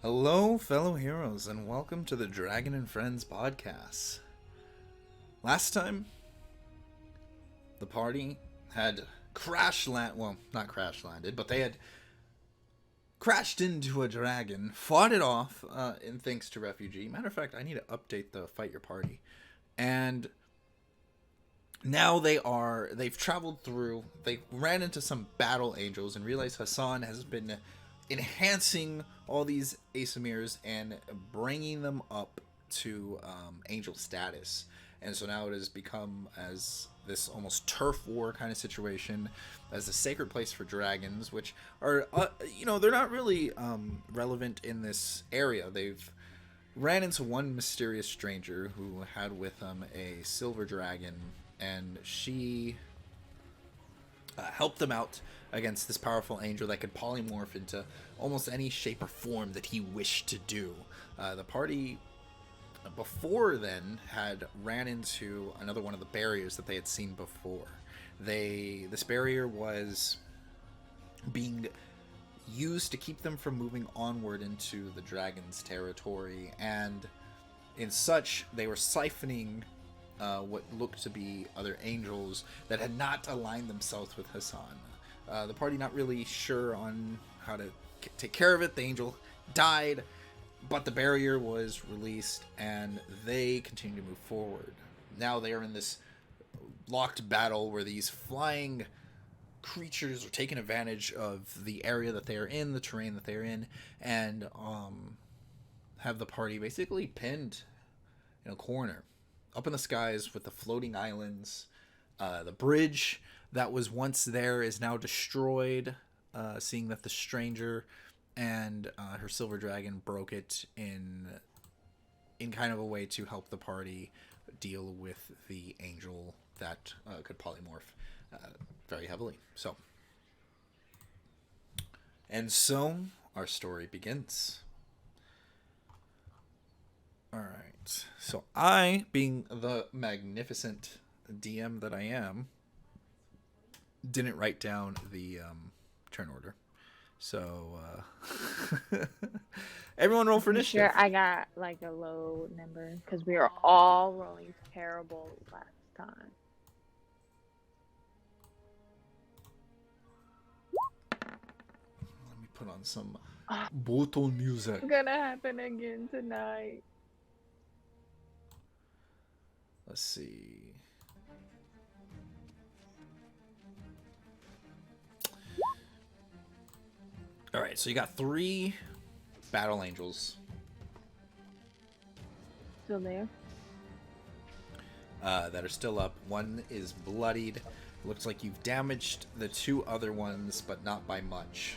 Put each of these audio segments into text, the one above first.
Hello, fellow heroes, and welcome to the Dragon and Friends podcast. Last time, the party had not crash landed, but they had crashed into a dragon, fought it off, in thanks to refugee. Matter of fact, I need to update the Fight Your Party. And now they've traveled through, they ran into some battle angels and realized Hassan has been enhancing all these Asamirs and bringing them up to angel status. And so now it has become as this almost turf war kind of situation as a sacred place for dragons, which are, they're not really relevant in this area. They've ran into one mysterious stranger who had with him a silver dragon, and she helped them out against this powerful angel that could polymorph into almost any shape or form that he wished to do. The party before then had ran into another one of the barriers that they had seen before. This barrier was being used to keep them from moving onward into the dragon's territory, and in such they were siphoning what looked to be other angels that had not aligned themselves with Hassan. The party not really sure on how to take care of it. The angel died, but the barrier was released and they continue to move forward. Now they are in this locked battle where these flying creatures are taking advantage of the area that they are in, the terrain that they are in, and have the party basically pinned in a corner up in the skies with the floating islands. The bridge that was once there is now destroyed, seeing that the stranger and her silver dragon broke it in kind of a way to help the party deal with the angel that could polymorph very heavily. So our story begins. All right. So I, being the magnificent DM that I am, didn't write down the turn order. So everyone roll for initiative. Sure, I got like a low number because we were all rolling terrible last time. Let me put on some bottle music. It's gonna happen again tonight. Let's see. All right, so you got 3 battle angels Still there? that are still up. One is bloodied. Looks like you've damaged the 2 other ones, but not by much.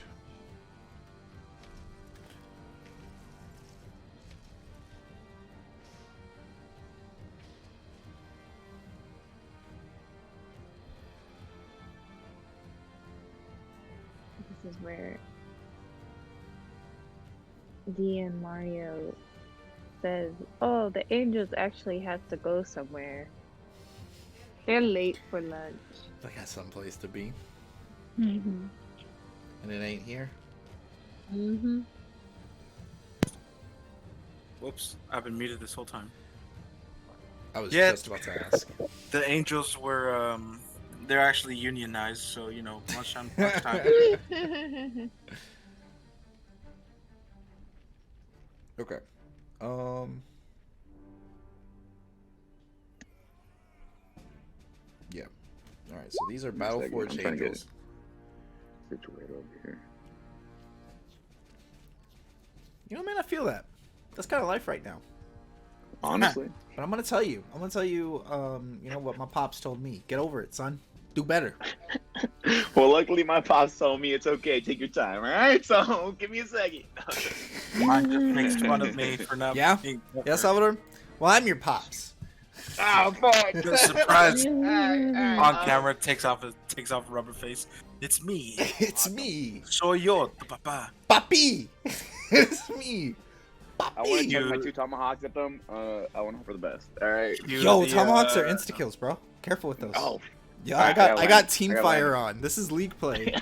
This is where DM Mario says, "Oh, the angels actually have to go somewhere. They're late for lunch." They got someplace to be, Mhm. and it ain't here. Mhm. Whoops, I've been muted this whole time. I was Yeah. just about to ask. The angels were, they're actually unionized, so, lunchtime. Okay. Yeah. All right. So these are Battle Forge angels. Situated over here. You know, man, I feel that. That's kind of life right now. Honestly. But I'm gonna tell you. What my pops told me. Get over it, son. Do better. Well, luckily my pops told me it's okay. Take your time, all right? So give me a second. Mine just makes fun of me for not Yeah? being Yeah, Salvador? Well, I'm your pops. Oh, fuck. The surprise Alright. on camera takes off a rubber face. It's me. It's me. Soy yo, tu papá. Papi. It's me. I want to Papi. chuck my 2 tomahawks at them. I want to hope for the best. All right. Yo, tomahawks are insta kills, bro. Careful with those. Oh, Yeah, Alright, I got Team I got Fire on. This is league play.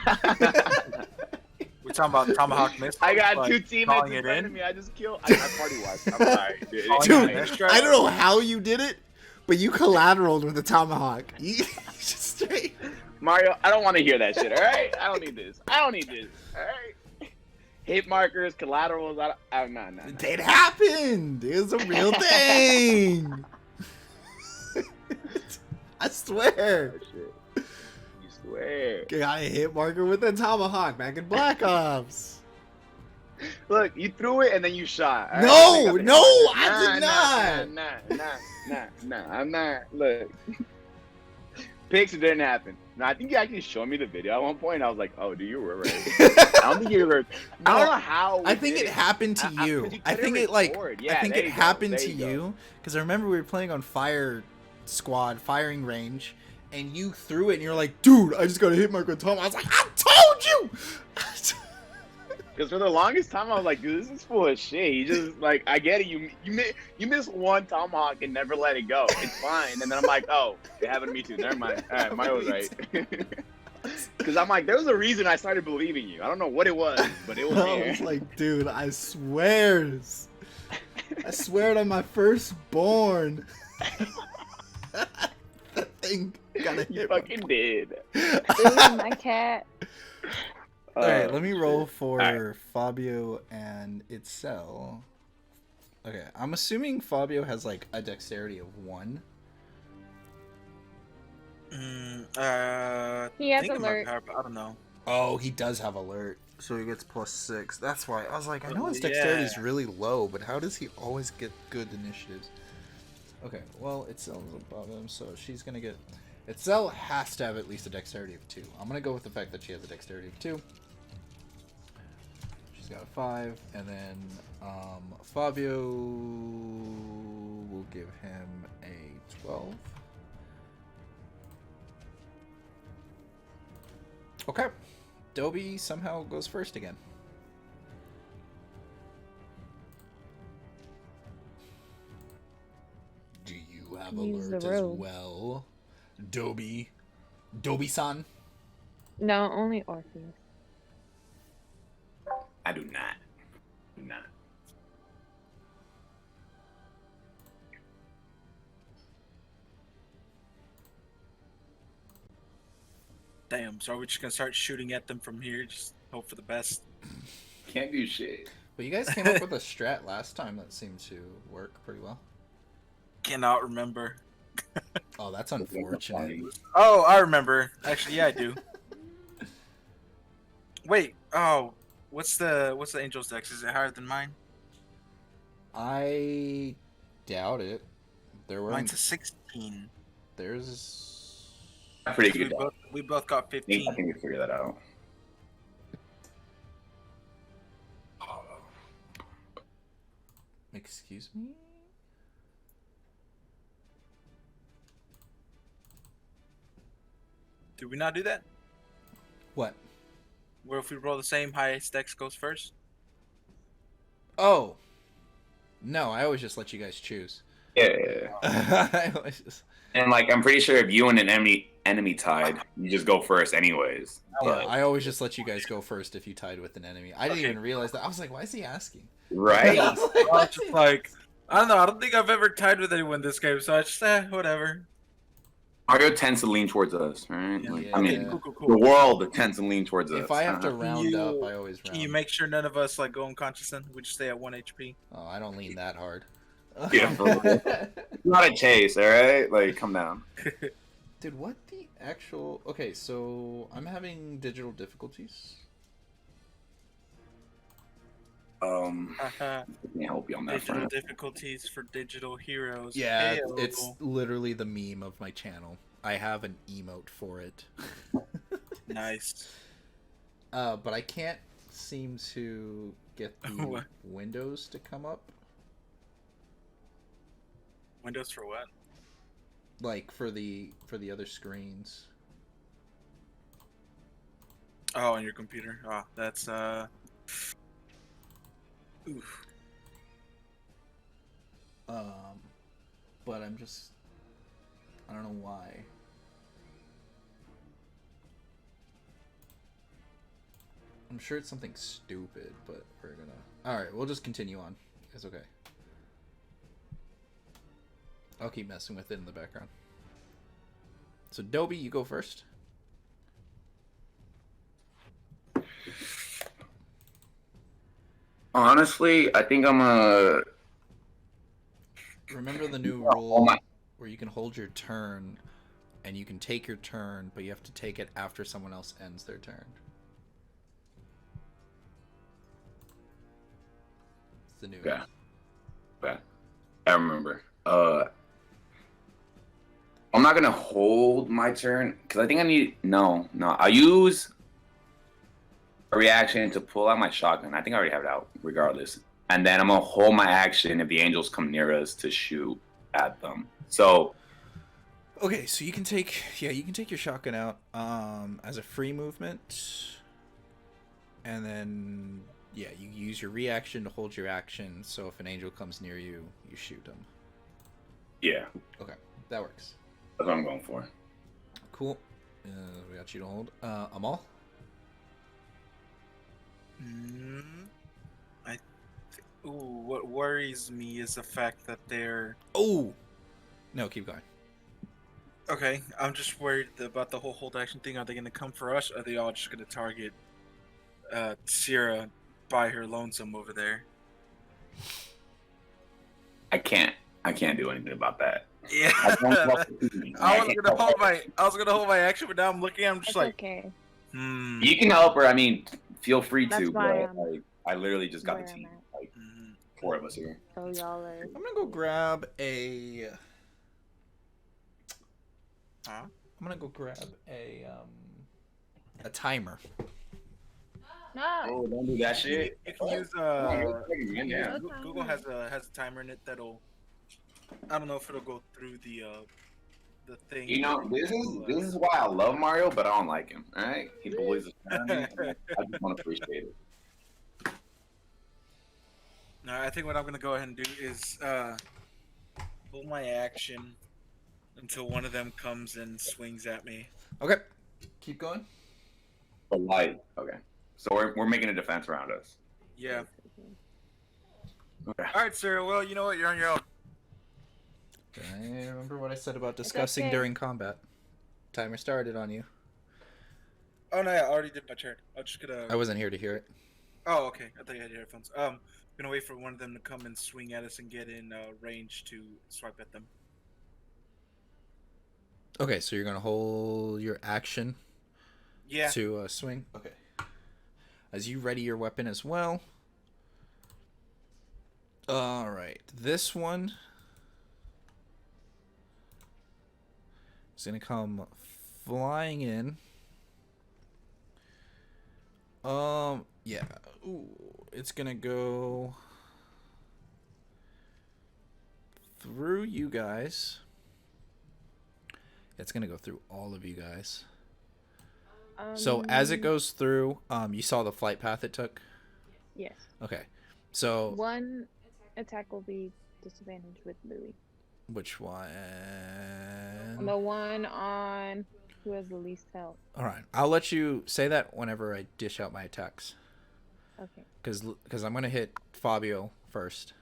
talking about tomahawk missiles. I got like, two teammates calling in it front in? of me. I just killed. I party watched. I'm sorry, dude. Oh, Dude, yeah, that's right. I don't know how you did it, but you collateraled with a tomahawk. You just straight. Mario, I don't want to hear that shit. All right, I don't need this. All right. Hit markers, collaterals. No. It happened. It was a real thing. I swear. Oh, shit. You swear. Got a hit marker with a tomahawk back in Black Ops. Look, you threw it and then you shot. all No, right? no, I did Nah, I'm not. Look. Pix, it didn't happen. No, I think you actually showed me the video at one point. And I was like, oh, dude, you were right. I don't think you were. I don't know how. I think it happened to you. I think it Yeah, I think there it you go, happened there to you go. you because I remember we were playing on Fire Squad, firing range, and you threw it and you're like, dude, I just got a hit marker with Tom. I was like, I told you. Because for the longest time, I was like, dude, this is full of shit. You just, like, I get it. You miss one tomahawk and never let it go. It's fine. And then I'm like, oh, it happened to me too. Never mind. All right, Mario was right. Because I'm like, there was a reason I started believing you. I don't know what it was, but it was I there. was like, dude, I swear it on my firstborn. That thing got a You hit. fucking did. Ooh, my cat. Alright, let me roll shit. for Alright. Fabio and Itzel. Okay, I'm assuming Fabio has like a dexterity of 1. He has think it might alert. have- I don't know. Oh, he does have alert, so he gets +6. That's why I was like, I know his Oh, dexterity is yeah. really low, but how does he always get good initiatives? Okay, well, Itzel's above him, so she's gonna get. Itzel has to have at least a dexterity of 2. I'm gonna go with the fact that she has a dexterity of 2. She's got a 5, and then Fabio will give him a 12. Okay, Dobie somehow goes first again. Do you have Use alert the as robe. well, Dobie? Dobie-san? No, only Orpheus. I do not. Damn, so are we just gonna start shooting at them from here? Just hope for the best. Can't do shit. But you guys came up with a strat last time that seemed to work pretty well. Cannot remember. Oh, that's unfortunate. Oh, I remember. Actually, yeah, I do. Wait. Oh, what's the Angel's Dex? Is it higher than mine? I doubt it. There were Mine's a 16. there's Pretty We good. both got I 15. think we figured that out. excuse me? Did we not do that? What? Where if we roll the same, highest Dex goes first? Oh. No, I always just let you guys choose. Yeah. I always just, And like, I'm pretty sure if you and an enemy tied, you just go first, anyways. yeah, But- I always just let you guys go first if you tied with an enemy. I didn't Okay. even realize that. I was like, why is he asking? right? I was like, I why was is he- just like, I don't know. I don't think I've ever tied with anyone this game, so I just whatever. Mario tends to lean towards us, right? Yeah. Like, Yeah. I mean, Cool. the world tends to lean towards us. If I have to Uh-huh. round up, I always Can round. you make sure none of us like go unconscious? Then we just stay at 1 HP. Oh, I don't lean that hard. Yeah, for real. It's not a chase, all right? Like, come down. Dude, what the actual... Okay, so I'm having digital difficulties. Let me help you on that Digital front. difficulties for digital heroes. Yeah, Heyo. it's literally the meme of my channel. I have an emote for it. Nice. But I can't seem to get the What? windows to come up. Windows for what? Like for the other screens. Oh, on your computer. Oh, that's Oof. But I'm just... I don't know why. I'm sure it's something stupid, but we're gonna. All right, we'll just continue on. It's okay. I'll keep messing with it in the background. So Dobie, you go first. Honestly, I think I'm a. Remember the new Oh rule my- where you can hold your turn, and you can take your turn, but you have to take it after someone else ends their turn. It's the new. Yeah. Okay. I remember. I'm not gonna hold my turn because I think I need. No. I'll use a reaction to pull out my shotgun. I think I already have it out, regardless. And then I'm gonna hold my action if the angels come near us to shoot at them. So Okay, so you can take your shotgun out as a free movement, and then you use your reaction to hold your action. So if an angel comes near you, you shoot them. yeah, Okay, that works. that's what I'm going for. Cool. We got you to hold. Amal. What worries me is the fact that they're Oh, no, keep going. okay. I'm just worried about the whole hold action thing. Are they going to come for us? Or are they all just going to target Cira by her lonesome over there? I can't do anything about that. Yeah. I was gonna hold my action, but now I'm looking. I'm just It's like, okay. You can help her. I mean, feel free That's to. why But like, I literally just got where the I'm team. at. Like 4 of us here. So y'all are. I'm gonna go grab a. Huh? I'm gonna go grab a timer. No. Oh, don't do that shit. You can use Yeah. Google has a timer in it that'll. I don't know if it'll go through the thing. You know, this is why I love Mario, but I don't like him. All right, he bullies the shit out of me. I just want to appreciate it. No, I think what I'm gonna go ahead and do is pull my action until one of them comes and swings at me. Okay, keep going. The light. Okay, so we're making a defense around us. Yeah. Okay. All right, Sarah. Well, you know what? You're on your own. I remember what I said about discussing okay. during combat. Timer started on you. Oh no, yeah, I already did my turn. I'm just gonna. I wasn't here to hear it. Oh, okay. I thought you had your headphones. Gonna wait for one of them to come and swing at us and get in range to swipe at them. Okay, so you're gonna hold your action Yeah. to swing. Okay. As you ready your weapon as well. All right, this one is gonna come flying in. Yeah. Ooh, it's gonna go through you guys. It's gonna go through all of you guys. So as it goes through, you saw the flight path it took? Yes. Okay. So One attack will be disadvantaged with Louis. which one? The one on who has the least health. All right. I'll let you say that whenever I dish out my attacks. Okay. Because I'm going to hit Fabio first.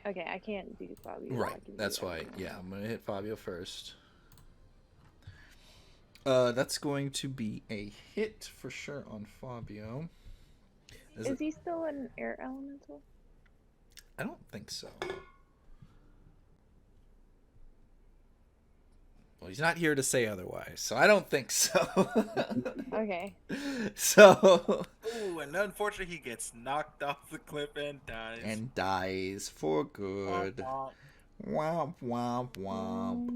Okay, I can't do Fabio. I Right. can do That's why. everyone Yeah, else. I'm going to hit Fabio first. That's going to be a hit for sure on Fabio. Is he still an air elemental? I don't think so. Well, he's not here to say otherwise, so I don't think so. Okay. So. Ooh, and unfortunately, he gets knocked off the cliff and dies. And dies for good. Womp Womp womp womp.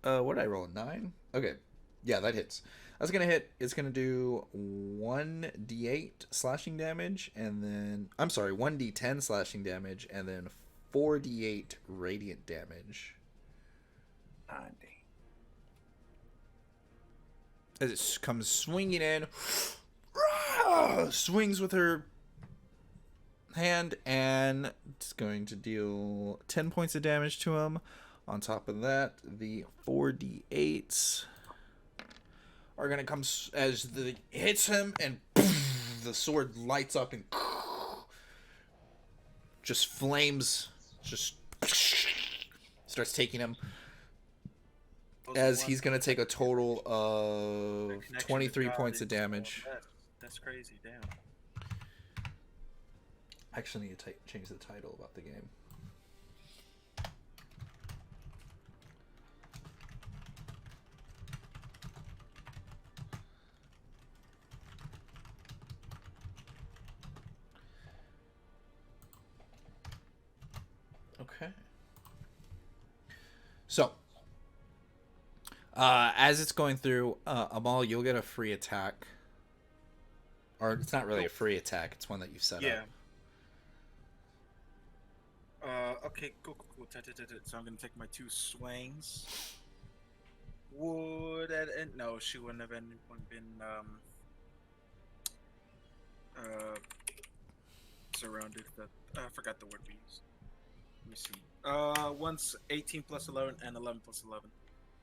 man. What did I roll? 9? Okay. Yeah, that hits. That's gonna hit. It's gonna do 1d8 slashing damage, and then 1d10 slashing damage, and then 4d8 radiant damage. As it comes swinging in, swings with her hand, and it's going to deal 10 points of damage to him. On top of that, the 4d8s are gonna come as the hits him, and the sword lights up and just flames, just starts taking him. As he's gonna take a total of 23 points of damage. That's crazy. Damn. I actually need to change the title about the game. Okay. So, as it's going through, Amal, you'll get a free attack. Or it's not really a free attack, it's one that you've set Yeah. up. Okay, cool. So I'm gonna take my 2 swings. Would that end? No, she wouldn't have been surrounded. I forgot the word we used. Let me see. Once 18 plus 11 and 11 plus 11.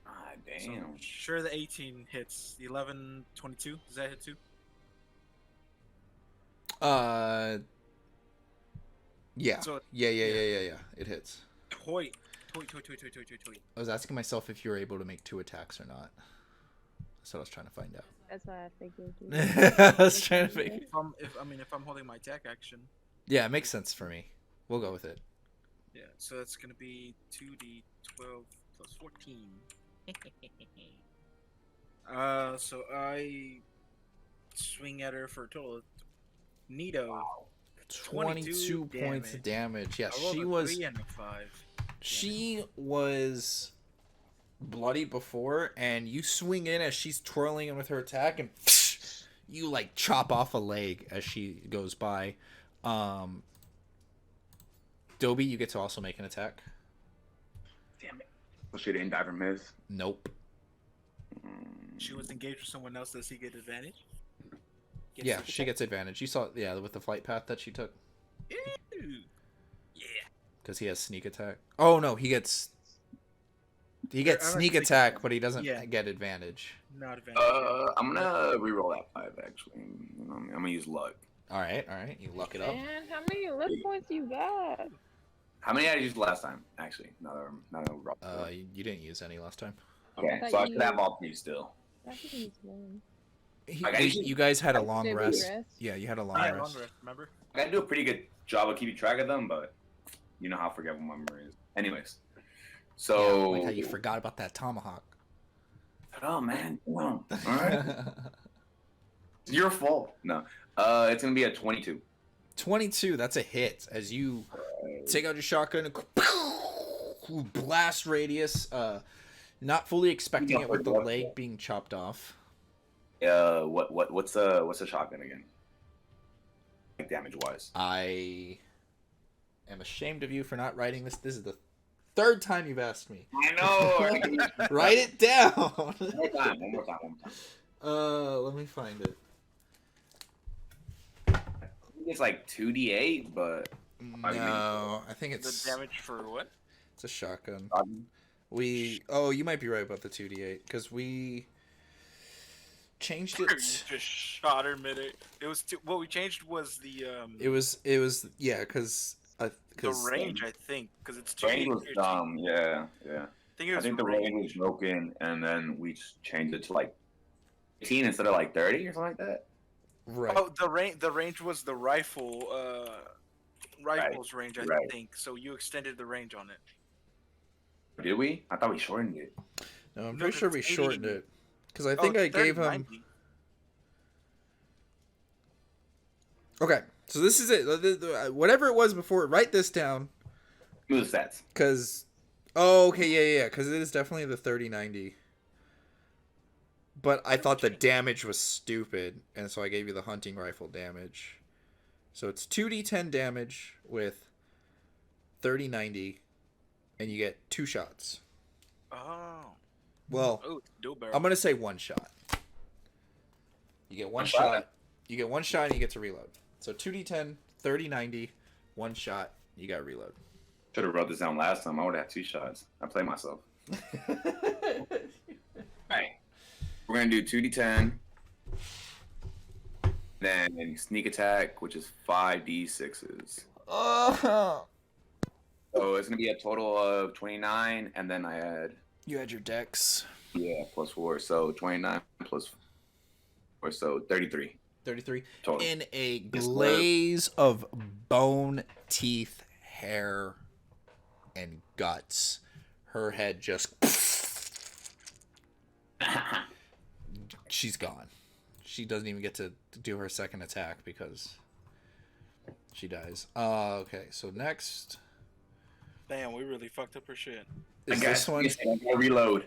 Ah, So damn. sure, the 18 hits. The 11, 22. Does that hit too? Yeah. So, Yeah. It hits. Toy. I was asking myself if you were able to make 2 attacks or not. That's what I was trying to find out. That's why I figured. I was trying to figure. If I'm holding my attack action. Yeah, it makes sense for me. We'll go with it. Yeah, so that's gonna be 2d12 plus 14. So I swing at her for a total of neato 22 points of damage. Yeah, I rolled a 3 and a 5. she was bloody before, and you swing in as she's twirling in with her attack, and you like chop off a leg as she goes by. Dobie, you get to also make an attack. Damn it. Well, she didn't die from his. Nope. She was engaged with someone else. Does he get advantage? Yeah, she gets advantage. You saw, yeah, with the flight path that she took. Ew. Yeah. Because he has sneak attack. Oh no, he gets sneak attack, but he doesn't get advantage. Not advantage. I'm gonna reroll that 5 actually. I'm gonna use luck. All right, you luck it up. Man, how many luck points you got? How many did I use last time? Actually, not a You didn't use any last time. Okay, I so I thought should you- have all 3 still. I think it's one. You guys had a long Did we rest. rest? Yeah, you had a long Yeah, rest. long rest, remember? I gotta do a pretty good job of keeping track of them, but you know how forgetful my memory is. Anyways, so Like how you forgot about that tomahawk. oh man, no. All right, it's your fault. No, it's gonna be a 22. 22, that's a hit. As you take out your shotgun and blast radius, not fully expecting it with the leg being chopped off. What's the shotgun again? Like damage wise. I am ashamed of you for not writing this. This is the 3rd time you've asked me. I know. Write it down. One more time. Let me find it. I think it's like 2d8, but No, I think it's The damage for what? it's a shotgun. You might be right about the 2d8 because we changed it. Just shot her mid. It was what we changed was the It was yeah, because the range, I think, because it's range was dumb. Yeah. I think it was the range was broken, and then we just changed it to like 18 instead of like 30 or something like that. right. Oh, the range was the rifle's range, I think. So you extended the range on it. Did we? I thought we shortened it. No, I'm No, pretty sure we it's 80. shortened it because I think I gave him. 90. Okay, so this is it. Whatever it was before, write this down. Move the stats. Because, okay, yeah, because it is definitely the 3090. But I thought the damage was stupid, and so I gave you the hunting rifle damage. So it's 2d10 damage with 3090, and you get 2 shots. Oh. Well, Oh, dual barrel. I'm going to say 1 shot. You get 1 shot. You get 1 shot, and you get to reload. So 2d10, 3090, 1 shot, you got to reload. Should have wrote this down last time. I would have 2 shots. I play myself. Alright. We're gonna do 2d10. Then sneak attack, which is 5d6s. Oh. So it's gonna be a total of 29, and then I add You had your dex. +4, so 29 plus 4, so 33. 33. Total. In a Yes, glaze of bone, teeth, hair, and guts, her head just. She's gone. She doesn't even get to do her second attack because she dies. Okay, so next. Damn, we really fucked up her shit. Is this one? I'm gonna reload.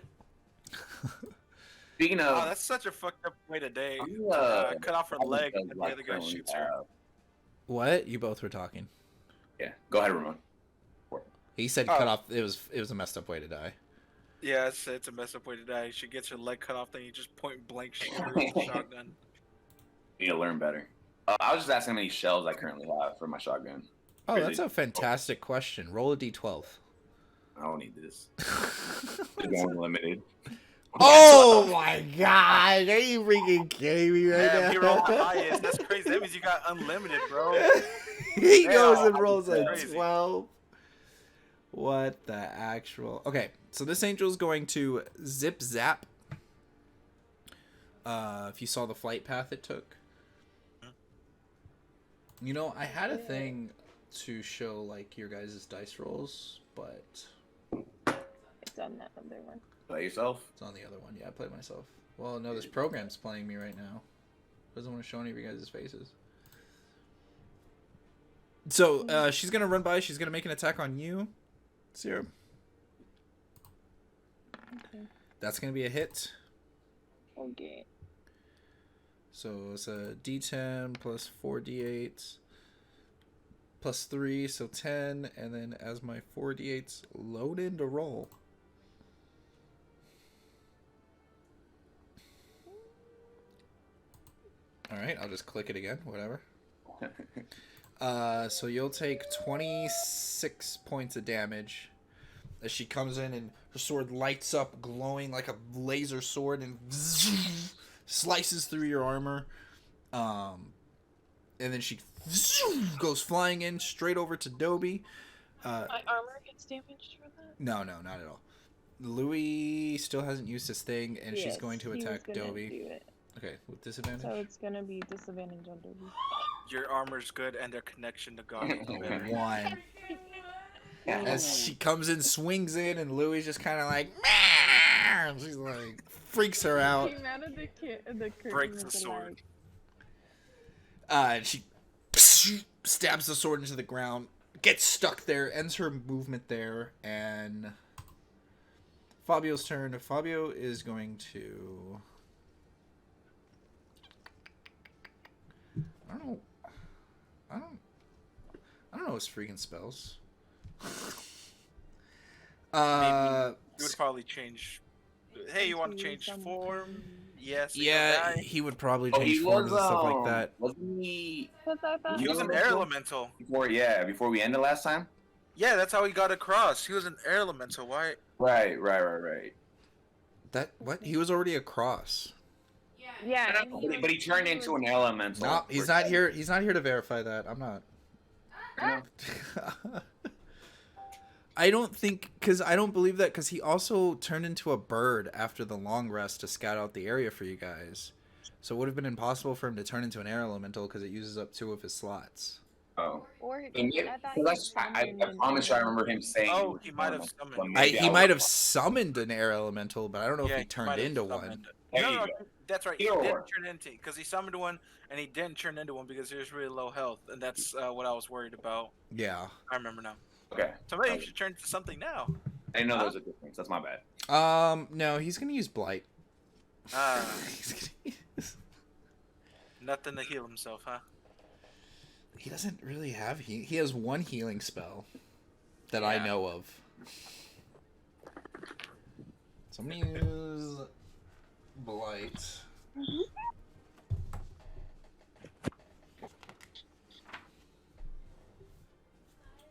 Speaking of, Oh, that's such a fucked up way to day. I'm, Cut off her leg and the other guy shoots her. What? You both were talking. Yeah, go ahead, Ramon. He said cut off. It was a messed up way to die. Yeah, it's a messed up way to die. She gets her leg cut off, then you just point blank shoot her with a shotgun. You need to learn better. I was just asking how many shells I currently have for my shotgun. Oh, Crazy. that's a fantastic question. Roll a d12. I don't need this. It's unlimited. Oh my god! Are you freaking kidding me right Damn, now? he rolled the highest. That's crazy. That means you got unlimited, bro. He Damn, goes and rolls a crazy. 12. What the actual? Okay, so this angel's going to zip zap. If you saw the flight path it took. You know, I had a thing to show like your guys' dice rolls, but It's on that other one. By yourself? it's on the other one. Yeah, I played myself. Well, no, this program's playing me right now. Doesn't want to show any of you guys' faces. So, she's gonna run by. She's gonna make an attack on you, Cira. Okay. That's gonna be a hit. Okay. So it's a D10 plus 4d8 plus 3, so 10. And then as my 4d8s load in to roll. Alright, I'll just click it again, whatever. So you'll take 26 points of damage as she comes in and her sword lights up, glowing like a laser sword, and slices through your armor. And then she goes flying in straight over to Dobie. My armor gets damaged from that? No, not at all. Louis still hasn't used his thing, and she's Yes, going to he was attack gonna Dobie. do it. Okay, with disadvantage. So it's gonna be disadvantage on Dobie. Your armor's good and their connection to God is Oh, better. 1. As she comes in, swings in, and Louis just kind of like, "Meow!" She's like, freaks her out. Came out of the curtain Breaks with the sword. And she stabs the sword into the ground, gets stuck there, ends her movement there, and Fabio's turn. Fabio is going to... I don't know his freaking spells. You would probably change. Hey, you want to change form? Yes. Yeah, he would probably change he forms was, and stuff like that. Wasn't he? Because I thought He was an air elemental. Before we ended last time? Yeah, that's how he got across. He was an air elemental. Why? Right. That what? He was already across. Yeah, and But he turned into an elemental. No, he's not here. He's not here to verify that. I'm not. I know. I don't think, because I don't believe that, because he also turned into a bird after the long rest to scout out the area for you guys. So it would have been impossible for him to turn into an air elemental because it uses up 2 of his slots. Oh. or I I promise you I remember him saying. Oh, he might have summoned. He might have summoned an air elemental, but I don't know if he he turned might have into one. summoned- There No, you no, go. that's right. He Either didn't or. turn into because he summoned one and he didn't turn into one because he was really low health, and that's what I was worried about. Yeah. I remember now. Okay. So maybe he should turn into something now. I didn't know there was a difference. That's my bad. No, he's gonna use blight. He's gonna use... Nothing to heal himself, huh? He doesn't really have he has 1 healing spell that I Yeah. know of. So I'm gonna use blight.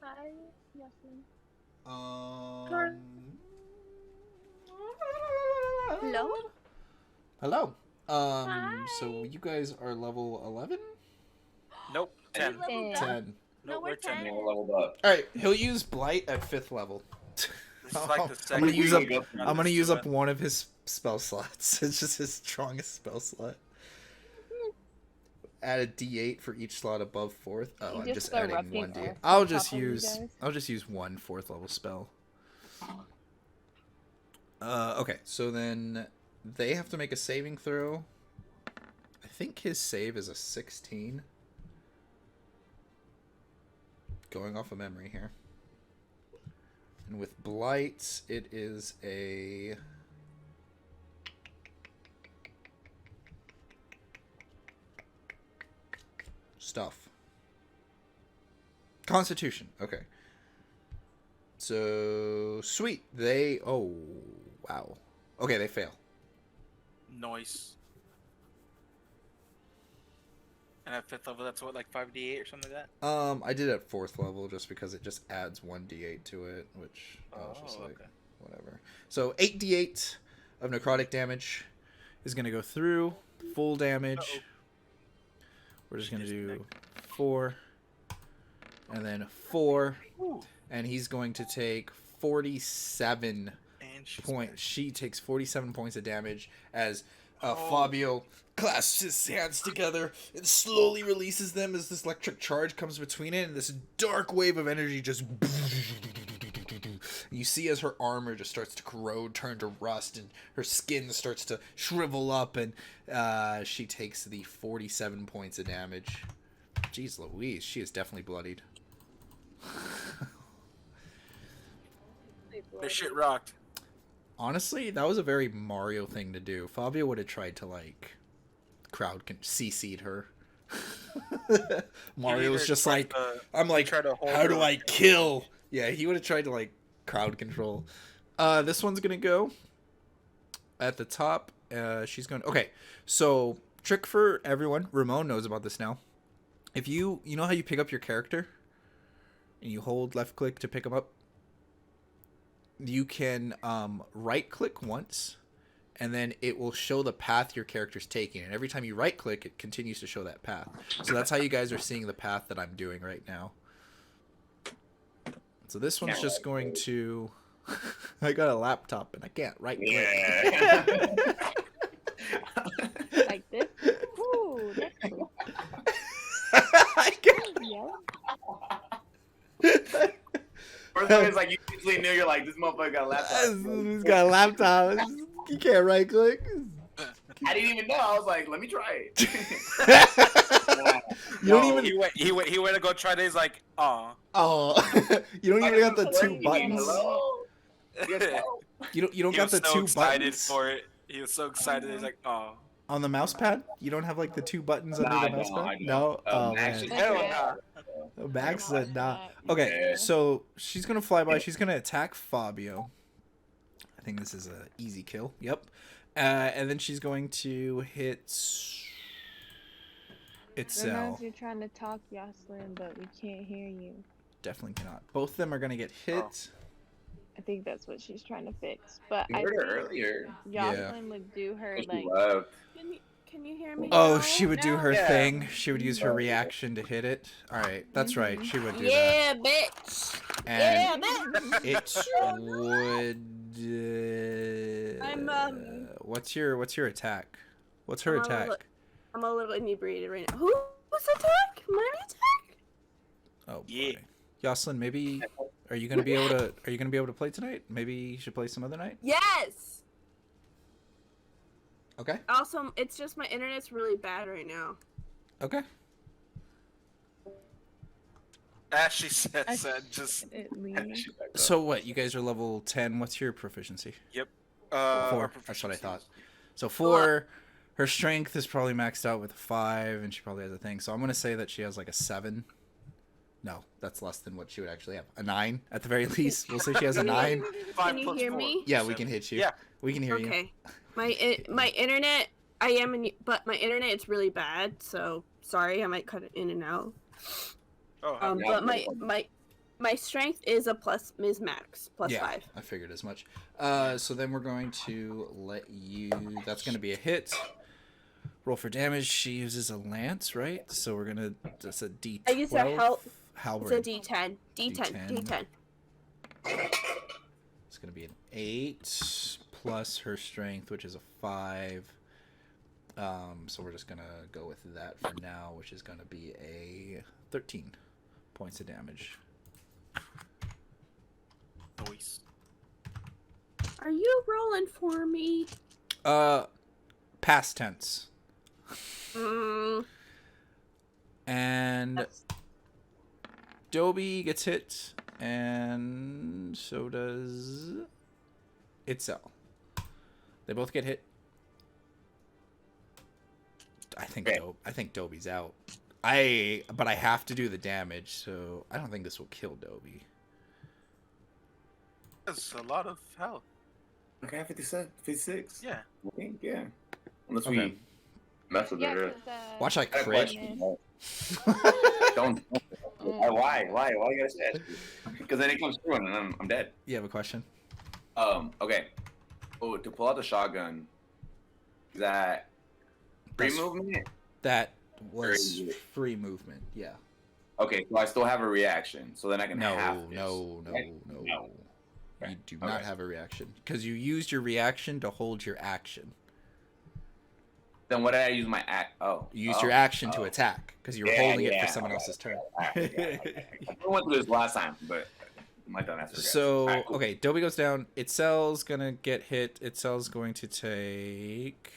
Hi, Yasmin. Um, Hello? Hello. So you guys are level 11? Nope. 10. Leveled up. 10. No, Nope, we're we're 10. 10. All leveled up. All right, he'll use Blight at 5th level. This is like the I'm second. gonna use up. Go through I'm gonna this use up event. one of his spell slots. It's just his strongest spell slot. Add a D8 for each slot above 4th. Oh, You I'm just just start adding rubbing one D8. off I'll the just top of you use. guys. I'll just use one 4th level spell. Okay, so then they have to make a saving throw. I think his save is a 16. Going off of memory here. And with Blight, it is a... Stuff. Constitution. Okay. So, sweet. They... Oh, wow. Okay, they fail. Noise. And at 5th level, that's what, like 5d8 or something like that? I did at 4th level just because it just adds 1d8 to it, which I was just like, okay. whatever. So 8d8 of necrotic damage is going to go through. Full damage. Uh-oh. We're just going to do 4. And then 4. Ooh. And he's going to take 47 And she's points. She takes 47 points of damage as Oh. Fabio clasps his hands together and slowly releases them as this electric charge comes between it, and this dark wave of energy just... You see as her armor just starts to corrode, turn to rust, and her skin starts to shrivel up, and she takes the 47 points of damage. Jeez Louise, she is definitely bloodied. This shit rocked. Honestly, that was a very Mario thing to do. Fabio would have tried to, like, CC'd her. Mario's Either just tried like, to- I'm like, try to hold how do her- I kill? Yeah, he would have tried to, like, crowd control. This one's gonna go at the top. She's going, okay, so, trick for everyone. Ramon knows about this now. If you know how you pick up your character? And you hold left click to pick him up? You can right click once, and then it will show the path your character's taking, and every time you right click it continues to show that path. So that's how you guys are seeing the path that I'm doing right now. So this one's just going to... I got a laptop and I can't right click. Yeah. Like this. Ooh, that's cool. I can't... Yeah. First one is like you usually knew you're like this motherfucker got a laptop. He's got a laptop. You can't right click. I didn't even know. I was like, let me try it. You don't No, even... He went to go try this, like, aw. Oh, you don't even got the two buttons. Hello. Yes, You don't He got was the so two excited buttons for it. He was so excited. He's like, aw. on the mouse pad. You don't have like the two buttons under I the mouse don't, pad. I don't. No. Oh Max man. is- Hell Okay. nah. Max said nah. Yeah. Okay, Yeah. so she's gonna fly by. She's gonna attack Fabio. I think this is a easy kill. Yep. And then she's going to hit I itself. know you're trying to talk, Yoslin, but we can't hear you. Definitely cannot. Both of them are gonna get hit. I think that's what she's trying to fix. But You I heard think her earlier. Yoslin would do her She like left. Can you hear me? Oh, now? she would do No? her Yeah. thing. She would use her reaction to hit it. All right, that's right. She would do that. Yeah, bitch. And Yeah, bitch. it would. I'm, What's your attack? What's her I'm a attack? little- I'm a little inebriated right now. Who's attack? My attack? Oh Yeah. boy. Yoslin, maybe are you gonna be able to play tonight? Maybe you should play some other night. Yes. Okay. Also, it's just my internet's really bad right now. Okay. Ashley said, I- just it leaves. So what? You guys are level 10. What's your proficiency? 4. That's what I thought. So 4. Her strength is probably maxed out with a 5, and she probably has a thing. So I'm gonna say that she has like a 7. No, that's less than what she would actually have. A 9 at the very least. We'll say she has a 9. Can you hear me? Yeah, we can hit you. Yeah. We can hear you. Okay. My internet, but my internet is really bad. So sorry, I might cut it in and out. Oh, But My strength is is max plus Yeah, 5. I figured as much. So then we're going to let you. That's going to be a hit. Roll for damage. She uses a lance, right? So we're gonna. That's a D12. I use a Halberd. It's a D10. D10. It's gonna be an 8 plus her strength, which is a 5. So we're just gonna go with that for now, which is gonna be a 13 points of damage. Noise. Are you rolling for me? Past tense. And That's... Dobie gets hit, and so does Itzel. They both get hit. I think Dobie's out. But I have to do the damage, so I don't think this will kill Dobie. That's a lot of health. Okay, 56. Yeah. I think, yeah. Unless Okay. we mess with Yeah, it. 'cause, Watch I I had a crit. question. Don't. Why? Why you gotta say that? Because then it comes through and I'm dead. You have a question? Okay. Oh, to pull out the shotgun, is that free That's- movement? That was Very good. free movement. Yeah. Okay, so I still have a reaction, so then I can have this. No. Right? You Okay. do not have a reaction because you used your reaction to hold your action. Then what did I use my act? Oh, You used your action to attack because you were holding it for someone okay. else's turn. Okay. I went through this last time, but my dumb ass forgot. So Alright, cool. okay, Dobie goes down. Itzel's gonna get hit. Itzel's going to take.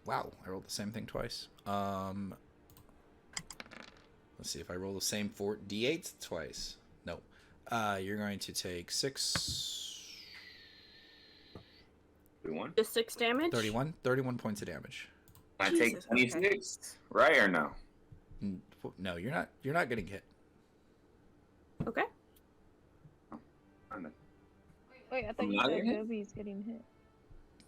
Wow, I rolled the same thing twice. Let's see if I roll the same 4d8 twice. No. You're going to take 6. 31? Just 6 damage? 31 points of damage. Can I take Jesus, okay. 26? Right or no? No, you're not getting hit. Okay. I'm done. Wait, I thought you Not said hit? Dobie's getting hit.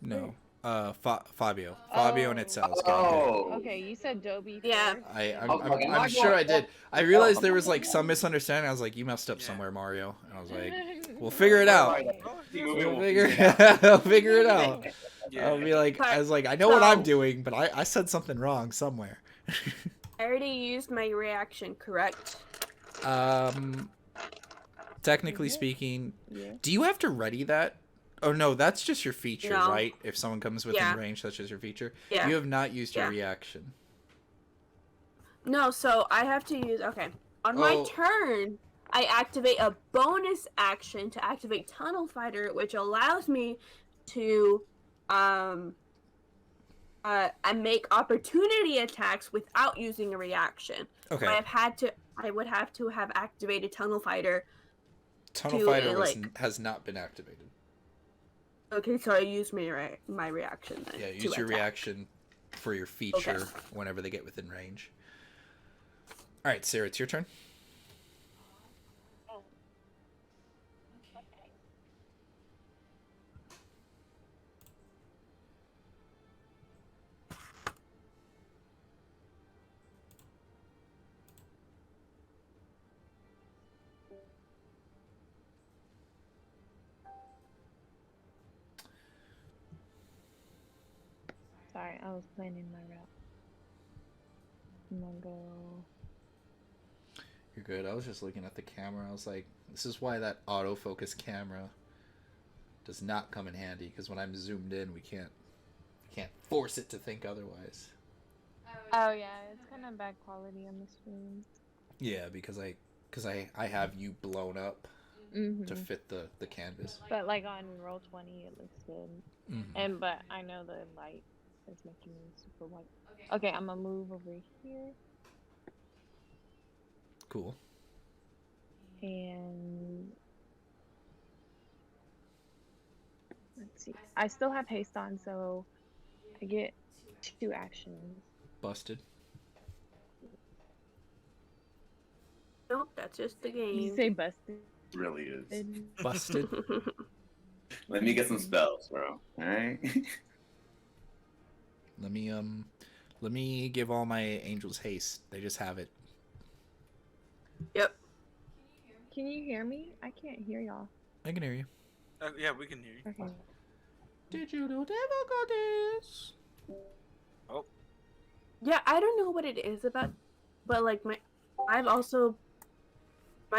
No. Fabio. Fabio and Itzel's getting hit. Oh. Okay, you said Dobie Yeah. first. I'm sure I did. I realized there was like some misunderstanding. I was like, you messed up somewhere, Mario. And I was like, we'll figure it out. We'll figure it out. Yeah. I'll be like, I was like, I know So- what I'm doing, but I said something wrong somewhere. I already used my reaction, correct? Technically speaking, Yeah. do you have to ready that? Oh no, that's just your feature, No. right? If someone comes within Yeah. range, that's just your feature. Yeah. You have not used your Yeah. reaction. No, so I have to use... Okay. On my Oh. turn, I activate a bonus action to activate Tunnel Fighter, which allows me to and make opportunity attacks without using a reaction. Okay. So I would have to have activated Tunnel Fighter. Tunnel to, Fighter like- has not been activated. Okay, so I used my reaction then. Yeah, to use your attack. reaction for your feature whenever they get within range. All right, Cira, it's your turn. Sorry, I was planning my route. I'm gonna go. You're good. I was just looking at the camera. I was like, this is why that autofocus camera does not come in handy, because when I'm zoomed in, we can't force it to think otherwise. Oh yeah, it's kind of bad quality on the screen. Yeah, because I have you blown up to fit the canvas. But like on Roll20, it looks good. But I know the light is making me super white. Okay, I'm gonna move over here Cool. and let's see. I still have haste on, so I get 2 actions. Busted. Nope, that's just the Did you game. say busted? Really is. Busted. Let me get some spells, bro. Alright? Let me give all my angels haste. They just have it. Can you hear me? I can't hear y'all. I can hear you. Yeah, we can hear you. Okay. Digital difficulties. Oh, Yeah, I don't know what it is about, but like my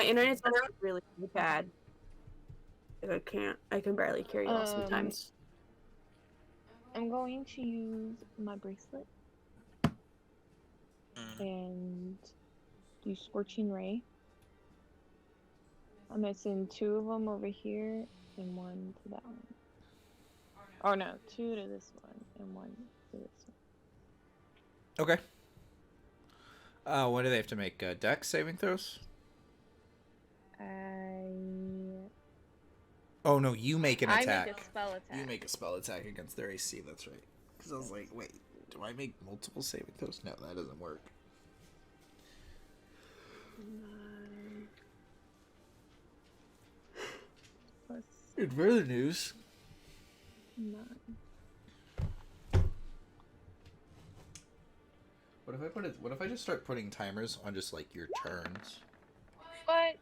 internet's also really bad. Like, I can barely hear y'all sometimes. I'm going to use my bracelet and do Scorching Ray. I'm gonna send 2 of them over here and 1 to that one. Oh no, 2 to this one and 1 to this one. Okay. What do they have to make? Dex saving throws? Oh no, you make an attack. I make a spell attack. You make a spell attack against their AC. That's right. Because I was like, wait, do I make multiple saving throws? No, that doesn't work. Plus In further news, 9. What if I just start putting timers on just like your turns? What?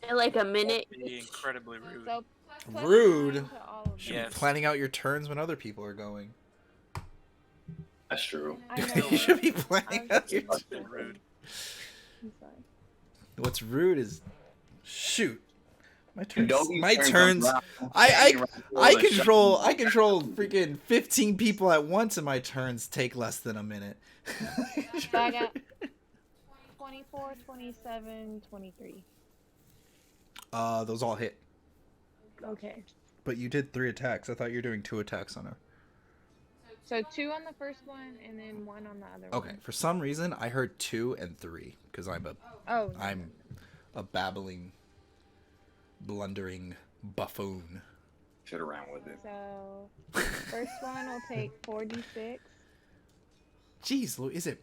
In like a minute. that'd be incredibly rude. So plus Rude. 9 to all of Should them. Yes. be planning out your turns when other people are going. That's true. I know. You should be planning I'm out your just turns. Rude. I'm sorry. What's rude is, shoot, my turns. Adobe My turns turns. around, I standing around I the control. shop. I control freaking 15 people at once, and my turns take less than a minute. So I got 24, 27, 23. Those all hit. Okay. But you did 3 attacks. I thought you were doing 2 attacks on her. So 2 on the first one and then 1 on the other Okay. one. For some reason, I heard 2 and 3 because I'm Oh. I'm a babbling, blundering buffoon. Shit around with it. So first one will take 4d6. Jeez, Lou, is it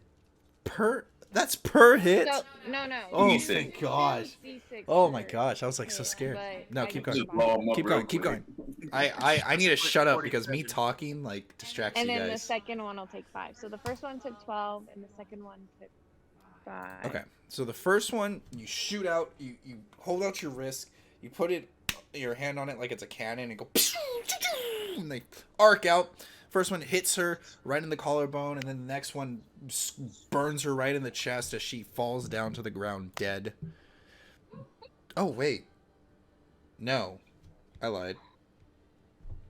per? That's per hit. So no. Oh D6. thank gosh. 6d6 Oh my per gosh, I was like so hit, scared. but No, I keep get going. to Blow 'em up Keep real going. Keep quick. going. I need to shut up because me talking like distracts And you then the guys. second one will take 5. So the first one took 12 and the second one took 5. Okay, so the first one you shoot out, you hold out your wrist, you put your hand on it like it's a cannon, and go, and they arc out. First one hits her right in the collarbone, and then the next one burns her right in the chest as she falls down to the ground dead. Oh wait, no, I lied.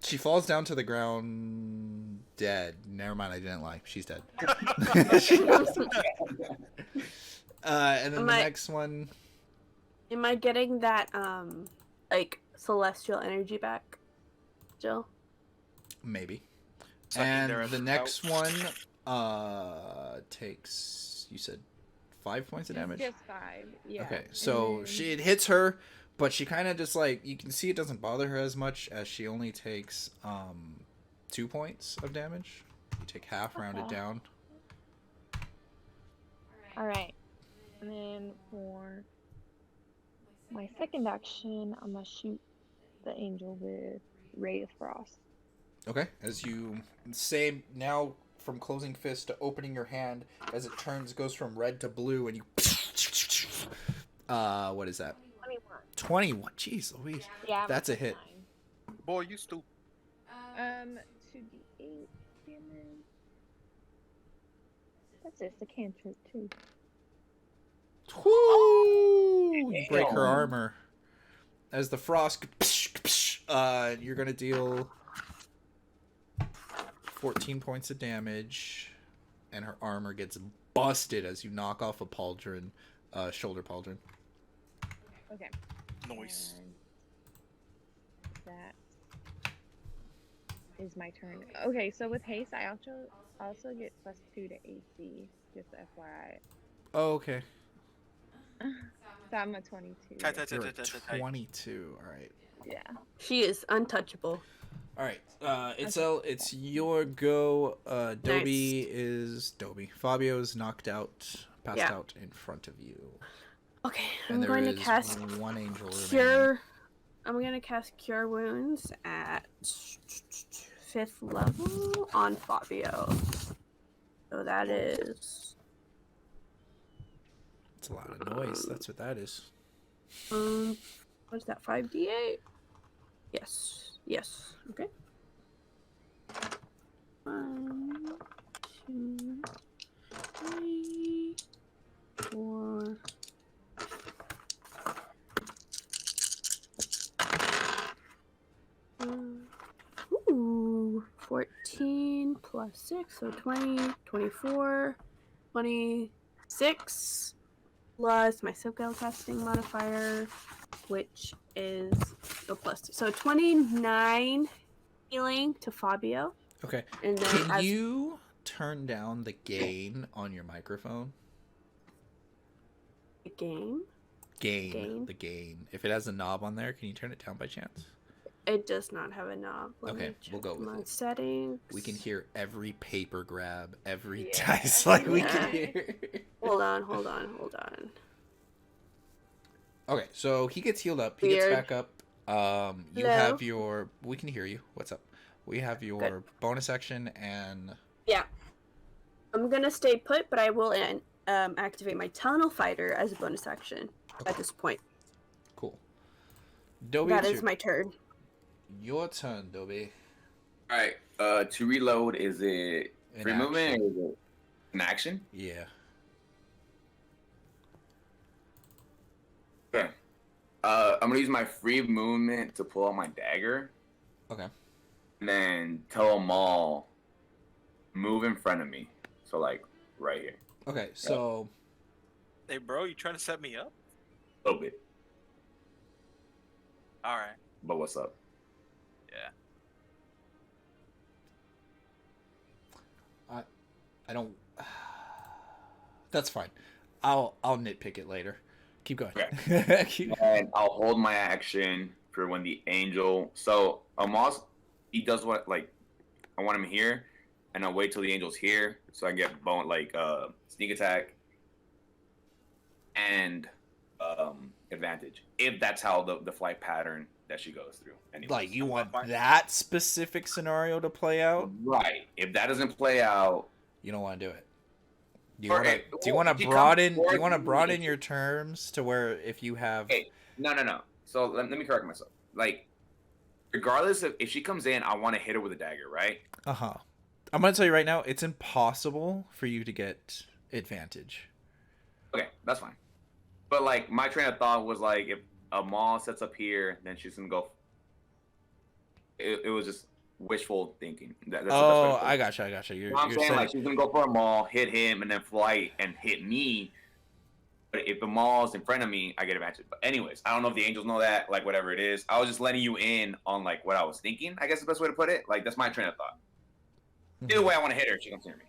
She falls down to the ground dead. Never mind, I didn't lie. She's dead. And then the next one. Am I getting that like celestial energy back, Jill? Maybe. Sucking And their the effort next out. one takes, you said 5 points of damage? Just 5. Yeah. Okay, And so then- it hits her, but she kind of just like, you can see it doesn't bother her as much as she only takes 2 points of damage. You take half, rounded Okay. down. All right. And then for my second action, I'm gonna shoot the angel with Ray of Frost. Okay, as you say now from closing fist to opening your hand, as it turns, goes from red to blue, and you. What is that? 21. 21. Jeez Louise. Yeah. That's a hit. 9. Boy, you stupid. 2d8 damage. That's just a cantrip too. Woo! You break her Damn. armor. As the frost, you're gonna deal 14 points of damage, and her armor gets busted as you knock off a pauldron, shoulder pauldron. Okay. Noise. And that is my turn. Okay, so with haste, I also get +2 to AC. Just FYI. Oh, okay. So I'm a 22. You're at 22. All right. Yeah. She is untouchable. All right. It's your go. Dobie is Dobie. Fabio's knocked out, passed Yeah. out in front of you. Okay, And I'm there going to is cast one angel remaining. Cure. I'm going to cast Cure Wounds at 5th level on Fabio. So that is. It's a lot of noise. That's what that is. What's that? 5d8. Yes. Yes. Okay. 1, 2, 3, 4. Ooh, 14 plus 6, so 20, 24, 26, plus my subcasting modifier, which is the plus 2. So 29 healing to Fabio. Okay. And then Can you turn down the gain on your microphone? the game. Gain. The gain. If it has a knob on there, can you turn it down by chance? It does not have a knob. Let Okay, me check we'll go with my it. settings. We can hear every paper grab, every Yeah, dice like we yeah. can hear. Hold on. Okay, so he gets healed up. He Weird. gets back up. You Hello? have your. We can hear you. What's up? We have your Good. bonus action and. Yeah. I'm gonna stay put, but I will activate my Tunnel Fighter as a bonus action at this point. Cool. Dobie, That is my turn. Your turn, Dobie. All right. To reload, is it In free movement or is it an action? Yeah. Okay. I'm gonna use my free movement to pull out my dagger. Okay. And then tell them all move in front of me. So like right here. Okay, so. Hey, bro, you trying to set me up? A little bit. All right. But what's up? Yeah. I don't. That's fine. I'll nitpick it later. Keep going. Okay. Keep... And I'll hold my action for when the angel. So Amos, he does what like I want him here, and I'll wait till the angel's here, so I get sneak attack and advantage if that's how the flight pattern that she goes through. Anyways. Like you want that specific scenario to play out, right? If that doesn't play out, you don't want to do it. Do you want to broaden your terms to where if you have? Hey, no. So let me correct myself. Like, regardless of if she comes in, I want to hit her with a dagger, right? I'm gonna tell you right now, it's impossible for you to get advantage. Okay, that's fine. But like, my train of thought was like, if a maul sets up here, then she's gonna go. It was just wishful thinking. That's I gotcha. You're saying saying like she's gonna go for a maul, hit him, and then fly and hit me. But if the maul's in front of me, I get advantage. But anyways, I don't know if the angels know that, like whatever it is. I was just letting you in on like what I was thinking. I guess the best way to put it. Like that's my train of thought. Either way, I want to hit her. She comes near me.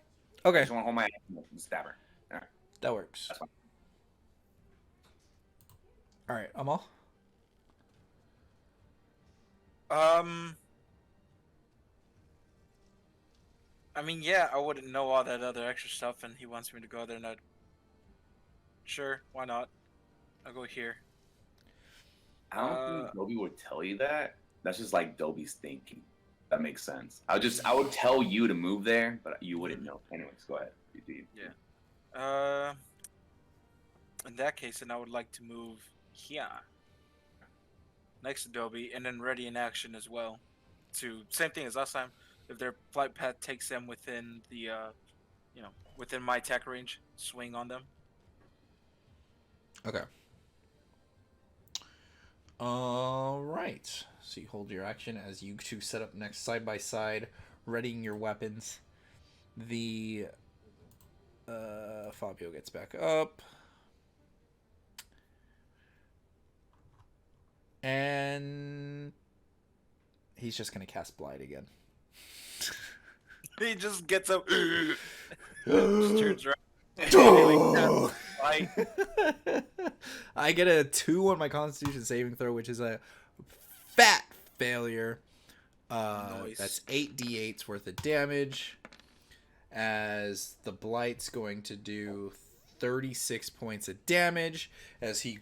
Okay. I just want to hold my hand and stab her. All right. That works. That's fine. All right, Amal. I mean, yeah, I wouldn't know all that other extra stuff, and he wants me to go there, and sure, why not? I'll go here. I don't think Dobie would tell you that. That's just like Dobie's thinking. That makes sense. I would tell you to move there, but you wouldn't know. Anyways, go ahead. Yeah. In that case, then I would like to move here, next to Dobie, and then ready in action as well. To same thing as last time. If their flight path takes them within the, within my attack range, swing on them. Okay. All right. So you hold your action as you two set up next side by side, readying your weapons. The Fabio gets back up. And he's just going to cast Blight again. He just gets up, just turns around. I get a 2 on my Constitution saving throw, which is a fat failure. Nice. That's 8d8s worth of damage. As the Blight's going to do 36 points of damage as he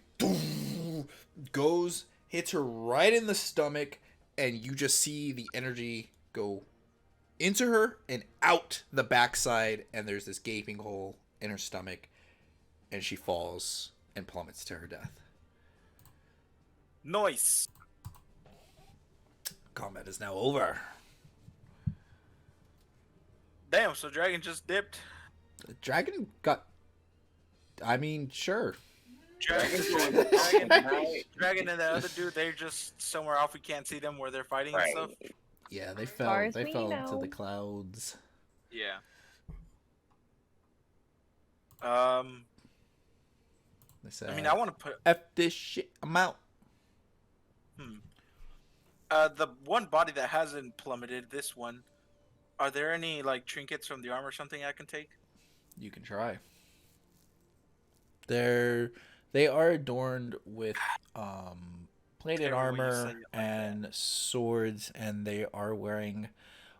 goes, hits her right in the stomach, and you just see the energy go into her and out the backside, and there's this gaping hole in her stomach, and she falls and plummets to her death. Noise. Combat is now over. Damn, so Dragon just dipped. The dragon got. I mean, sure. Dragon, Dragon- Dragon and the other dude, they're just somewhere off. We can't see them where they're fighting and Right. stuff. Yeah, they far fell. as They we fell into know. the clouds. Yeah. They said, I mean, I want to put "F this shit, I'm out." the one body that hasn't plummeted. This one. Are there any like trinkets from the armor or something I can take? You can try. They are adorned with plated Careful when you say armor it like that. and swords, and they are wearing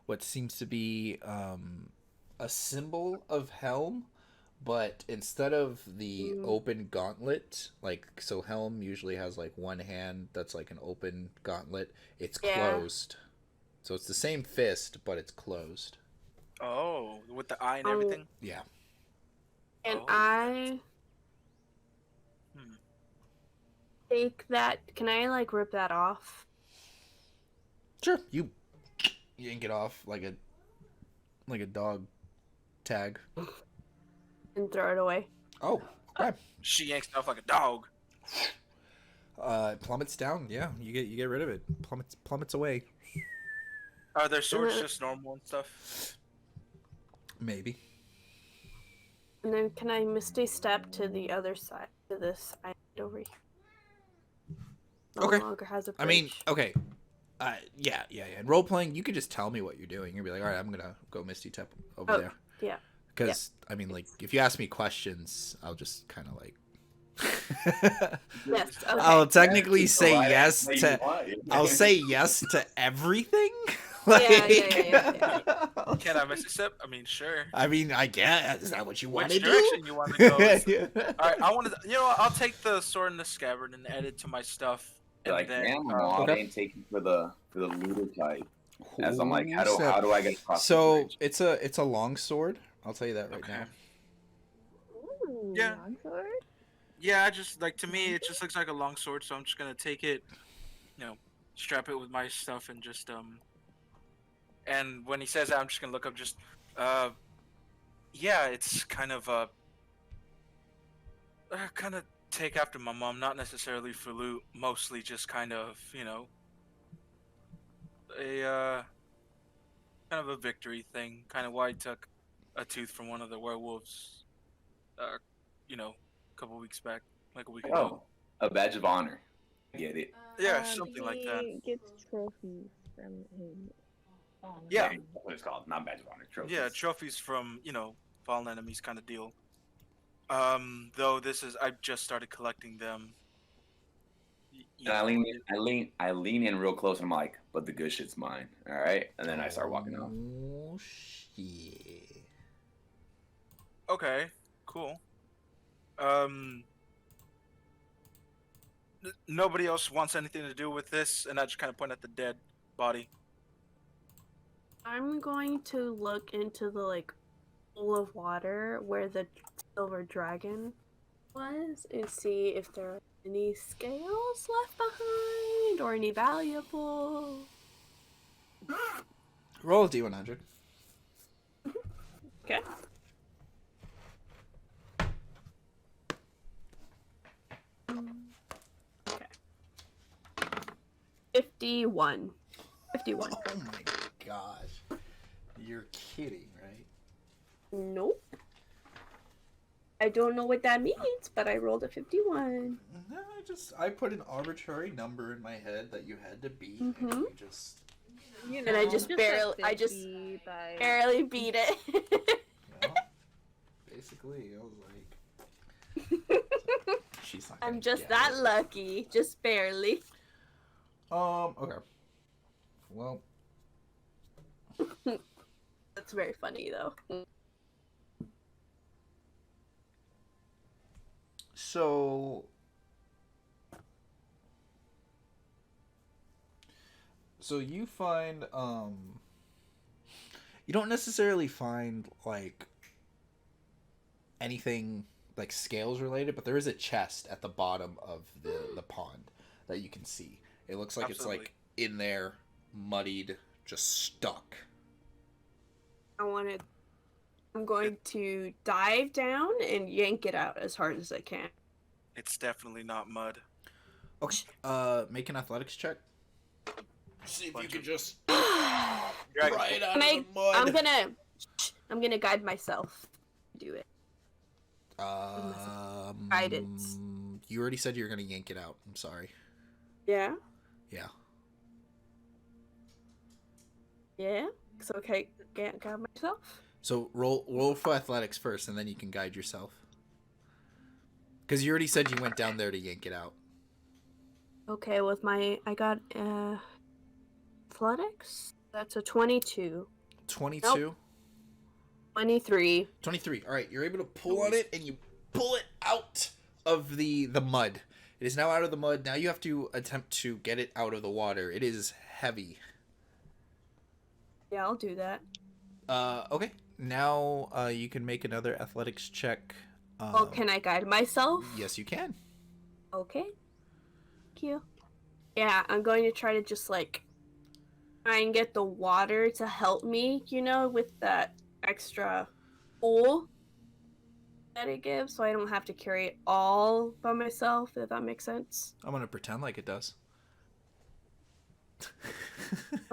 what seems to be a symbol of helm, but instead of the open gauntlet, like, so helm usually has like one hand that's like an open gauntlet, it's closed. So it's the same fist, but it's closed. Oh, with the eye and Oh. everything. Yeah. And Oh. I take that. Can I like rip that off? Sure. You yank it off like a dog tag. And throw it away. Oh, okay. She yanks it off like a dog. Plummets down. Yeah, you get rid of it. Plummets away. Are their swords just normal and stuff? Maybe. And then can I misty step to the other side, to this island over here? No Okay. longer has a I mean, bridge. okay. Yeah. In role playing, you could just tell me what you're doing. You'll be like, all right, I'm gonna go Misty Step over Oh, there. yeah. Because I mean, like, if you ask me questions, I'll just kind of like. Yes. Okay. I'll technically say Why yes don't you to. want it? I'll say yes to everything. Yeah. Can I miss a step? I mean, sure. I mean, I guess. Is that what you want Which to do? direction you want to go? Yeah. All right, I want to. You know what? I'll take the sword and the scabbard and add it to my stuff. You're And like, then, damn, mom, Okay. ain't taking for the looter type. As I'm like, how So- do I get across the So bridge? it's a long sword. I'll tell you that right Okay. now. Ooh, Yeah. longsword? Yeah, I just like to me, it just looks like a long sword, so I'm just gonna take it, strap it with my stuff, and just And when he says that, I'm just gonna look up just, yeah, it's kind of kind of take after my mom, not necessarily for loot, mostly just kind of, a kind of a victory thing, kind of why I took a tooth from one of the werewolves, a couple weeks back, like a week ago. Oh, a badge of honor. I get it. Yeah, something like that. He gets trophies from him. Yeah. That's what it's called, not badge of honor. Trophies. Yeah, trophies from, fallen enemies kind of deal. Though I've just started collecting them. And I lean in real close. And I'm like, but the good shit's mine. All right, and then I start walking off. Oh shit! Okay, cool. Nobody else wants anything to do with this, and I just kind of point at the dead body. I'm going to look into the like pool of water where the silver dragon was and see if there are any scales left behind or any valuable. Roll a d100. Okay. Okay. 51. 51. Oh my gosh! You're kidding, right? Nope. I don't know what that means, but I rolled a 51. No, I put an arbitrary number in my head that you had to beat, and Mhm. you just You And I just a barely- I just 50 by... Barely beat it. you know, basically, I was like, she's not. I'm gonna just get that it. lucky. Just barely. Okay. Well, That's very funny, though. so you find you don't necessarily find like anything like scales related, but there is a chest at the bottom of the pond that you can see. It looks like Absolutely. it's like in there, muddied, just stuck. I'm going to dive down and yank it out as hard as I can. It's definitely not mud. Okay. Make an athletics check. See if you Bunch can of- just Dragon right Ball. out of the mud. I'm gonna guide myself. Do it. Guidance. You already said you were gonna yank it out. I'm sorry. Yeah. Yeah. Yeah. So okay, can't guide myself. So roll for athletics first, and then you can guide yourself. Because you already said you went down there to yank it out. Okay, with I got athletics. That's a 22. 22. Nope. 23. 23. All right, you're able to pull on it, and you pull it out of the mud. It is now out of the mud. Now you have to attempt to get it out of the water. It is heavy. Yeah, I'll do that. Okay. Now you can make another athletics check. Oh, can I guide myself? Yes, you can. Okay. Thank you. Yeah, I'm going to try to just like try and get the water to help me, with that extra pull that it gives, so I don't have to carry it all by myself, if that makes sense. I'm gonna pretend like it does.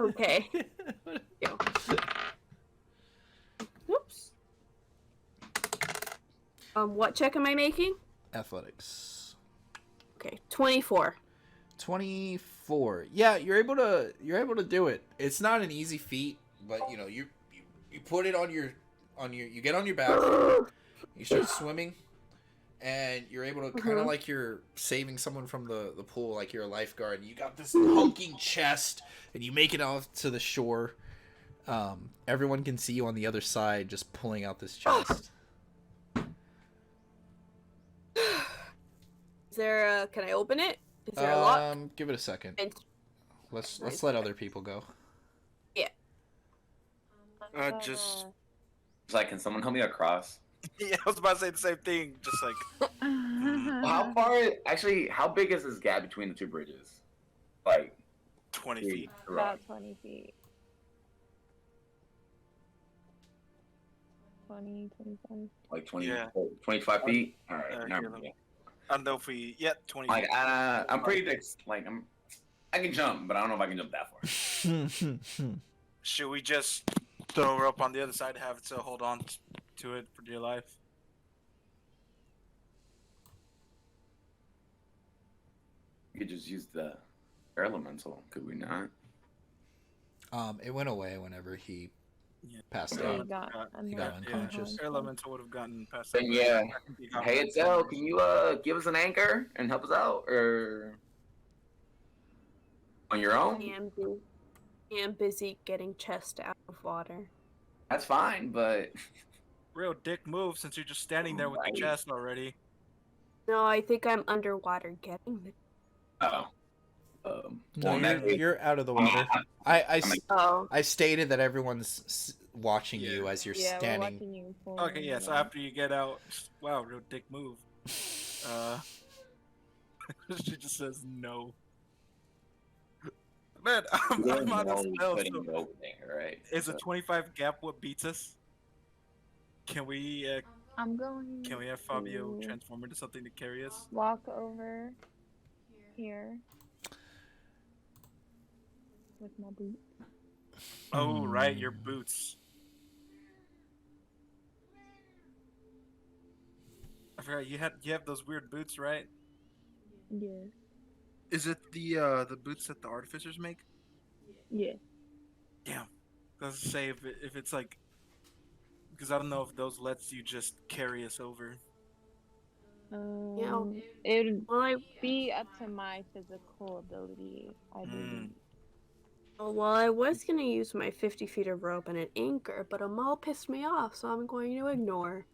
Okay. Go. Oops. What check am I making? Athletics. Okay, 24. 24. Yeah, you're able to do it. It's not an easy feat, but you put it on your you get on your back, you start swimming, and you're able to kind of like you're saving someone from the pool, like you're a lifeguard. And you got this hulking chest, and you make it off to the shore. Everyone can see you on the other side, just pulling out this chest. Is there can I open it? Is there a lock? Give it a second. And- Let's let other people go. Yeah. Just It's like, can someone help me across? yeah, I was about to say the same thing. Just like How far? Actually, how big is this gap between the two bridges? Like 20 feet. feet. About 20 feet. 20, 25. Like 20, Yeah. 25 feet. All right, Okay, never let mind. I don't know if we 20 Like feet. I'm pretty I can jump, but I don't know if I can jump that far. Should we just throw her up on the other side, have it to hold on to it for dear life? We could just use the air elemental, could we not? It went away whenever he Yeah. passed Yeah, out. he got, He got unconscious. Air elemental would have gotten past. Then yeah. Hey, Adele, can you give us an anchor and help us out, or on your own? I am busy getting chest out of water. That's fine, but Real dick move since you're just standing there with the Right. chest already. No, I think I'm underwater getting the. oh, No, in that case- you're out of the water. Oh. I stated that everyone's watching you as you're Yeah, we're standing. watching you. Okay, yeah. So after you get out, wow, real dick move. She just says no. Man, I'm out of spells. So right? is a 25 gap what beats us? Can we I'm going have Fabio to transform into something to carry us? walk over here with my boot. Oh right, your boots. I forgot you have those weird boots, right? Yeah. Is it the boots that the artificers make? Yeah. Damn. I was gonna say if it's like, because I don't know if those lets you just carry us over. It'd Well, I be up to my physical ability, I believe. was gonna use my 50 feet of rope and an anchor, but Amal pissed me off, so I'm going to ignore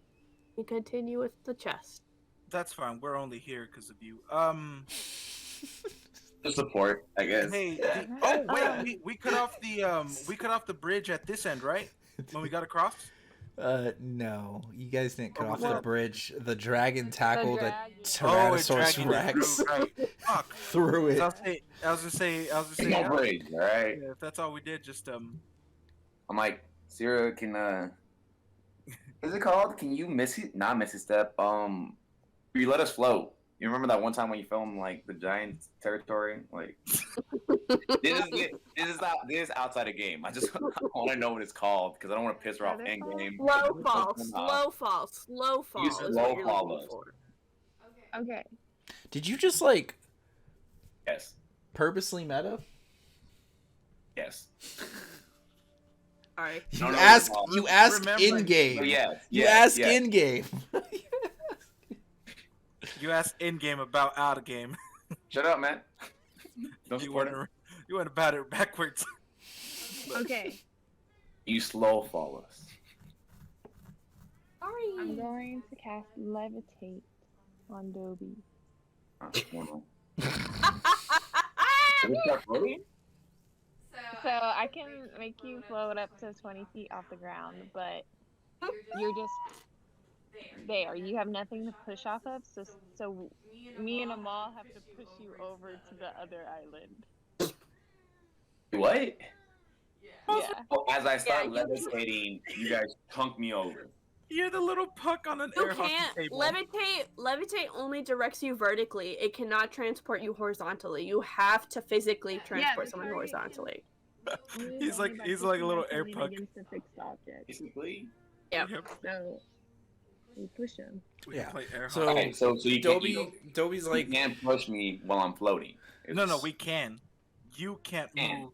and continue with the chest. That's fine. We're only here because of you. The support, I guess. Hey. Oh wait, we cut off the bridge at this end, right? When we got across. No, you guys didn't cut What off was the that? bridge. The dragon tackled a dragon. Tyrannosaurus dragging it Rex through, right? Fuck. through it. I was gonna say, No yeah, bridge, all right. if that's all we did, just I'm like, Cira, can what's it called? Can you not miss a step? You let us float. You remember that one time when you filmed like the giant territory? Like this is outside of game. I just want to know what it's called because I don't want to piss her off What are they in called? game. Slow fall You is slow what you're fall looking us. for. Okay. Did you just like Yes, purposely meta? yes. Alright. You No, no, ask. no. You ask Remember- in Oh, game. yes, You yes, ask yes. in game. you asked in game about out of game. Shut up, man. Don't you support went it. you went about it backwards. Okay. You slow fall us. I'm going to cast levitate on Dobie. Can we start floating? So I can make you float up to 20 feet off the ground, but you're just there. You have nothing to push off of, so me and Amal have to push you over to the other island. What? Yeah. Well, as I start you- levitating, you guys tunk me over. You're the little puck on an You air hockey can't table. levitate only directs you vertically. It cannot transport you horizontally. You have to physically transport the someone target horizontally. He's like a little air puck. Against a fixed object. Basically. Yep. So we push him. We Yeah. can play air So- hockey. Okay, so you can't, Dobie's you like, can't push me while I'm floating. No, we can. You can't Can. move.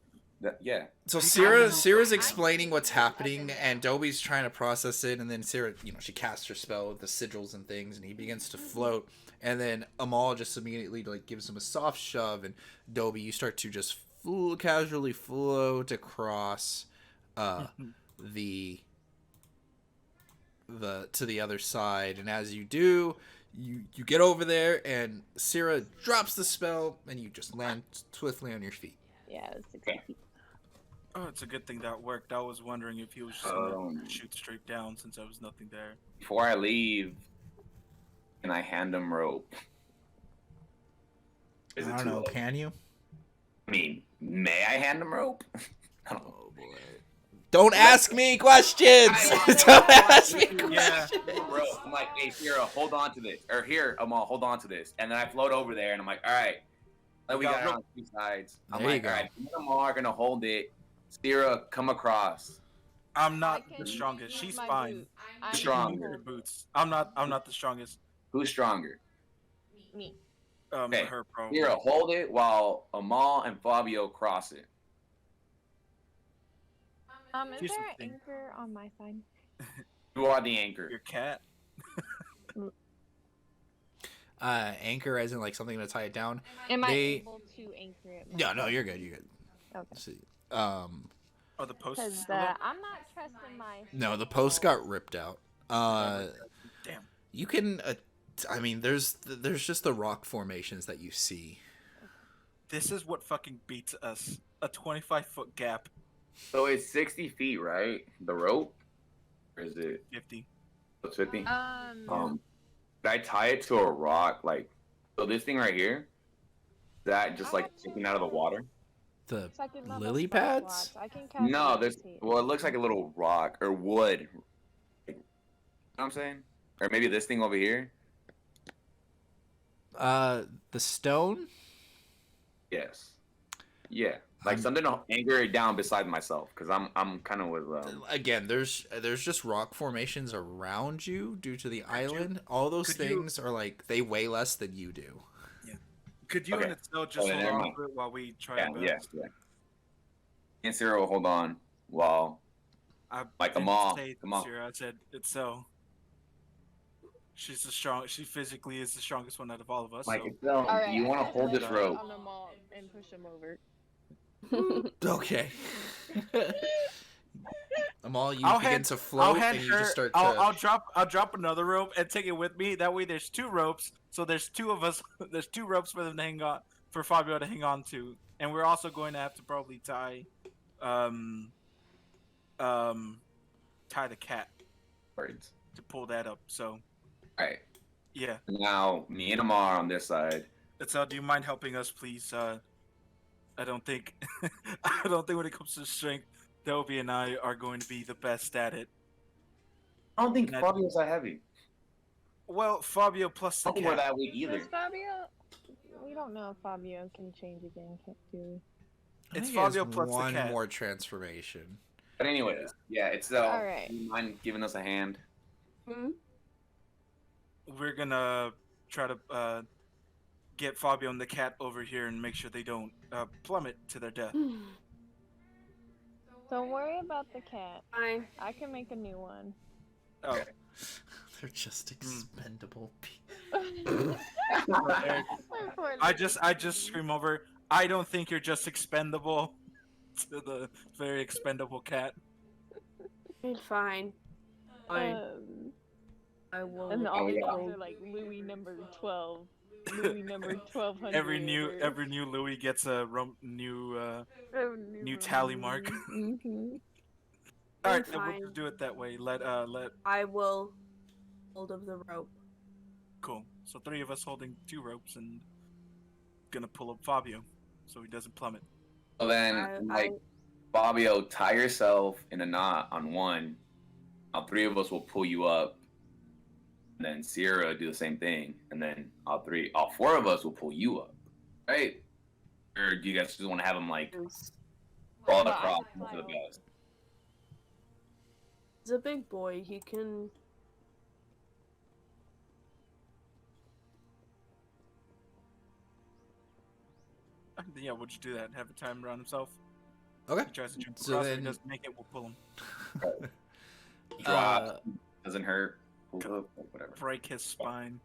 Yeah. so You Cira's explaining what's happening, and Dobie's trying to process it, and then Cira, she casts her spell with the sigils and things, and he begins to float, and then Amal just immediately like gives him a soft shove, and Dobie, you start to just casually float across the to the other side, and as you do, you get over there, and Cira drops the spell, and you just land swiftly on your feet. Yeah, it was 60 feet. Oh, it's a good thing that worked. I was wondering if he was just gonna shoot straight down since there was nothing there. Before I leave, can I hand him rope? Is I it don't too know. late? Can you? I mean, may I hand him rope? I don't know. Oh boy! Don't ask me questions. Don't ask me questions. Yeah. Rope. I'm like, hey, Cira, hold on to this. Or here, Amal, hold on to this. And then I float over there, and I'm like, all right. Like, we got it on two sides. I'm There you like, go. all right, me and Amal are gonna hold it. Cira, come across. I'm not I can the strongest. use She's my fine. boot. I She can can Strong. use her hold boots. I'm not the strongest. Who's stronger? me. Okay. Her probably. Cira, hold it while Amal and Fabio cross it. Is Here's there the an thing. anchor on my side? You are the anchor. Your cat. Anchor, as in like something to tie it down. Am I They- able to anchor it? No, you're good. You're good. Okay. Let's see. Oh, the post. Because I'm not trusting my. No, the post got ripped out. Damn. You can. I mean, there's just the rock formations that you see. This is what fucking beats us. A 25-foot gap. So it's 60 feet, right? The rope? Or is it 50. 50? Did I tie it to a rock? Like, so this thing right here, that just like sticking out of the water? The second level lily spell pads? slots. I can cast No, there's, levitate. well, it looks like a little rock or wood. You know what I'm saying? Or maybe this thing over here? The stone. Yes. Yeah. Like something to anchor it down beside myself, because I'm kind of with, Again, there's just rock formations around you due to the island. All those could you- things are like they weigh less than you do. Could you Okay. and Estelle just Oh, hold never on mind. to it while we try yeah, our yeah, best? yeah. And Cira will hold on while, I Like, didn't Amal, say it, come on. Cira, I said it's so. She's the strong. She physically is the strongest one out of all of us. like, so. Estelle, All right, do you want to I hold cast this levitate rope? on them all and push them over. Okay. Amal, you I'll begin hand- to I'll float, hand and you her. just start to. I'll drop another rope and take it with me. That way, there's two ropes. So there's two of us. There's two ropes for them to hang on, for Fabio to hang on to, and we're also going to have to probably tie the cat. Words. to pull that up. So, All right. yeah. Now, me and Amar on this side. Do you mind helping us, please? I don't think, I don't think when it comes to strength, Dobie and I are going to be the best at it. I don't think That- Fabio's that heavy. Well, Fabio plus I the don't think we're cat. that weak either. Is Fabio? We don't know if Fabio can change again, do we? I It's think he has Fabio plus the one cat. more transformation. But anyways, yeah, it's All right. Do you mind giving us a hand? Hmm? We're gonna try to get Fabio and the cat over here and make sure they don't plummet to their death. Don't worry about the cat. Fine. I can make a new one. Oh, They're just expendable. I just scream over. I don't think you're just expendable. To the very expendable cat. Fine. Fine. I will. And all the yeah. names are like Louis number 12, Louis number 1200. Every new Louis gets a new tally mark. Mm-hmm. All right, then Fine. we'll just do it that way. Let I will hold of the rope. cool. So 3 of us holding 2 ropes and gonna pull up Fabio so he doesn't plummet. So then, Fabio, tie yourself in a knot on one. All 3 of us will pull you up. And then Cira do the same thing. And then all 4 of us will pull you up. Right? Or do you guys just want to have them like crawl Well, across I into the best? He's a big boy. He can. Yeah, would you do that? Have a time around himself? Okay. He tries to jump So across, if then- he doesn't make it, we'll pull him. Drop. Doesn't hurt. Pull up, whatever. Break his spine.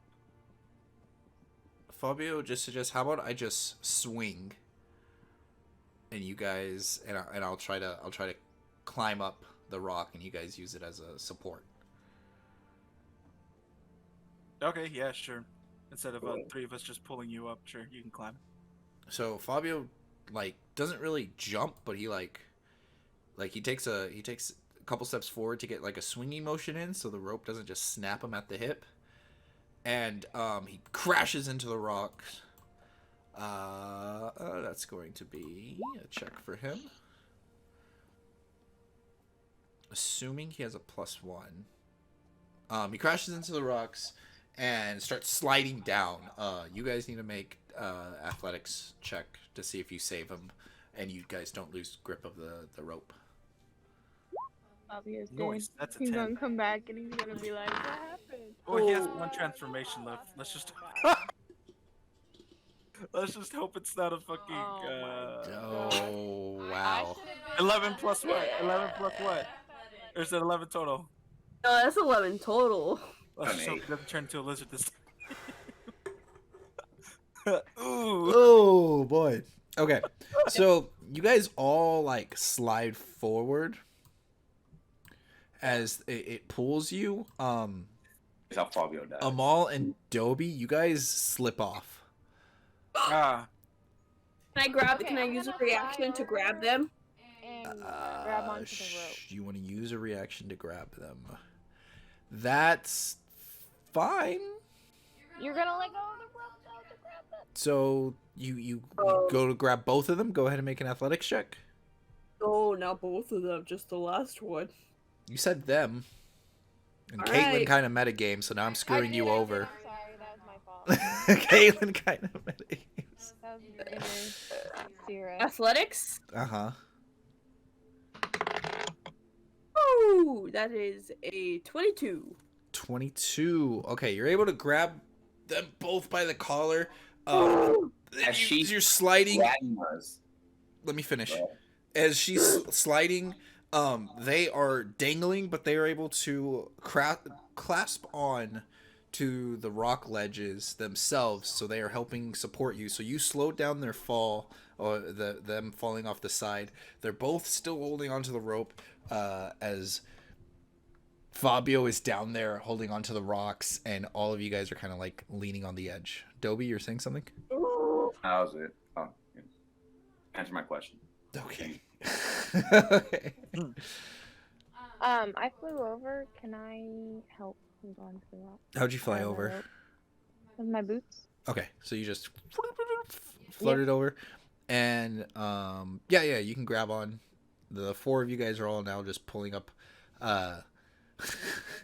Fabio just suggests, how about I just swing, and you guys, and I'll try to climb up the rock, and you guys use it as a support. Okay, yeah, sure. Instead of 3 of us just pulling you up, sure, you can climb. So Fabio doesn't really jump, but he he takes a couple steps forward to get a swinging motion in, so the rope doesn't just snap him at the hip, and he crashes into the rocks. That's going to be a check for him, assuming he has a +1. He crashes into the rocks and starts sliding down. You guys need to make athletics check to see if you save him and you guys don't lose grip of the rope. Fabio's dead. Noise. That's a He's 10. gonna come back and he's gonna be like, what happened? Well, he has 1 transformation left. Let's just let's just hope it's not a fucking Oh wow. 11 plus what? 11 plus what? Or is it 11 total? No, that's 11 total. Let's just hope it doesn't turn into a lizard this time. Ooh. Oh boy. Okay. So you guys all slide forward as it pulls you. That's how Fabio dies. Amal and Dobie, you guys slip off. Ah, Can I use a reaction to grab them? And grab onto the rope. You want to use a reaction to grab them. That's fine. You're gonna let go of the rope though to grab them. So you go to grab both of them. Go ahead and make an athletics check. Oh, not both of them, just the last one. You said them. And All Caitlin right. kind of metagame, so now I'm screwing you over. I'm sorry, that was my fault. Caitlin kind of metagames. That was your inner Cira. Athletics? Uh-huh. Oh, that is a 22. 22. Okay, you're able to grab them both by the collar. As she's You're sliding. grabbing us. Let me finish. As she's sliding, they are dangling, but they are able to clasp on to the rock ledges themselves, so they are helping support you. So you slowed down their fall, or them falling off the side. They're both still holding onto the rope, as Fabio is down there holding onto the rocks, and all of you guys are kind of leaning on the edge. Dobie, you're saying something? That was it. Oh, yeah. Answer my question. Okay. Okay. I flew over. Can I help hold on to the rock? How'd you fly The over? rope with my boots? Okay, so you just floated over, and yeah, you can grab on. The four of you guys are all now just pulling up.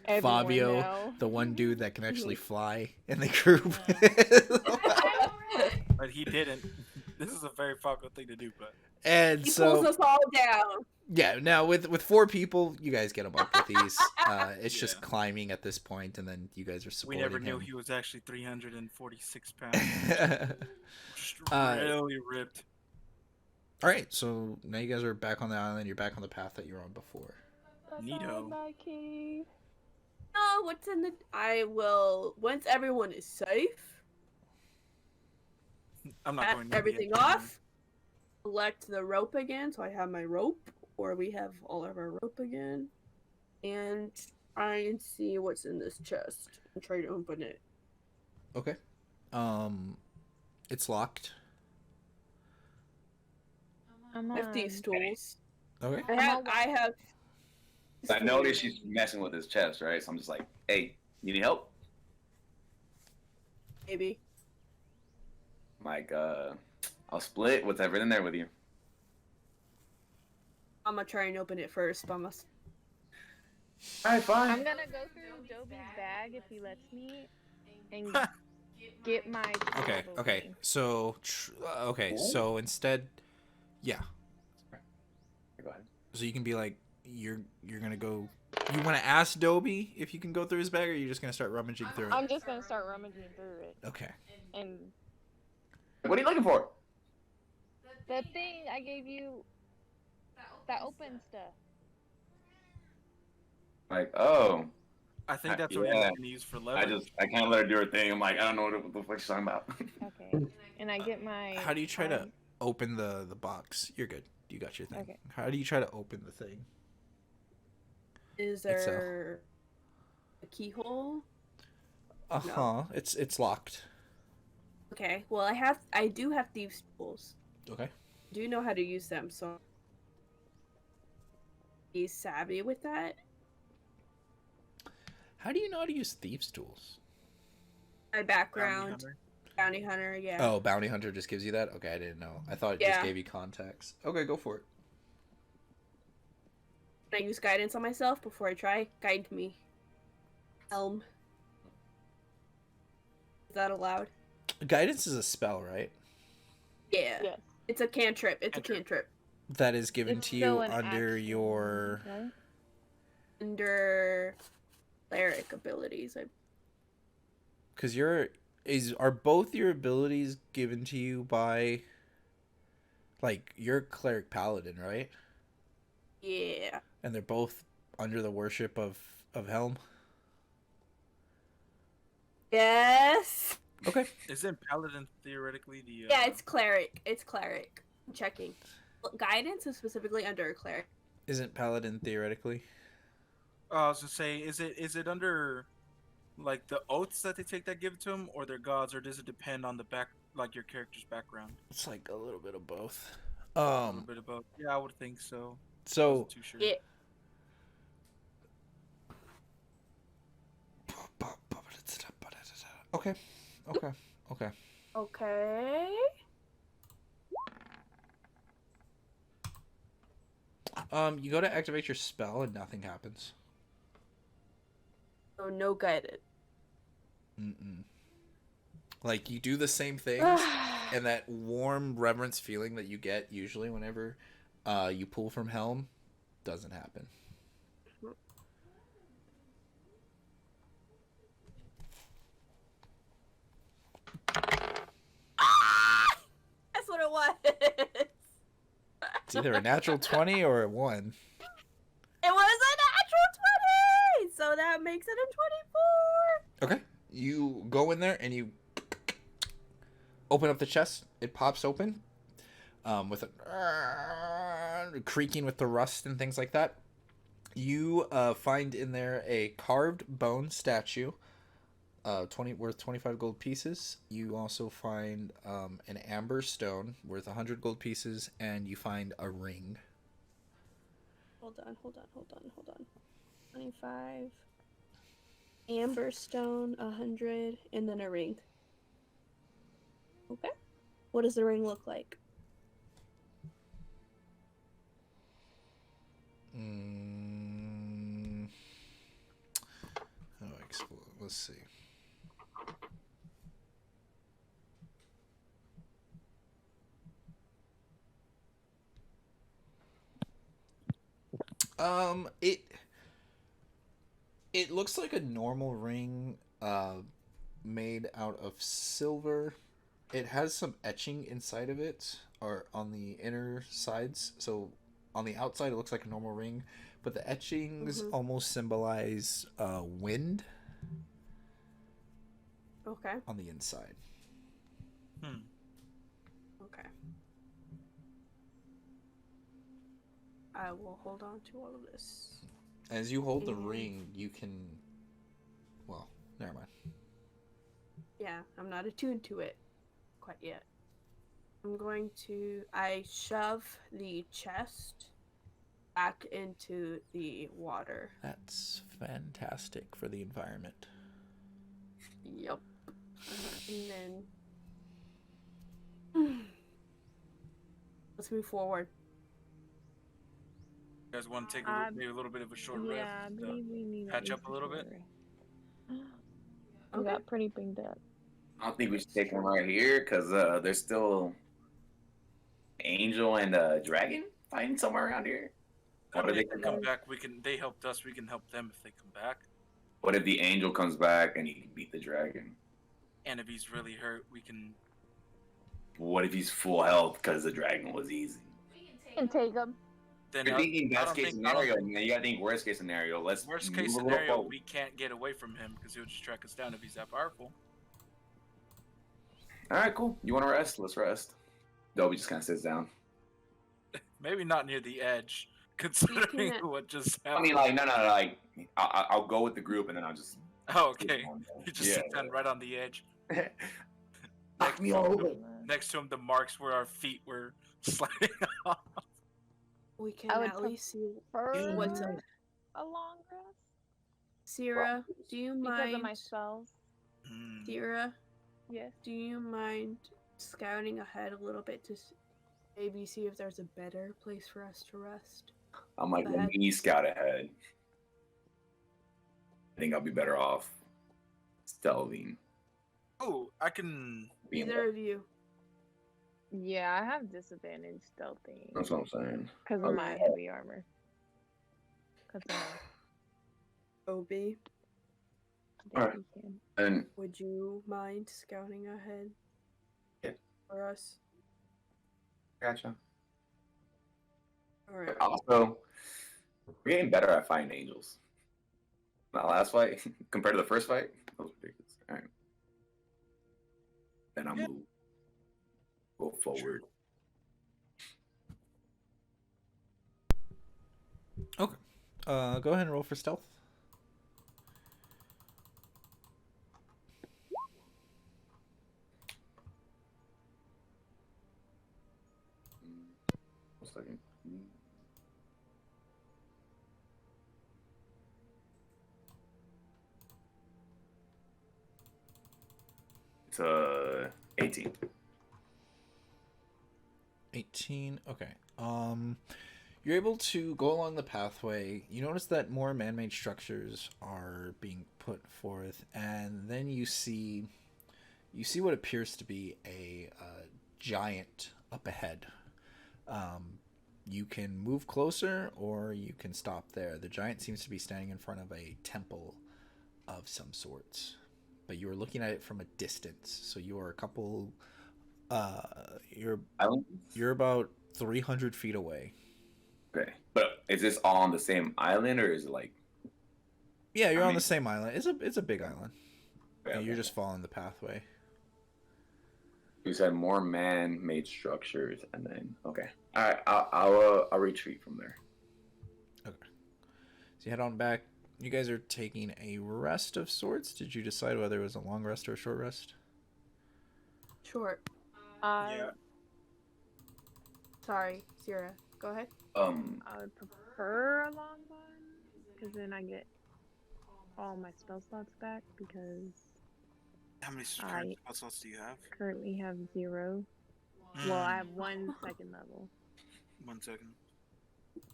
Everyone Fabio, now. the one dude that can actually fly in the group. But he didn't. This is a very Falco thing to do, but And He so, pulls us all down. yeah, now with four people, you guys get him up with ease. It's just Yeah. climbing at this point, and then you guys are we supporting never knew him. he was actually 346 pounds. Just really ripped. All right, so now you guys are back on the island. You're back on the path that you were on before. Neato. My cave. Oh, what's in the? I will once everyone is safe. I'm not Cut going to everything off. Select the rope again, so I have my rope, or we have all of our rope again, and try and see what's in this chest and try to open it. Okay. It's locked. I'm I have these tools. Okay. I have. I noticed she's messing with his chest, right? So I'm just like, hey, you need help? Maybe. Like, I'll split whatever in there with you. I'm gonna try and open it first, but must. Alright, fine. I'm gonna go through Dobie's bag if he lets me, and get my. Okay. tools Okay. open. So, so instead, yeah. Go ahead. So you can be like, you're gonna go. You want to ask Dobie if you can go through his bag, or you're just gonna start rummaging through it? I'm just gonna start rummaging through it, Okay. and What are you looking for? the thing I gave you, that open stuff. Like, oh, I think that's what you're yeah. going to use for leverage. I can't let her do her thing. I'm like, I don't know what the fuck she's talking about. Okay, and I get my. How do you try to open the box? You're good. You got your thing. Okay. How do you try to open the thing? Is there a keyhole? Uh-huh. It's locked. Okay. Well, I do have thieves' tools. Okay. Do you know how to use them? So he's savvy with that. How do you know how to use thieves' tools? My background, bounty hunter. Yeah. Oh, bounty hunter just gives you that? Okay, I didn't know. I thought it just gave you contacts. Okay, go for it. Can I use guidance on myself before I try? Guide me. Helm. Is that allowed? Guidance is a spell, right? Yeah. Yes. It's a cantrip. It's a cantrip. That is given It's to you still an under action, your... right? Under cleric abilities. Because are both your abilities given to you by... Like, you're cleric paladin, right? Yeah. And they're both under the worship of Helm? Yes. Okay. Isn't paladin theoretically the? Yeah, it's cleric. It's cleric. I'm checking. Guidance is specifically under a cleric. Isn't paladin theoretically? I was gonna say, is it under, like, the oaths that they take that give it to them, or their gods, or does it depend on your character's background? It's like a little bit of both. A little bit of both. Yeah, I would think so. So Wasn't too sure. Yeah. Okay. Okay. You go to activate your spell and nothing happens. So no guided. Like, you do the same things, and that warm reverence feeling that you get usually whenever you pull from Helm doesn't happen. That's what it was. It's either a natural 20 or a 1. It was a natural 20! So that makes it a 24! Okay. You go in there and you open up the chest. It pops open with a creaking with the rust and things like that. You find in there a carved bone statue, worth 25 gold pieces. You also find an amber stone worth 100 gold pieces, and you find a ring. Hold on. 25. Amber stone, 100, and then a ring. Okay. What does the ring look like? How do I explode? Let's see. It looks like a normal ring, made out of silver. It has some etching inside of it, or on the inner sides. So on the outside, it looks like a normal ring, but the etchings almost symbolize wind. Okay. On the inside. Okay. I will hold on to all of this. As you hold the ring, you can. Well, never mind. Yeah, I'm not attuned to it quite yet. I shove the chest back into the water. That's fantastic for the environment. Yep. And then let's move forward. You guys want to take maybe a little bit of a short rest? Yeah, I believe we need patch up a little bit. We got pretty banged up. I don't think we should take them right here because there's still Angel and Dragon fighting somewhere around here. What if they come back? They helped us. We can help them if they come back. What if the Angel comes back and he can beat the Dragon? And if he's really hurt, we can. What if he's full health because the Dragon was easy? We can take him. Then you're thinking best case scenario, and you gotta think worst case scenario. Worst case scenario, we can't get away from him because he'll just track us down if he's that powerful. All right, cool. You want to rest? Let's rest. Dobby just kind of sits down. Maybe not near the edge, considering what just happened. I mean, like, no, like, I'll go with the group, and then I'll just. Oh, okay. You just sit down right on the edge. Knock me over. Next to him, the marks where our feet were sliding off. We can at least see what's up. A long rest. Cira, do you mind? Because of my spells. Cira, yes. Do you mind scouting ahead a little bit to maybe see if there's a better place for us to rest? I'm like, let me scout ahead. I think I'll be better off stealthing. Oh, I can. Either of you. Yeah, I have disadvantage stealthing. That's what I'm saying. Because of my heavy armor. OB. Alright. And would you mind scouting ahead? Yeah. For us? Gotcha. Alright. Also, we're getting better at fighting angels. That last fight, compared to the first fight, that was ridiculous. Alright. Then I'll move. Go forward. Okay. Go ahead and roll for stealth. One second. It's 18. 18. Okay. You're able to go along the pathway. You notice that more man-made structures are being put forth, and then you see what appears to be a giant up ahead. You can move closer, or you can stop there. The giant seems to be standing in front of a temple of some sorts, but you are looking at it from a distance. So you are a couple. You're about 300 feet away. Okay, but is this all on the same island, or is it like? Yeah, you're on the same island. It's a big island. Okay, you're just following the pathway. You said more man-made structures, and then okay, all right, I'll retreat from there. Okay, so you head on back. You guys are taking a rest of sorts. Did you decide whether it was a long rest or a short rest? Short. Yeah. Sorry, Cira. Go ahead. I would prefer a long one. because then I get all my spell slots back because How many I current spell slots do you have? currently have 0. Well, I have 1 second level. 1 second.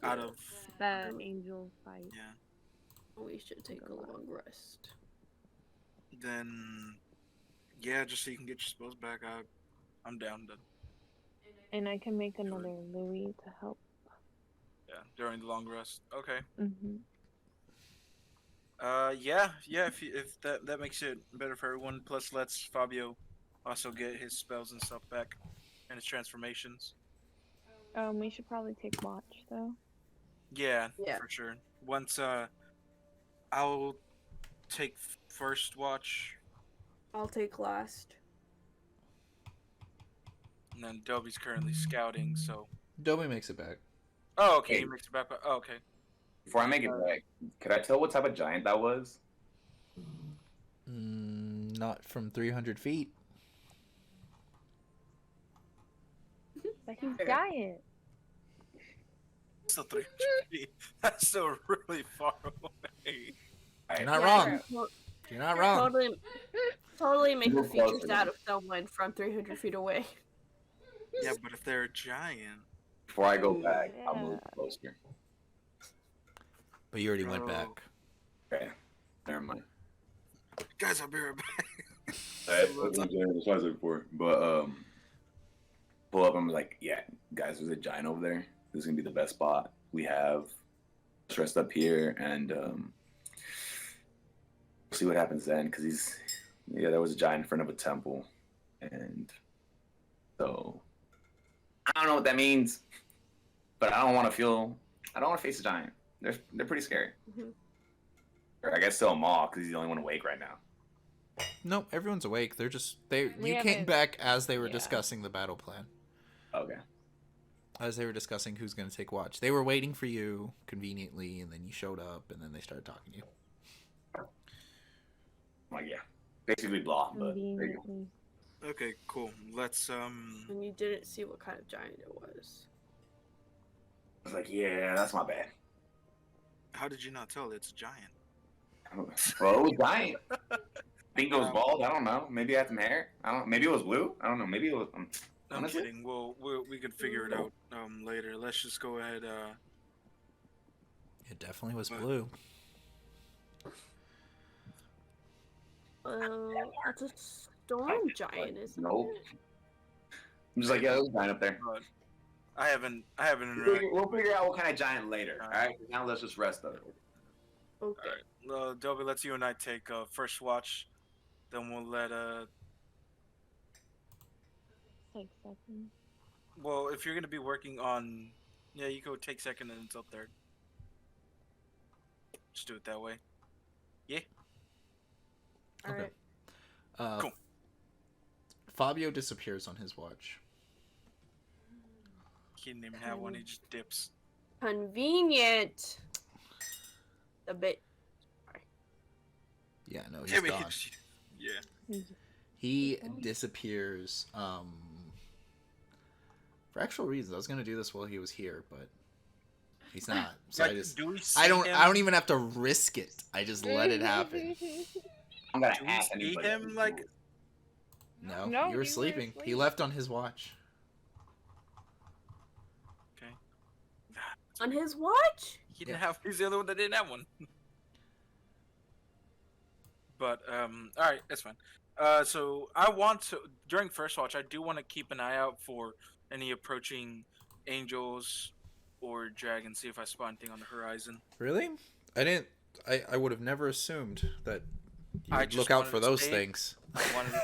Out of The angel fight. yeah. We should take a long rest. Then yeah, just so you can get your spells back. I'm down to And I can make another Louis to help. during the long rest. Okay. Mm-hmm. Yeah. If that makes it better for everyone. Plus, lets Fabio also get his spells and stuff back, and his transformations. We should probably take watch though. Yeah, Yeah. for sure. Once I'll take first watch, I'll take last. and then Dobby's currently scouting. So. Dobby makes it back. Oh, okay. Hey. He makes it back. Oh, okay. Before I make it back, could I tell what type of giant that was? Not from 300 feet. But he's giant. Still 300 feet. That's still really far away. You're not wrong. Well, You're not wrong. totally make the Move closer, features out of someone from 300 feet away. Yeah, but if they're a giant. Before I go back, I'll move closer. But you already went Oh. back. Okay, never mind. Guys, I'll be right back. That's what I'm saying. That's what I said before. But pull up. I'm like, yeah, guys, there's a giant over there. This is gonna be the best spot we have. Let's rest up here and we'll see what happens then. Cause there was a giant in front of a temple, and so I don't know what that means, but I don't want to face a giant. They're pretty scary. Mhm. Or I guess still a Maw because he's the only one awake right now. Nope, everyone's awake. They're just We you came haven't- back as they were yeah. discussing the battle plan. Okay. As they were discussing who's going to take watch. They were waiting for you conveniently, and then you showed up, and then they started talking to you. I'm like, yeah, basically blah, but there you go. Conveniently. Okay, cool. Let's And you didn't see what kind of giant it was. I was like, yeah, that's my bad. How did you not tell it's a giant? Well, it was giant. I think it was bald. I don't know. Maybe it had some hair. I don't. Maybe it was blue. I don't know. Maybe it was. I'm Honestly? kidding. We can figure it out later. Let's just go ahead. It definitely was What? blue. Well, it's a storm giant, isn't Nope. it? I'm just like, yeah, there's a giant up there. But I haven't interacted. We'll figure out what kind of giant later. All right. Now let's just rest up. Okay. Alright, Dobby, let's you and I take first watch. Then we'll let Take second. Well, if you're gonna be working on, yeah, you go take second and until third. Just do it that way. Yeah. All Okay. right. Cool. Fabio disappears on his watch. He didn't even have one. He just dips. Convenient. A bit. Yeah, no, he's Jimmy. gone. Yeah. He disappears for actual reasons. I was gonna do this while he was here, but he's not. So Like, do we see I don't him? even have to risk it. I just let it happen. I'm gonna Do we ask see anybody. him like? No, No, you you were were sleeping. He asleep. left on his watch. Okay. On his watch? He didn't have. He's the only one that didn't have one. But all right, that's fine. So I want to during first watch. I do want to keep an eye out for any approaching angels or dragons. See if I spot anything on the horizon. Really? I didn't. I would have never assumed that you I would just look out wanted for to those state- things. I wanted to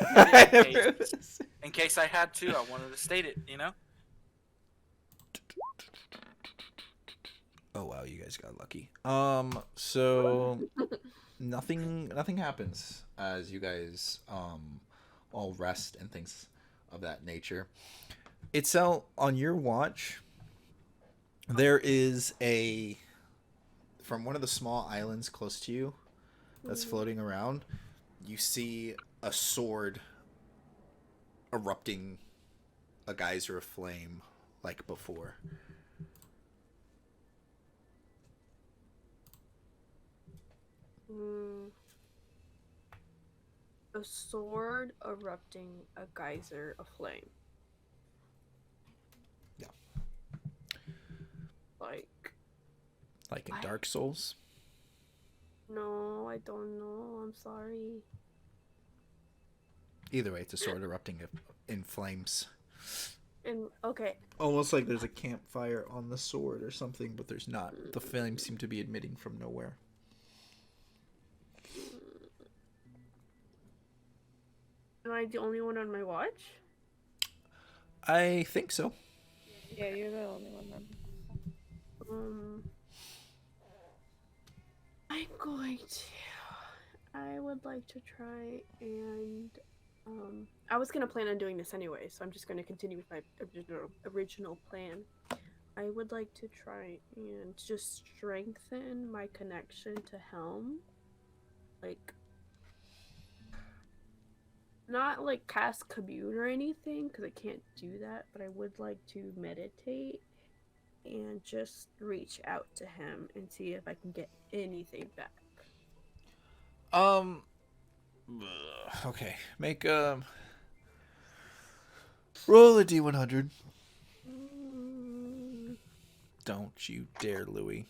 state it in case I had to. I wanted to state it. You know. Oh wow, you guys got lucky. So nothing happens as you guys all rest and things of that nature. Itself on your watch, there is from one of the small islands close to you that's floating around, you see a sword erupting a geyser of flame like before. Mm, a sword erupting a geyser of flame. Yeah. Like Like in I- Dark Souls. no, I don't know. I'm sorry. Either way, it's a sword erupting in flames. And okay, Almost like there's a campfire on the sword or something, but there's not. The flames seem to be emitting from nowhere. am I the only one on my watch? I think so. Yeah, you're the only one then. I'm going to. I would like to try and. I was gonna plan on doing this anyway, so I'm just gonna continue with my original plan. I would like to try and just strengthen my connection to Helm, like not like cast commune or anything because I can't do that, but I would like to meditate and just reach out to him and see if I can get anything back. Okay. Make roll a D100. Don't you dare, Louis.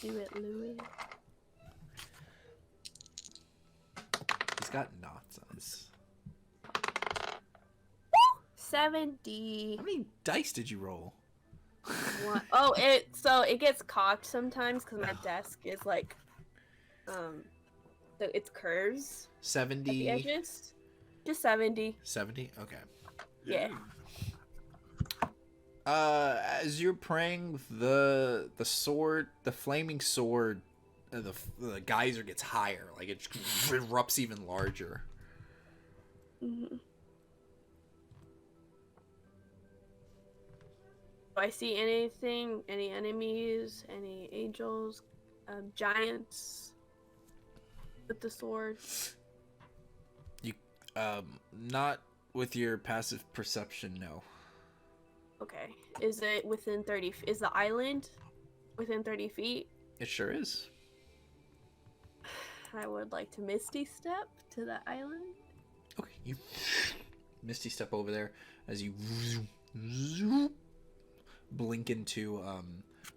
Do it, Louis. He's got knots on his. 70. How many dice did you roll? One. Oh, it gets cocked sometimes because my desk is like, so it's curves at the 70. edges. Just 70. 70? Okay. Yeah. As you're praying, the sword, the flaming sword, the geyser gets higher. Like it erupts even larger. Mm-hmm. Do I see anything? Any enemies? Any angels? Giants with the sword? You, not with your passive perception, no. Okay. Is it within 30? Is the island within 30 feet? It sure is. I would like to Misty Step to the island. Okay, you misty step over there as you blink into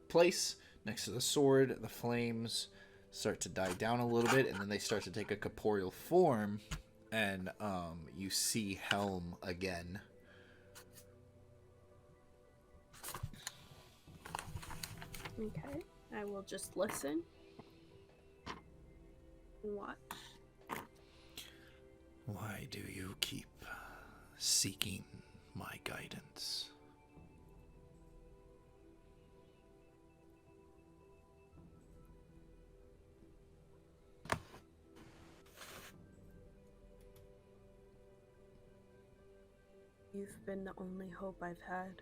place next to the sword. The flames start to die down a little bit, and then they start to take a corporeal form, and you see Helm again. Okay. I will just listen and watch. Why do you keep seeking my guidance? You've been the only hope I've had.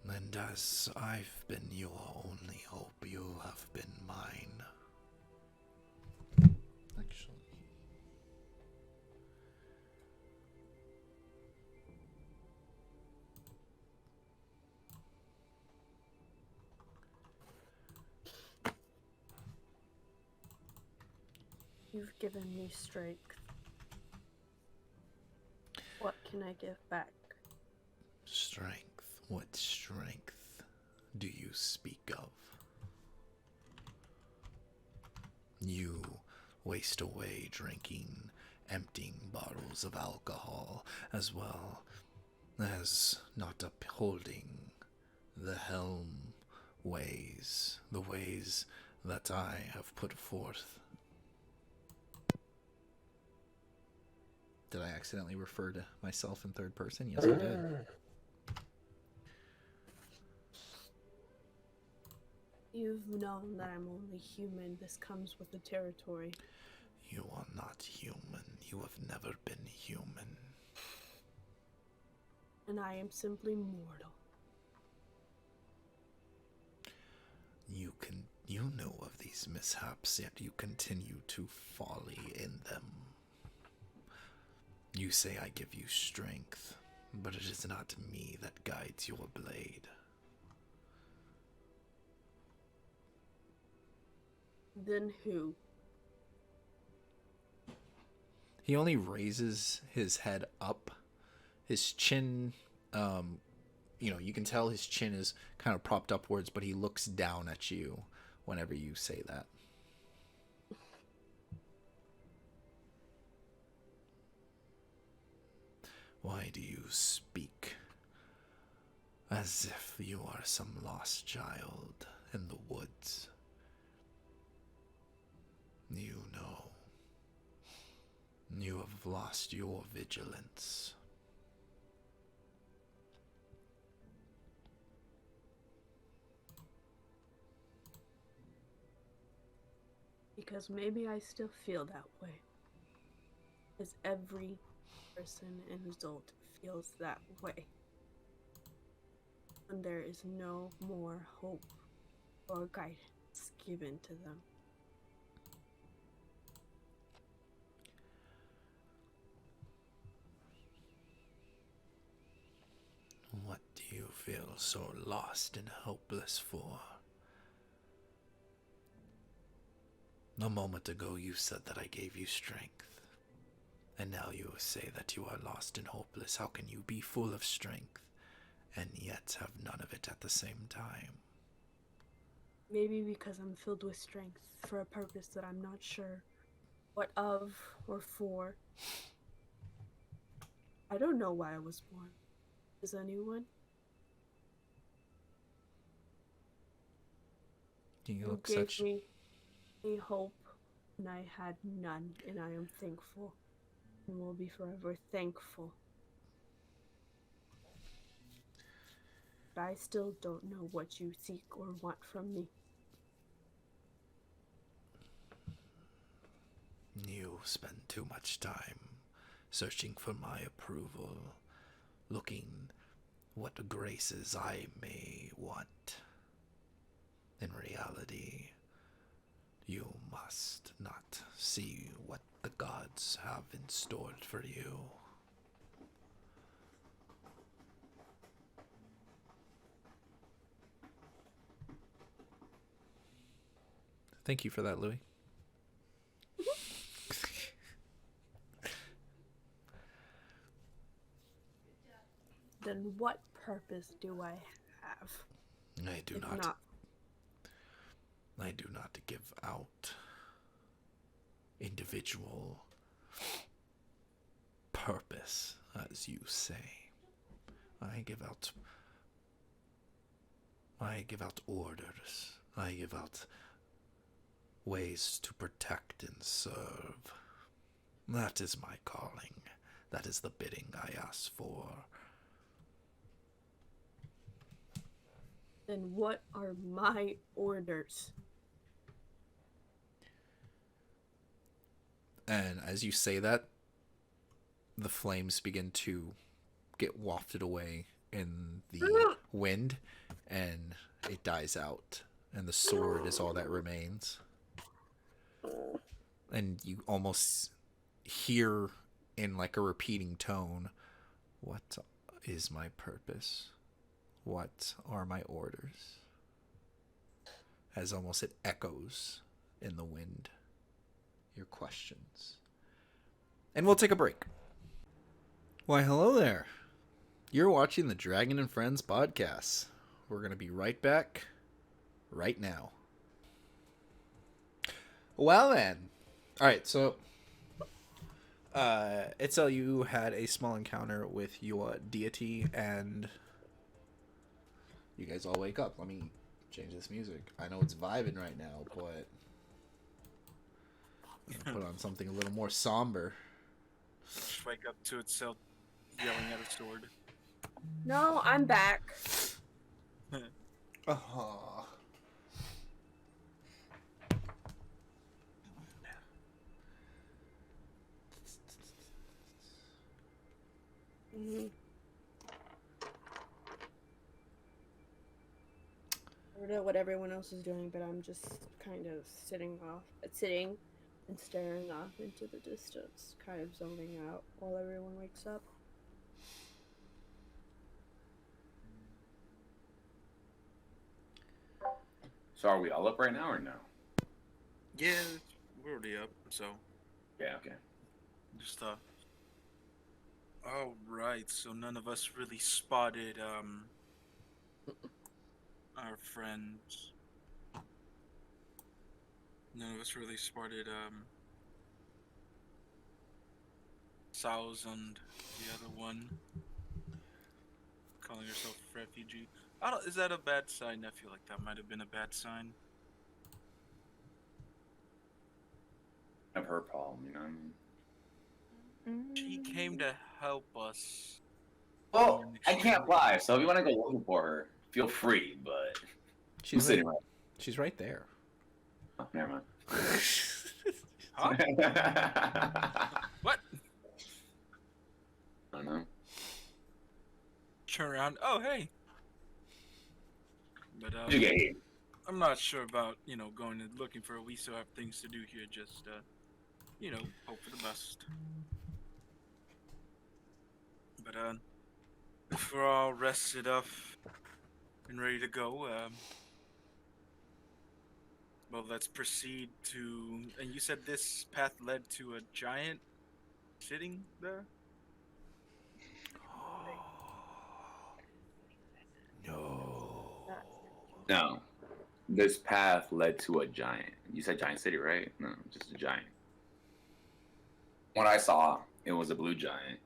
And as I've been your only hope, you have been mine. Actually. You've given me strength. What can I give back? Strength. What strength do you speak of? You waste away drinking, emptying bottles of alcohol, as well as not upholding the helm ways, the ways that I have put forth. Did I accidentally refer to myself in third person? Yes, I did. You've known that I'm only human. This comes with the territory. You are not human. You have never been human. And I am simply mortal. You know of these mishaps, yet you continue to folly in them. You say I give you strength, but it is not me that guides your blade. Then who? He only raises his head up. His chin, you can tell his chin is kind of propped upwards, but he looks down at you whenever you say that. Why do you speak as if you are some lost child in the woods? You know, you have lost your vigilance. Because maybe I still feel that way. As every person and adult feels that way. And there is no more hope or guidance given to them. What do you feel so lost and hopeless for? A moment ago you said that I gave you strength. And now you say that you are lost and hopeless. How can you be full of strength and yet have none of it at the same time? Maybe because I'm filled with strength for a purpose that I'm not sure what of or for. I don't know why I was born. Does anyone? You gave me a hope, and I had none, and I am thankful, and will be forever thankful. But I still don't know what you seek or want from me. You spend too much time searching for my approval, looking what graces I may want. In reality, you must not see what the gods have in store for you. Thank you for that, Louis. Then what purpose do I have? I do not. I do not give out individual purpose, as you say. I give out orders. I give out ways to protect and serve. That is my calling. That is the bidding I ask for. Then what are my orders? And as you say that, the flames begin to get wafted away in the wind, and it dies out, and the sword is all that remains. And you almost hear in like a repeating tone, what is my purpose? What are my orders? As almost it echoes in the wind. Your questions. And we'll take a break. Why, hello there. You're watching the Dragon and Friends podcast. We're going to be right back right now. Well then. Alright, so Itzel, you had a small encounter with your deity, and you guys all wake up. Let me change this music. I know it's vibing right now, but I'm gonna put on something a little more somber. Just wake up to itself yelling at a sword. No, I'm back. Uh-huh. Mm-hmm. I don't know what everyone else is doing, but I'm just kind of sitting and staring off into the distance, kind of zoning out while everyone wakes up. So are we all up right now or no? Yeah, we're already up, so Yeah, okay. just all right. So none of us really spotted our friends. None of us really spotted Sal's and the other one calling herself a refugee. I don't. Is that a bad sign? I feel like that might have been a bad sign. Of her problem, you know what I mean? She came to help us. Well, in an I can't extremely- lie, so if you want to go looking for her, feel free, but I'm She's sitting right. right. She's right there. Oh, never mind. Huh? What? I don't know. Turn around. Oh, hey. But What'd you get here? I'm not sure about going and looking for her. We still have things to do here. Just hope for the best. But if we're all rested up and ready to go, well, let's proceed to. And you said this path led to a giant sitting there. No. No. This path led to a giant. You said giant city, right? No, just a giant. What I saw, it was a blue giant.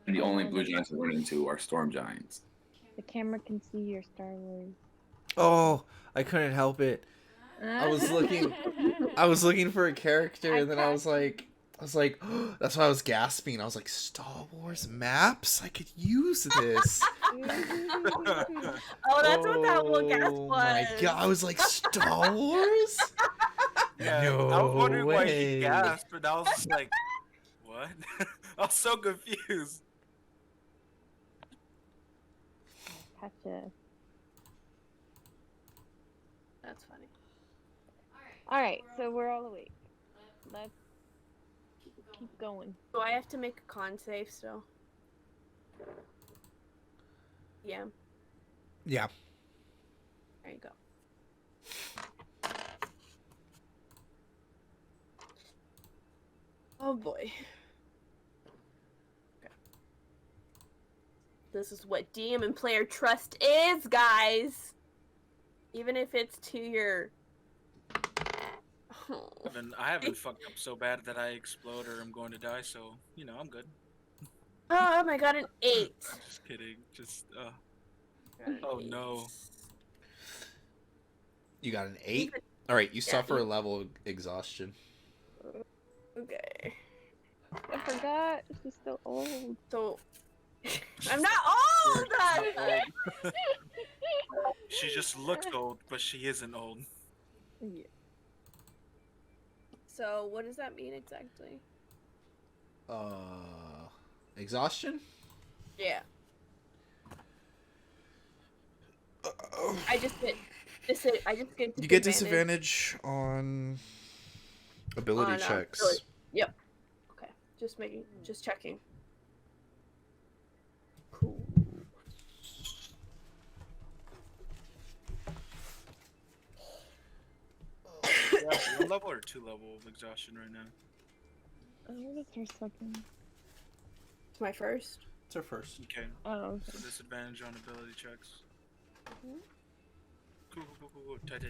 And the only blue giants I run into are storm giants. The camera can see your Star Wars. Oh, I couldn't help it. I was looking for a character, and then I was like, that's why I was gasping. I was like, Star Wars maps? I could use this. Oh, that's what that little gas Oh was. my god! I was like, Star Wars? Yeah, No I was wondering why way. he gasped, and I was just like, "What?" I was so confused. Gotcha. That's funny. All right, so we're all awake. Let's keep going. Do I have to make a con save still? Yeah. Yeah. There you go. Oh boy. Okay. This is what DM and player trust is, guys. Even if it's to your. Oh. I haven't fucked up so bad that I explode or I'm going to die, so I'm good. Oh my god, an 8. I'm just kidding. Just An oh 8. no. You got an 8? Even- All right, you Yeah, suffer a level of exhaustion. Okay. I forgot. She's still old. So. I'm not old! She just looks old, but she isn't old. Yeah. So, what does that mean exactly? Exhaustion? Yeah. I just get You get disadvantage on ability on, checks. ability. Yep. Okay. Just checking. Cool. Yeah, 1 level or 2 level of exhaustion right now? What is her second? It's my first. It's our first. Okay. Oh, okay. So disadvantage on ability checks. Mhm. Cool. Tight.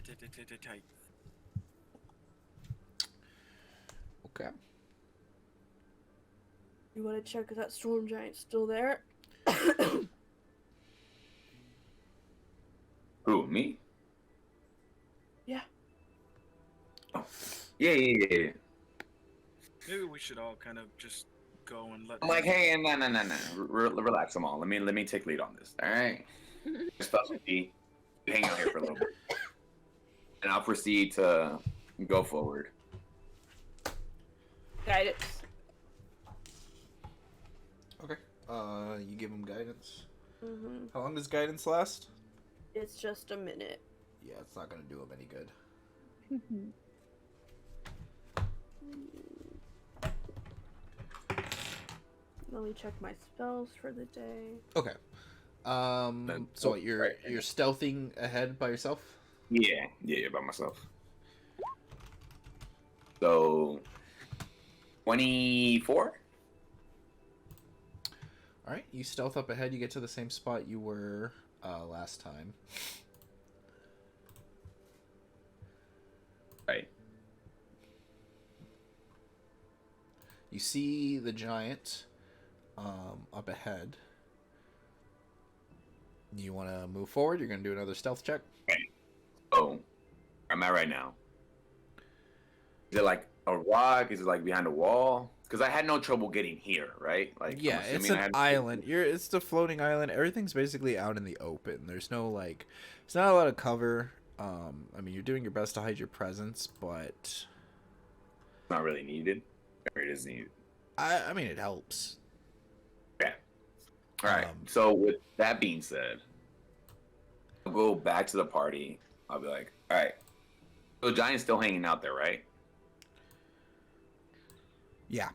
Okay. You want to check if that storm giant's still there? Who, me? Yeah. Oh. Yeah. Maybe we should all kind of just go and let. I'm like, hey, no. Relax them all. Let me take lead on this, all right? Specialty, you hang out here for a little bit. And I'll proceed to go forward. Guidance. Okay. You give him guidance. Mm-hmm. How long does guidance last? It's just a minute. Yeah, it's not gonna do him any good. Let me check my spells for the day. Okay. So what, you're stealthing ahead by yourself? Yeah, by myself. So 24. All right, you stealth up ahead. You get to the same spot you were last time. Right. You see the giant up ahead. You want to move forward? You're going to do another stealth check. Oh, where am I right now? Is it like a rock? Is it like behind a wall? Because I had no trouble getting here, right? Like, Yeah, I'm it's assuming an island. It's the floating island. Everything's basically out in the open. There's no like, it's not a lot of cover. I mean, you're doing your best to hide your presence, but not really needed. Or it is needed. I mean, it helps. Yeah. All right. So with that being said, I'll go back to the party. I'll be like, all right. So Giant's still hanging out there, right? Yeah.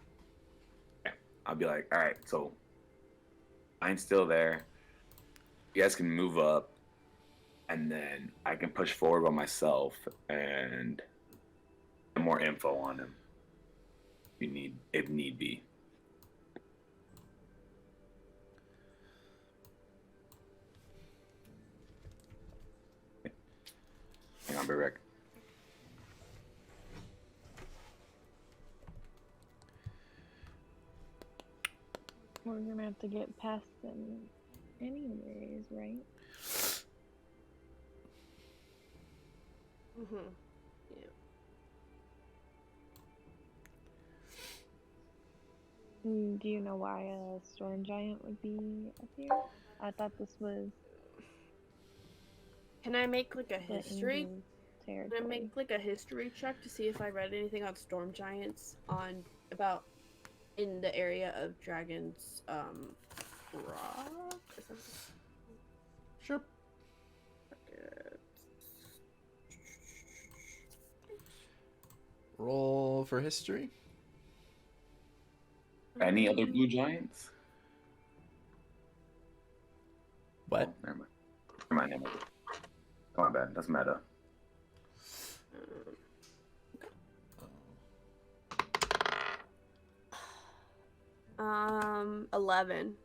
I'll be like, all right, so Giant's still there. You guys can move up, and then I can push forward by myself and get more info on him. If need be. Hang on, be right back. We're gonna have to get past them anyways, right? Mhm. Yeah. Do you know why a storm giant would be up here? I thought this was Can I make like a the history? Angel's Can I territory. make like a history check to see if I read anything on storm giants about in the area of Dragon's Rock? Is that- Sure. Roll for history. Any other blue giants? What? Oh, never mind. Never mind. Oh, my bad. That's meta. 11.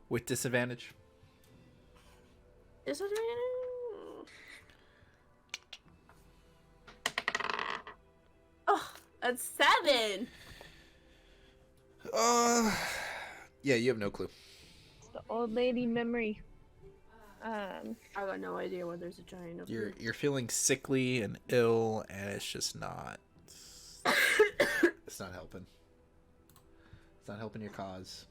With disadvantage. Disadvantage? Oh, that's 7. Yeah, you have no clue. It's the old lady memory. I got no idea where there's a giant up You're feeling sickly and ill, and it's just not. It's not helping. It's not helping your cause.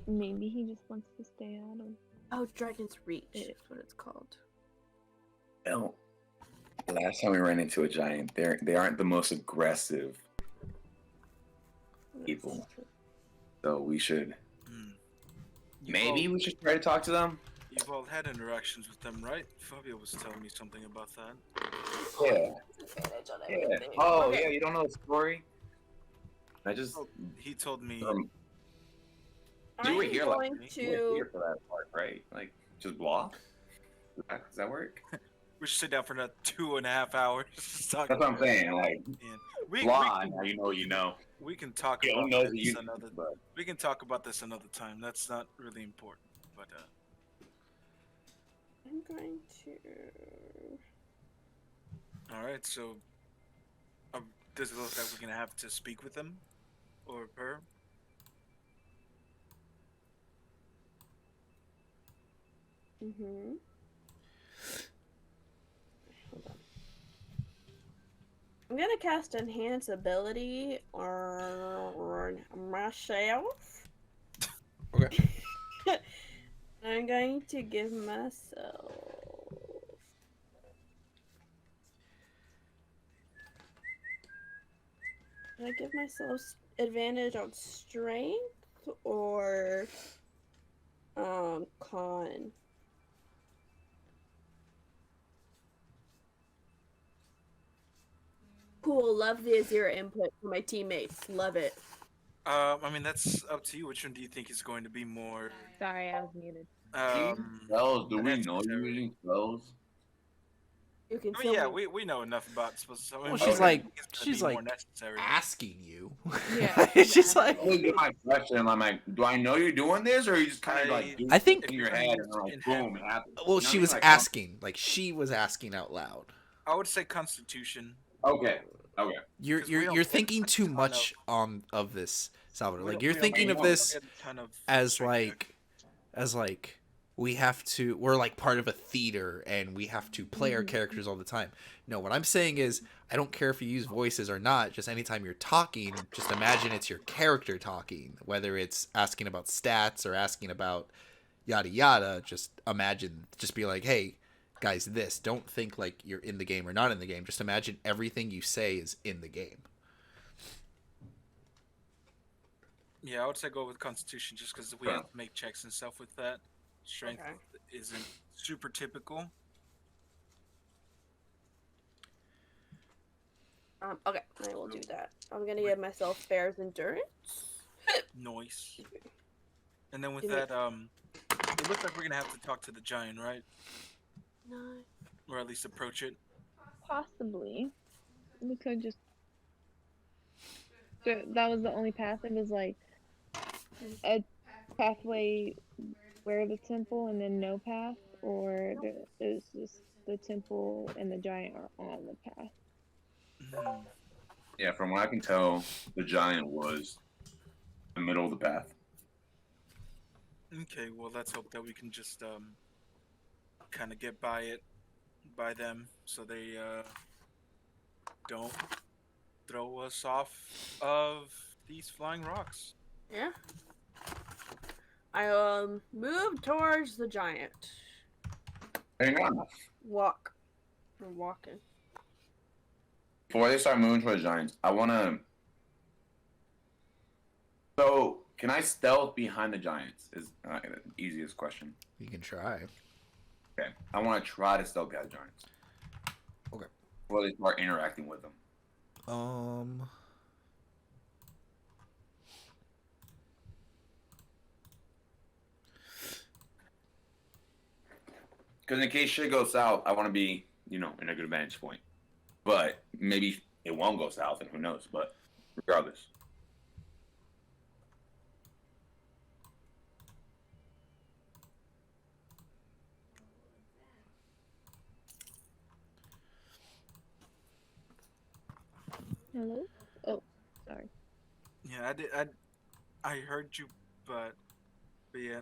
Maybe he just wants to stay out of. Oh, Dragon's Reach is what it's called. Well, last time we ran into a giant, they aren't the most aggressive people. So we should we should try to talk to them. You've all had interactions with them, right? Fabio was telling me something about that. Yeah. Oh, yeah, you don't know the story? I just... He told me... you were here going you were here for that part, right? Like, just block? Does that work? We should sit down for another 2.5 hours. That's what I'm saying, like... Blah, now you know. We can talk You about know this you, another. but... We can talk about this another time. That's not really important. But I'm going to. all right. So, does it look like we're gonna have to speak with them, or her? Mhm. I'm gonna cast Enhance Ability on myself. Okay. I'm going to give myself. Did I give myself advantage on strength or con? Cool, love the Azira input for my teammates. Love it. I mean, that's up to you. Which one do you think is going to be more? Sorry, I was muted. Spells? Do we know you using spells? You can I still mean, yeah, move. we know enough about so. Well, I she's mean, like, it's gonna be more necessary. asking you. Yeah, It's just like, Always get my question. I'm like, do I know you're doing this, or are you just kind of like doing I think- it in your head and like, boom, it happens? well, You know she what I was mean? Like, asking, like she was asking out loud. I would say Constitution. Okay. Okay. You're 'Cause we don't you're get thinking a too ton much of this, Salvador. We Like don't- you're we don't thinking get- of we don't this get a ton of as strength like we're like part of a theater and we have to play our characters all the time. No, what I'm saying is I don't care if you use voices or not, just anytime you're talking, just imagine it's your character talking, whether it's asking about stats or asking about yada yada, just imagine, just be like, hey guys, this, don't think like you're in the game or not in the game, just imagine everything you say is in the game. Yeah, I would say go with Constitution just because we have to make checks and stuff with that. Strength isn't super typical. Okay, I will do that. I'm gonna give myself Bear's Endurance. Noise. And then with Give me- that, it looks like we're gonna have to talk to the giant, right? No. Or at least approach it. possibly. We could just. That was the only path. It was like a pathway where the temple and then no path, or it's just the temple and the giant are on the path. Yeah, from what I can tell, the giant was the middle of the path. Okay, well let's hope that we can just kind of get by them, so they don't throw us off of these flying rocks. Yeah. I move towards the giant. Hang on. Walk. We're walking. Before they start moving towards giants, I want to. So, can I stealth behind the giants? Is the easiest question. You can try. Okay, I want to try to stealth behind the giants. Okay. Before they start interacting with them. Because in case shit goes south, I want to be, in a good vantage point. But maybe it won't go south, and who knows? But regardless. Hello? Oh, sorry. Yeah, I heard you, but yeah,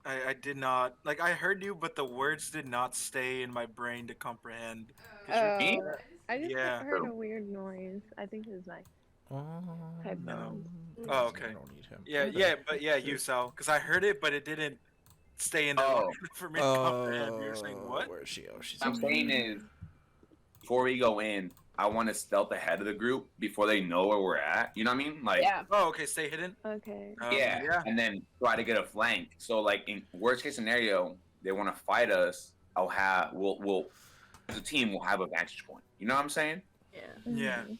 I did not, like, I heard you, but the words did not stay in my brain to comprehend. I just Yeah. heard a weird noise. I think it was my headphones. Oh, okay. I don't need him. Yeah, you, Sal, because I heard it, but it didn't stay in there for me to comprehend. You're saying what? Where is she? Oh, she's What I'm saying is, before we go in, I want to stealth ahead of the group before they know where we're at. You know what I mean? Like, Yeah. Oh, okay, stay hidden. Okay. Yeah. and then try to get a flank. So, like, in worst case scenario, they want to fight us. We'll as a team, we'll have a vantage point. You know what I'm saying? Yeah. Yeah. Is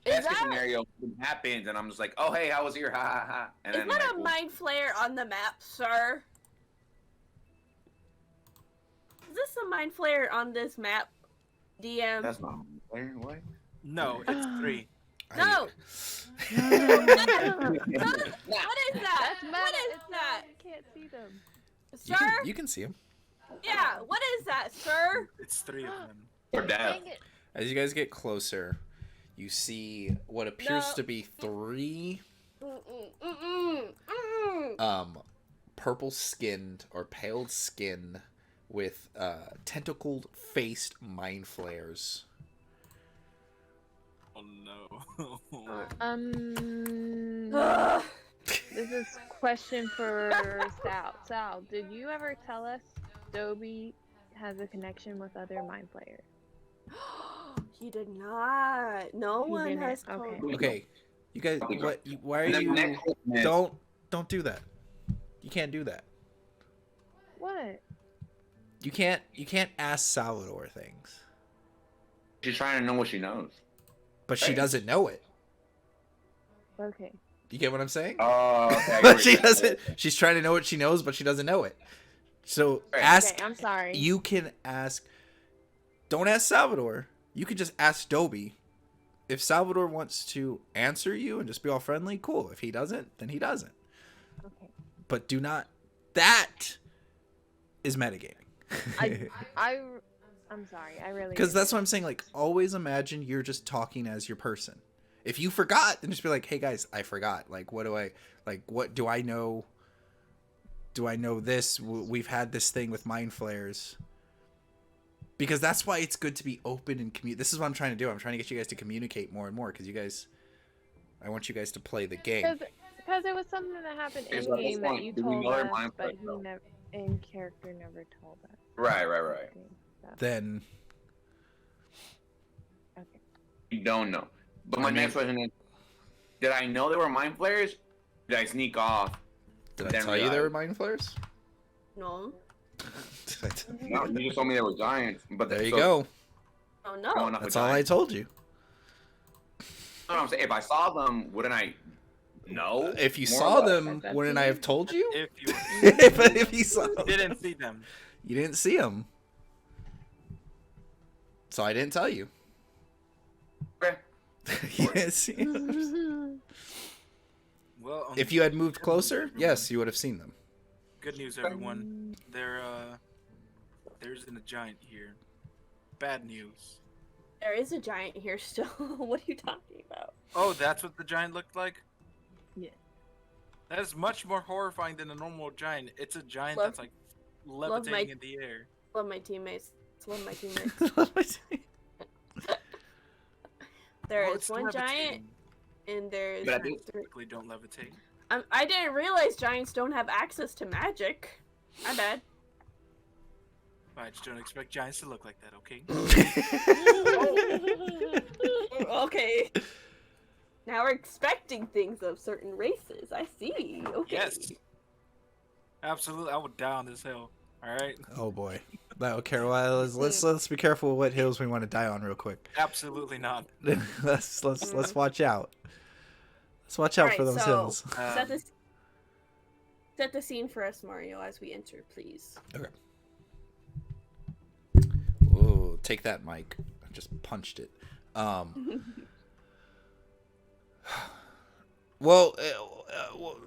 Best case that, scenario happens, and I'm just like, oh hey, I was here, ha ha ha. And is then that like, a we'll- mind flare on the map, sir? Is this a mind flare on this map, DM? That's not where. What? No, it's 3. No! What is that? That's meta. What is It's that? I can't see them. Sir? You can see him. Yeah, what is that, sir? It's 3 of them. Or death. Dang it. As you guys get closer, you see what appears No. to be 3 Mm-mm. purple skinned or pale skin with tentacled faced mind flares. Oh no. Ugh. This is question for Sal. Sal, did you ever tell us Dobie has a connection with other mind players? He did not. No He one didn't. has told Okay. me. Okay, you guys, why are And then you? next question is- Don't do that. You can't do that. What? You can't ask Salvador things, She's trying to know what she knows. but she Hey. doesn't know it. Okay. You get what I'm saying? Oh, okay. I get what She you're saying. doesn't. She's trying to know what she knows, but she doesn't know it. So Right. ask. Okay, I'm sorry. You can ask. don't ask Salvador. You could just ask Dobie. If Salvador wants to answer you and just be all friendly, cool. If he doesn't, then he doesn't. Okay. But do not. That is metagaming. I'm sorry. I really. Because that's what I'm saying. Like, always imagine you're just talking as your person. If you forgot, then just be like, "Hey guys, I forgot. Like, what do I know? Do I know this? We've had this thing with mind flayers." Because that's why it's good to be open and communicate. This is what I'm trying to do. I'm trying to get you guys to communicate more and more. Because I want you guys to play the game. Because it was something that happened in So at this game that point, you do we told know their us, mind but flayers, he though? never in character never told us. Right. So, Then okay. You don't know. But my I mean- next question is, did I know they were mind flayers? Did I sneak off? did I Then tell you there were realize- mind flares? No. No, you just told me they were giants. But There you so- go. Oh Going no. off with That's all I giants. told you. No, I'm saying if I saw them, wouldn't I know? If you More saw or less. them, wouldn't I have told you? If you if you saw them. didn't see them, You didn't see them. So I didn't tell you. Okay. You didn't see 'em. well, If you had moved good news, closer, everyone. yes, you would have seen them. Good news, everyone. There's a giant here. Bad news. There is a giant here still. What are you talking about? Oh, that's what the giant looked like? Yeah. That is much more horrifying than a normal giant. It's a giant Love- that's like levitating my- in the air. Love my teammates. Love my teammates. There Well, is it's one giant, levitating. and there's Yeah, three. Typically don't levitate. I didn't realize giants don't have access to magic. My bad. I just don't expect giants to look like that, okay? Okay. Now we're expecting things of certain races. I see. Okay. Yes. Absolutely. I would die on this hill. Alright? Oh boy. No, okay, well, let's be careful what hills we want to die on real quick. Absolutely not. let's watch out. Let's watch out for Alright, those so- hills. Set the scene for us, Mario, as we enter, please. Ooh, take that, Mike. I just punched it. Well,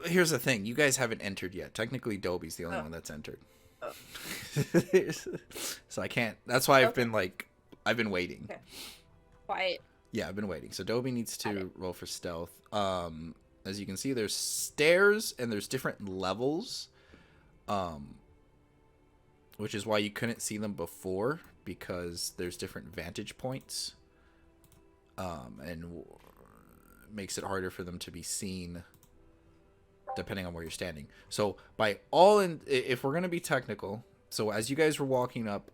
here's the thing. You guys haven't entered yet. Technically, Dobie's the only one that's entered. Oh. So I can't. That's why I've Okay. been waiting. Okay. Quiet. Yeah, I've been waiting. So Dobie needs Got to it. roll for stealth. As you can see, there's stairs and there's different levels, which is why you couldn't see them before, because there's different vantage points, and makes it harder for them to be seen depending on where you're standing. So if we're gonna be technical, so as you guys were walking up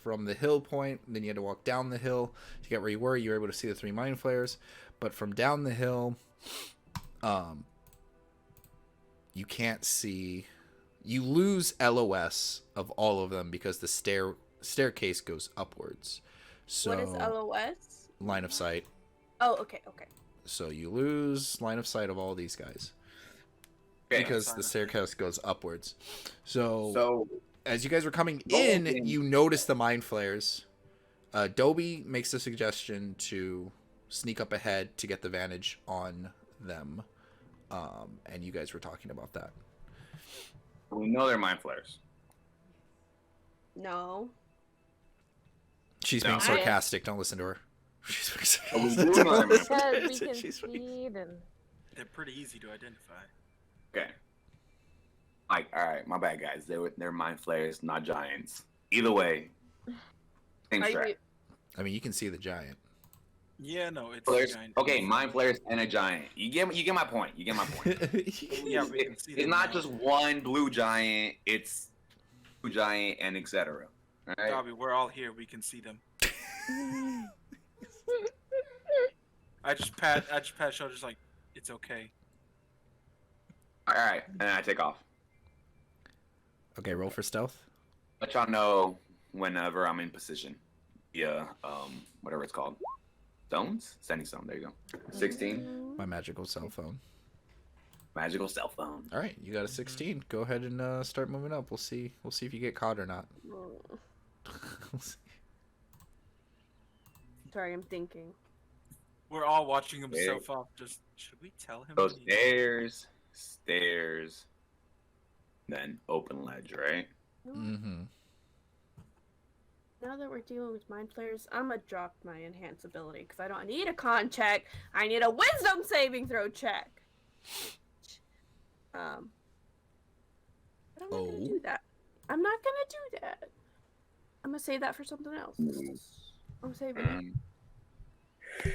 from the hill point, then you had to walk down the hill to get where you were able to see the 3 mind flares. But from down the hill, you can't see. You lose LOS of all of them because the staircase goes upwards. So What is LOS? line of sight. Oh, okay. So you lose line of sight of all these guys Okay. because the staircase goes upwards. So So as you guys were coming Go in, in. you notice the mind flares. Dobie makes the suggestion to sneak up ahead to get the vantage on them. And you guys were talking about that. we know they're mind flares. No. She's No. being sarcastic. Don't listen to her. She's being we do sarcastic. know Don't they're listen to her. Because we can She's being- see them. They're pretty easy to identify. Okay. Like, all right, my bad, guys. They're mind flayers, not giants. Either way, same Are strat. you, I mean, you can see the giant. Yeah, no, it's a Flares. giant. Okay, mind flayers and a giant. You get my point. You get my point. Yeah, we can see It's them not now. just one blue giant. It's blue giant and etc. All right. Dobby, we're all here. We can see them. I just pat shoulders like, it's okay. All right, and then I take off. Okay, roll for stealth. Let y'all know whenever I'm in position. Yeah, whatever it's called. Stones? Standing stone. There you go. 16. My magical cell phone. Magical cell phone. All right, you got a 16. Go ahead and start moving up. We'll see. We'll see if you get caught or not. We'll see. Sorry, I'm thinking. We're all watching himself Yeah. off. Just should we tell him? So that he- stairs, then open ledge, right? Mm-hmm. Now that we're dealing with mind flayers, I'm gonna drop my enhance ability because I don't need a con check. I need a wisdom saving throw check. But I'm not gonna do that. I'm not gonna do that. I'm gonna save that for something else. I'm saving it.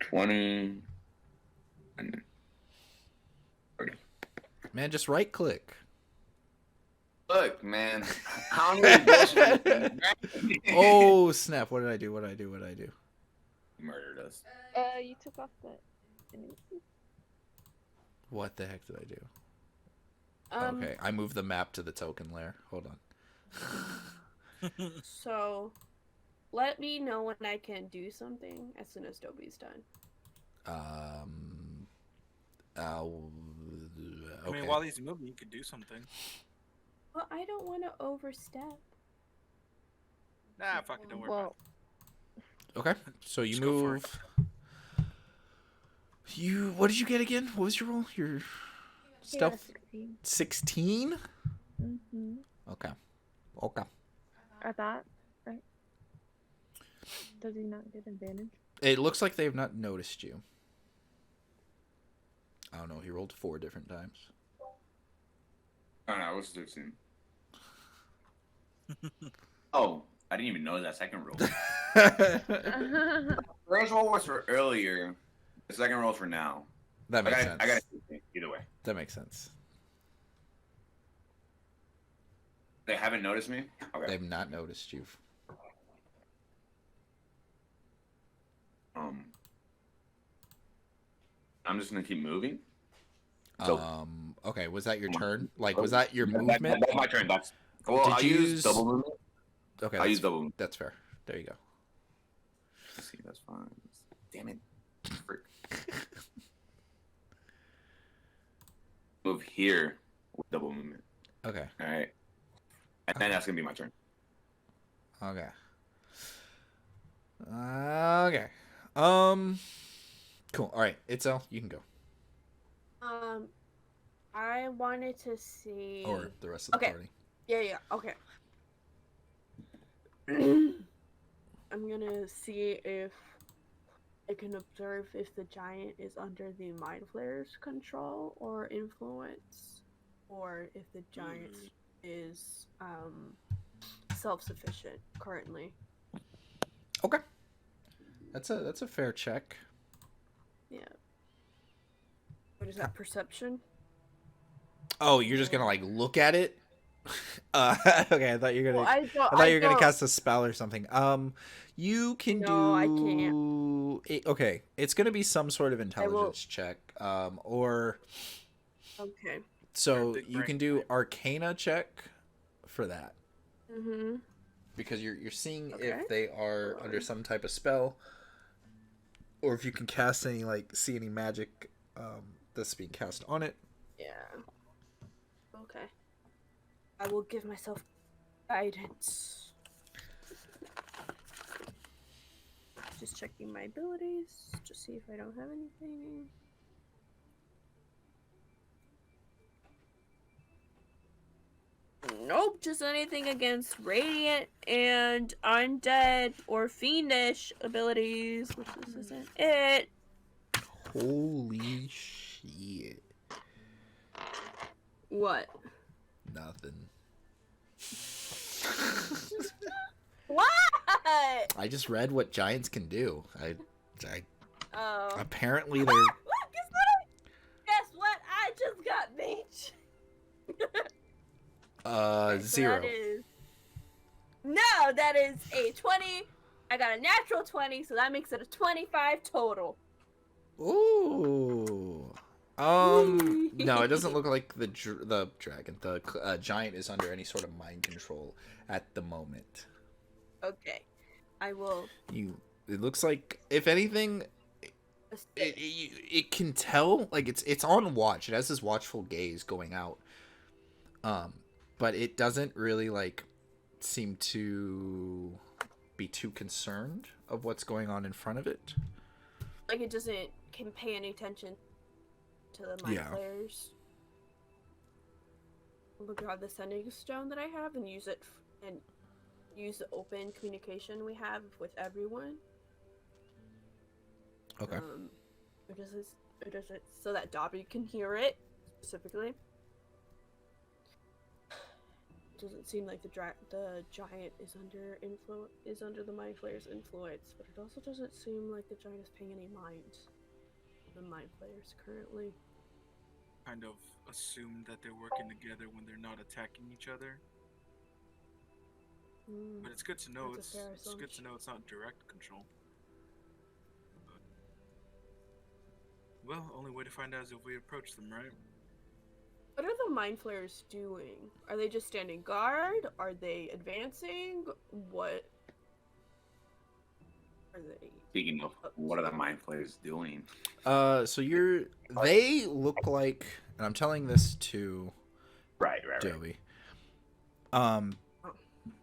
20 and 30. Man, just right click. Look, man, how many bullshit? Oh snap! What did I do? What did I do? What did I do? Murdered us. You took off the. What the heck did I do? Um, Okay, I moved the map to the token layer. Hold on. So, let me know when I can do something as soon as Dobby's done. I Okay. mean, while he's moving, you could do something. Well, I don't want to overstep. Nah, fuck it, don't worry about Okay. So you Just go for it. move. You. What did you get again? What was your roll? Your stealth. 16. Mm-hmm. Okay. Okay. I thought, right? Does he not get advantage? It looks like they've not noticed you. I don't know. He rolled 4 different times. Oh no, it was 16. Oh, I didn't even know that second roll. First roll was for earlier. The second roll for now. That makes sense. I got it either way. That makes sense. They haven't noticed me? Okay. They've not noticed you. I'm just gonna keep moving. So, Okay. Was that your turn? Like, was that your movement? That's my turn. Well, Did I'll you use use- double movement. Okay. I'll use double movement. That's fair. There you go. Let's see, that's fine. Damn it. Frick. Move here with double movement. Okay. All right. And then that's gonna be my turn. Okay. Okay. Cool. All right. Itzel, you can go. I wanted to see. Or the rest of the Okay. party. Yeah, okay. I'm gonna see if I can observe if the giant is under the mind flayer's control or influence, or if the giant is self-sufficient currently. Okay. That's a fair check. Yeah. What is that, perception? Oh, you're just gonna like look at it. Okay, I thought you were gonna. Well, I thought you were gonna cast a spell or something. You can do. No, I can't. Okay, it's gonna be some sort of intelligence check. Or Okay. so Big you brain. can do Arcana check for that Mm-hmm. because you're seeing Okay. if they are under some type of spell, or if you can cast any see any magic that's being cast on it. Yeah. Okay. I will give myself guidance. Just checking my abilities to see if I don't have anything. Nope, just anything against radiant and undead or fiendish abilities, which this isn't it. Holy shit! What? Nothing. What? I just read what giants can do. I Oh. apparently they're. What? Guess what? I just got beach. So 0. that is... No, that is a 20. I got a natural 20, so that makes it a 25 total. Ooh. No, it doesn't look like the dragon, the giant is under any sort of mind control at the moment. Okay. I will... It looks like, if anything, it can tell, like it's on watch. It has this watchful gaze going out. But it doesn't really seem to be too concerned of what's going on in front of it. Like, it can pay any attention to the mind flayers. I'm gonna grab the sending stone that I have and use it, and use the open communication we have with everyone. Okay. Or does it so that Dobby can hear it specifically? Doesn't seem like the giant is under the mind flayer's influence, but it also doesn't seem like the giant is paying any mind to the mind flayers currently. Kind of assume that they're working together when they're not attacking each other. But it's good to know. It's good to know it's not direct control. Well, only way to find out is if we approach them, right? What are the mind flayers doing? Are they just standing guard? Are they advancing? What are they? Speaking of, what are the mind flayers doing? So they look like, and I'm telling this to Right. Joey.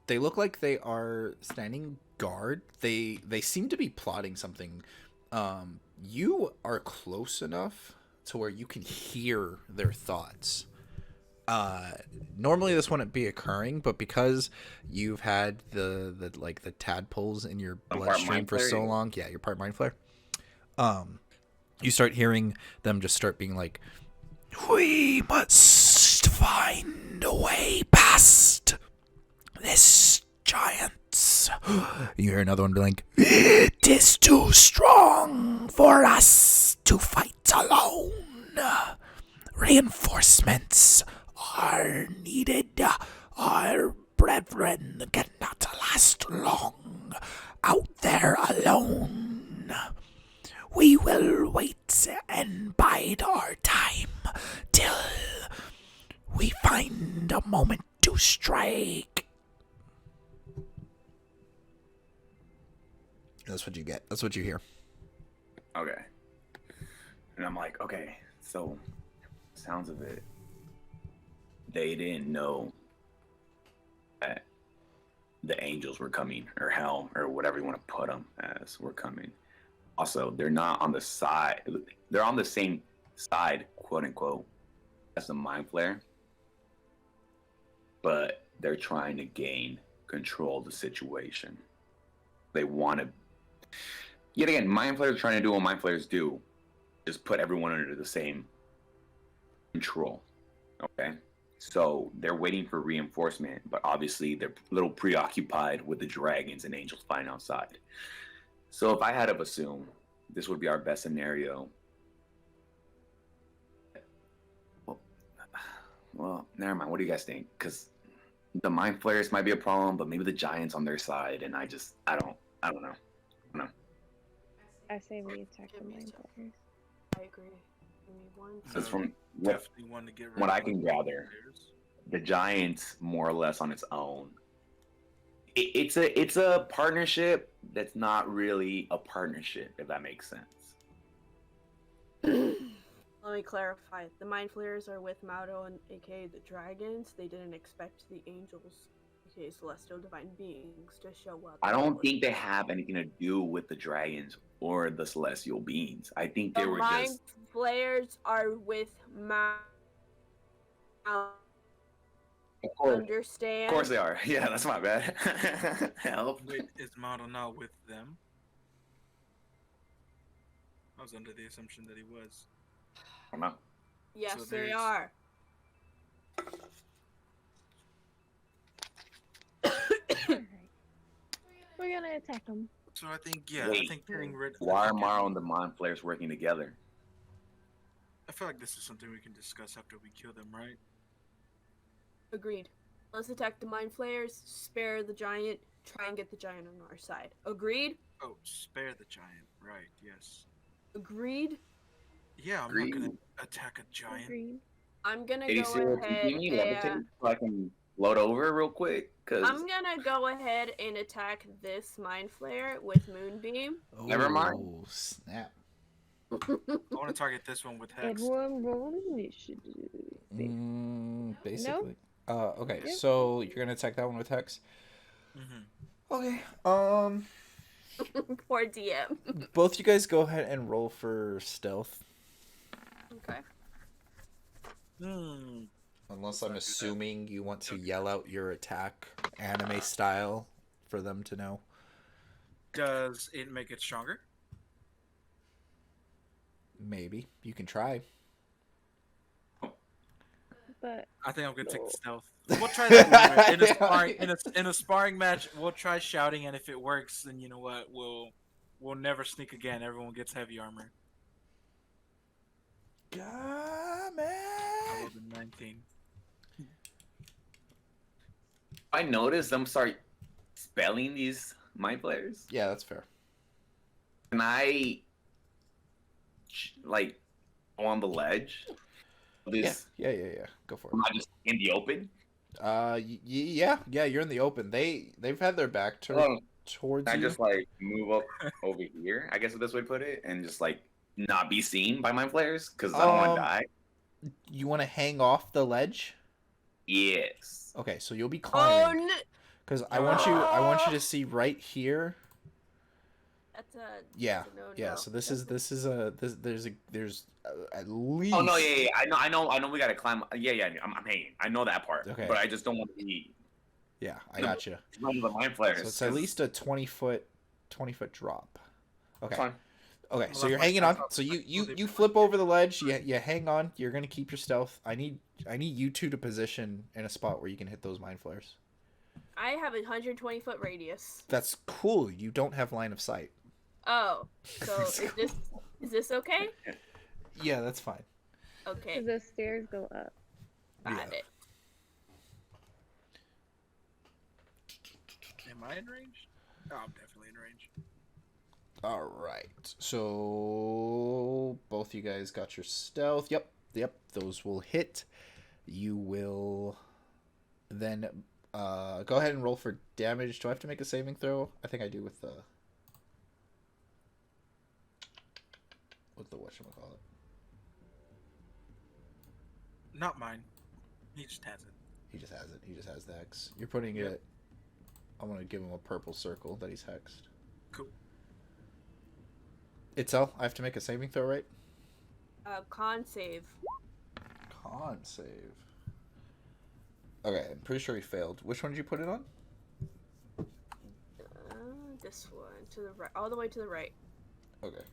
They look like they are standing guard. They seem to be plotting something. You are close enough to where you can hear their thoughts. Normally this wouldn't be occurring, but because you've had the tadpoles in your bloodstream for so long, you're part mind flare. You start hearing them just start being like, "We must find a way past this giant." You hear another one be like, "It is too strong for us to fight alone. Reinforcements are needed. Our brethren cannot last long out there alone. We will wait and bide our time till we find a moment to strike." That's what you get. That's what you hear. Okay. And I'm like, okay, so sounds of it. They didn't know that the angels were coming, or hell, or whatever you want to put them as, were coming. Also, they're not on the side. They're on the same side, quote unquote, as the mind flare, but they're trying to gain control of the situation. They want to. Yet again, mind flayers are trying to do what mind flayers do, just put everyone under the same control. Okay, so they're waiting for reinforcement, but obviously they're a little preoccupied with the dragons and angels fighting outside. So if I had to assume, this would be our best scenario. Well, never mind. What do you guys think? Because the mind flayers might be a problem, but maybe the giants on their side, and I don't know. I say we attack the mind flayers. I agree. Give me one. Because from Definitely want to get rid what of I can the gather, players. the giants more or less on its own. It's a partnership that's not really a partnership, if that makes sense. Let me clarify. The mind flayers are with Maudo and aka the dragons. They didn't expect the angels, aka celestial divine beings, to show up. I don't think they have anything to do with the dragons or the celestial beings. I think they The were mind just. flayers are with Maudo. Of course, Understand? of course they are. Yeah, that's my bad. Help. Wait, is Mado not with them? I was under the assumption that he was. I don't know. Yes, So they there's- are. Alright. We're gonna attack them. So I think, I Wait, think getting rid. Why I are think Maro and the mind flayers working together? I feel like this is something we can discuss after we kill them, right? Agreed. Let's attack the mind flayers, spare the giant, try and get the giant on our side. Agreed? Oh, spare the giant. Right, yes. Agreed? Yeah, I'm Agreed. not gonna attack a giant. Agreed. I'm gonna Hey, go Cira, ahead can you levitate and... so I can float over real quick? Cause I'm gonna go ahead and attack this mind flare with Moonbeam. Never mind. Oh, snap. I want to target this one with Hex. Everyone roll initiative. Basically. Okay, Yep. so you're gonna attack that one with Hex. Mm-hmm. Okay. Poor DM. Both you guys go ahead and roll for stealth. Okay. Unless Let's I'm not do that. assuming you want to Okay. yell out your attack anime style for them to know. Does it make it stronger? Maybe. You can try. But I think I'm gonna take No. the stealth. We'll try that later. In a sparring match. We'll try shouting, and if it works, then you know what? We'll never sneak again. Everyone gets heavy armor. I Come rolled a 19. I noticed them start spelling these mind players. Yeah, that's fair. Can I like go on the ledge? This Yeah. Go for am I just in the open? it. Yeah. You're in the open. They've had their back Well, towards Can I you. just like move up over here? I guess is this way to put it, and just like not be seen by mind players because I don't want to die. You want to hang off the ledge? Yes. Okay, so you'll be Oh climbing. no! Because I want you to see right here. That's a Yeah. that's a no, Yeah. no. So there's at least. Oh no, yeah. I know. We gotta climb. Yeah. I'm hanging. I know that part. Okay. But I just don't want to be Yeah, I got you. one of the mind players. So it's at least a 20-foot drop. Okay. Fine. Okay, so Well, you're that's hanging my- on. So you flip over the ledge. You hang on. You're gonna keep your stealth. I need you two to position in a spot where you can hit those mind flares. I have a 120-foot radius. That's cool. You don't have line of sight. Oh, so is this okay? Yeah, that's fine. Okay, the stairs go up. got Yeah. it. Am I in range? Oh, I'm definitely in range. All right. So both you guys got your stealth. Yep. Those will hit. You will then go ahead and roll for damage. Do I have to make a saving throw? I think I do with the whatchamacallit. Not mine. He just has it. He just has it. He just has the hex. You're putting Yep. it. I'm gonna give him a purple circle that he's hexed. Cool. Itzel, I have to make a saving throw, right? Con save. Con save. Okay, I'm pretty sure he failed. Which one did you put it on? This one to the right, all the way to the right. Okay.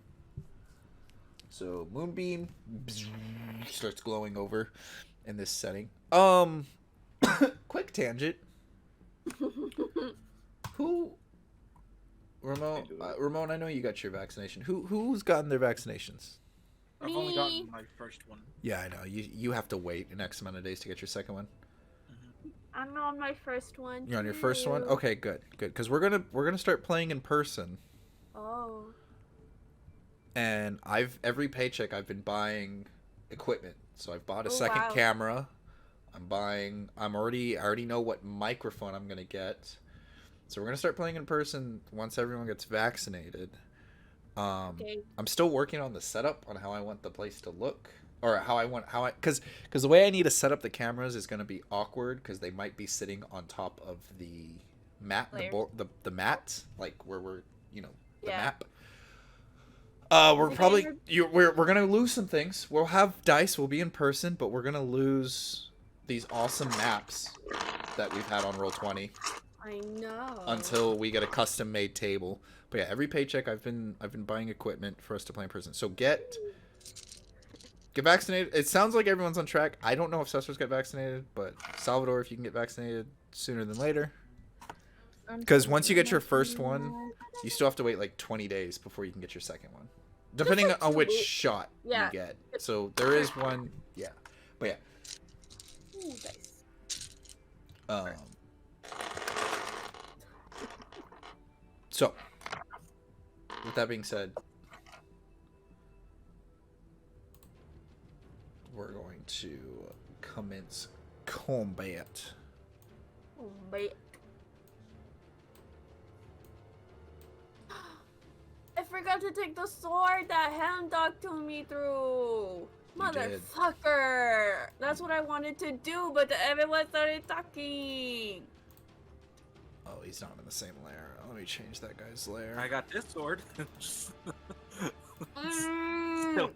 So Moonbeam starts glowing over in this setting. Quick tangent. Who? Ramon, I know you got your vaccination. Who's gotten their vaccinations? I've only Me. gotten my first one. Yeah, I know. You have to wait an X amount of days to get your second one. I'm on my first one. You're on your first one? too. Okay, good. Because we're gonna start playing in person. Oh. And every paycheck I've been buying equipment. So I've bought a Oh, second wow. camera. I already know what microphone I'm gonna get. So we're gonna start playing in person once everyone gets vaccinated. Okay. I'm still working on the setup on how I want the place to look, or because the way I need to set up the cameras is gonna be awkward because they might be sitting on top of the mat, Layers. the mat, like where we're the Yeah. map. We're gonna lose some things. We'll have dice. We'll be in person, but we're gonna lose these awesome maps that we've had on Roll20 I know. until we get a custom made table. But yeah, every paycheck I've been buying equipment for us to play in person. So get vaccinated. It sounds like everyone's on track. I don't know if Cesar's got vaccinated, but Salvador, if you can get vaccinated sooner than later. Because once you get your first one, you still have to wait like 20 days before you can get your second one. Depending like on which 2 shot Yeah. you get. So there is one, yeah. But yeah. Ooh, dice. So, with that being said, we're going to commence combat. Oh, wait. I forgot to take the sword that hand dog to me through. You did. Motherfucker! That's what I wanted to do, but everyone started talking. Oh, he's not in the same lair. Let me change that guy's lair. I got this sword. Still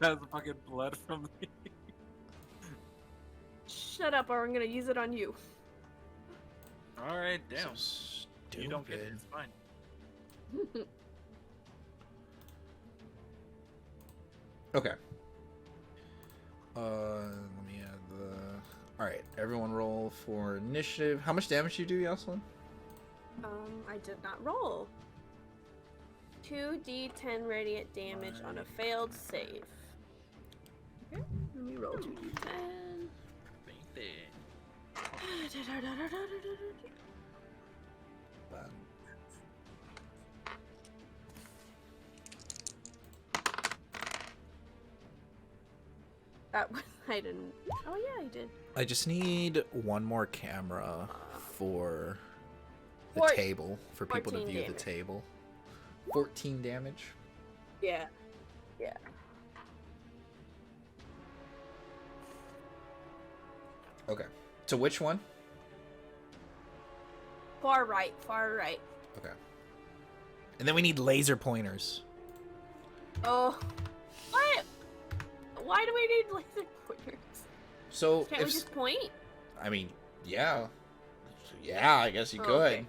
has fucking blood from me. Shut up, or I'm gonna use it on you. Alright, damn. So You don't get it, stupid. it's fine. Okay. Let me add the. All right, everyone roll for initiative. How much damage do you do, Yoselin? I did not roll. 2d10 radiant damage on a failed save. Okay, let me roll 2d10. That was, I didn't. Oh yeah, I did. I just need one more camera for the Four- table, for people to 14 view damage. the table. 14 damage. Yeah. Yeah. Okay. To which one? Far right, far right. Okay. And then we need laser pointers. Oh. What? Why do we need laser pointers? So Can't we just point? I mean, yeah. Yeah, I guess you Oh, could. okay.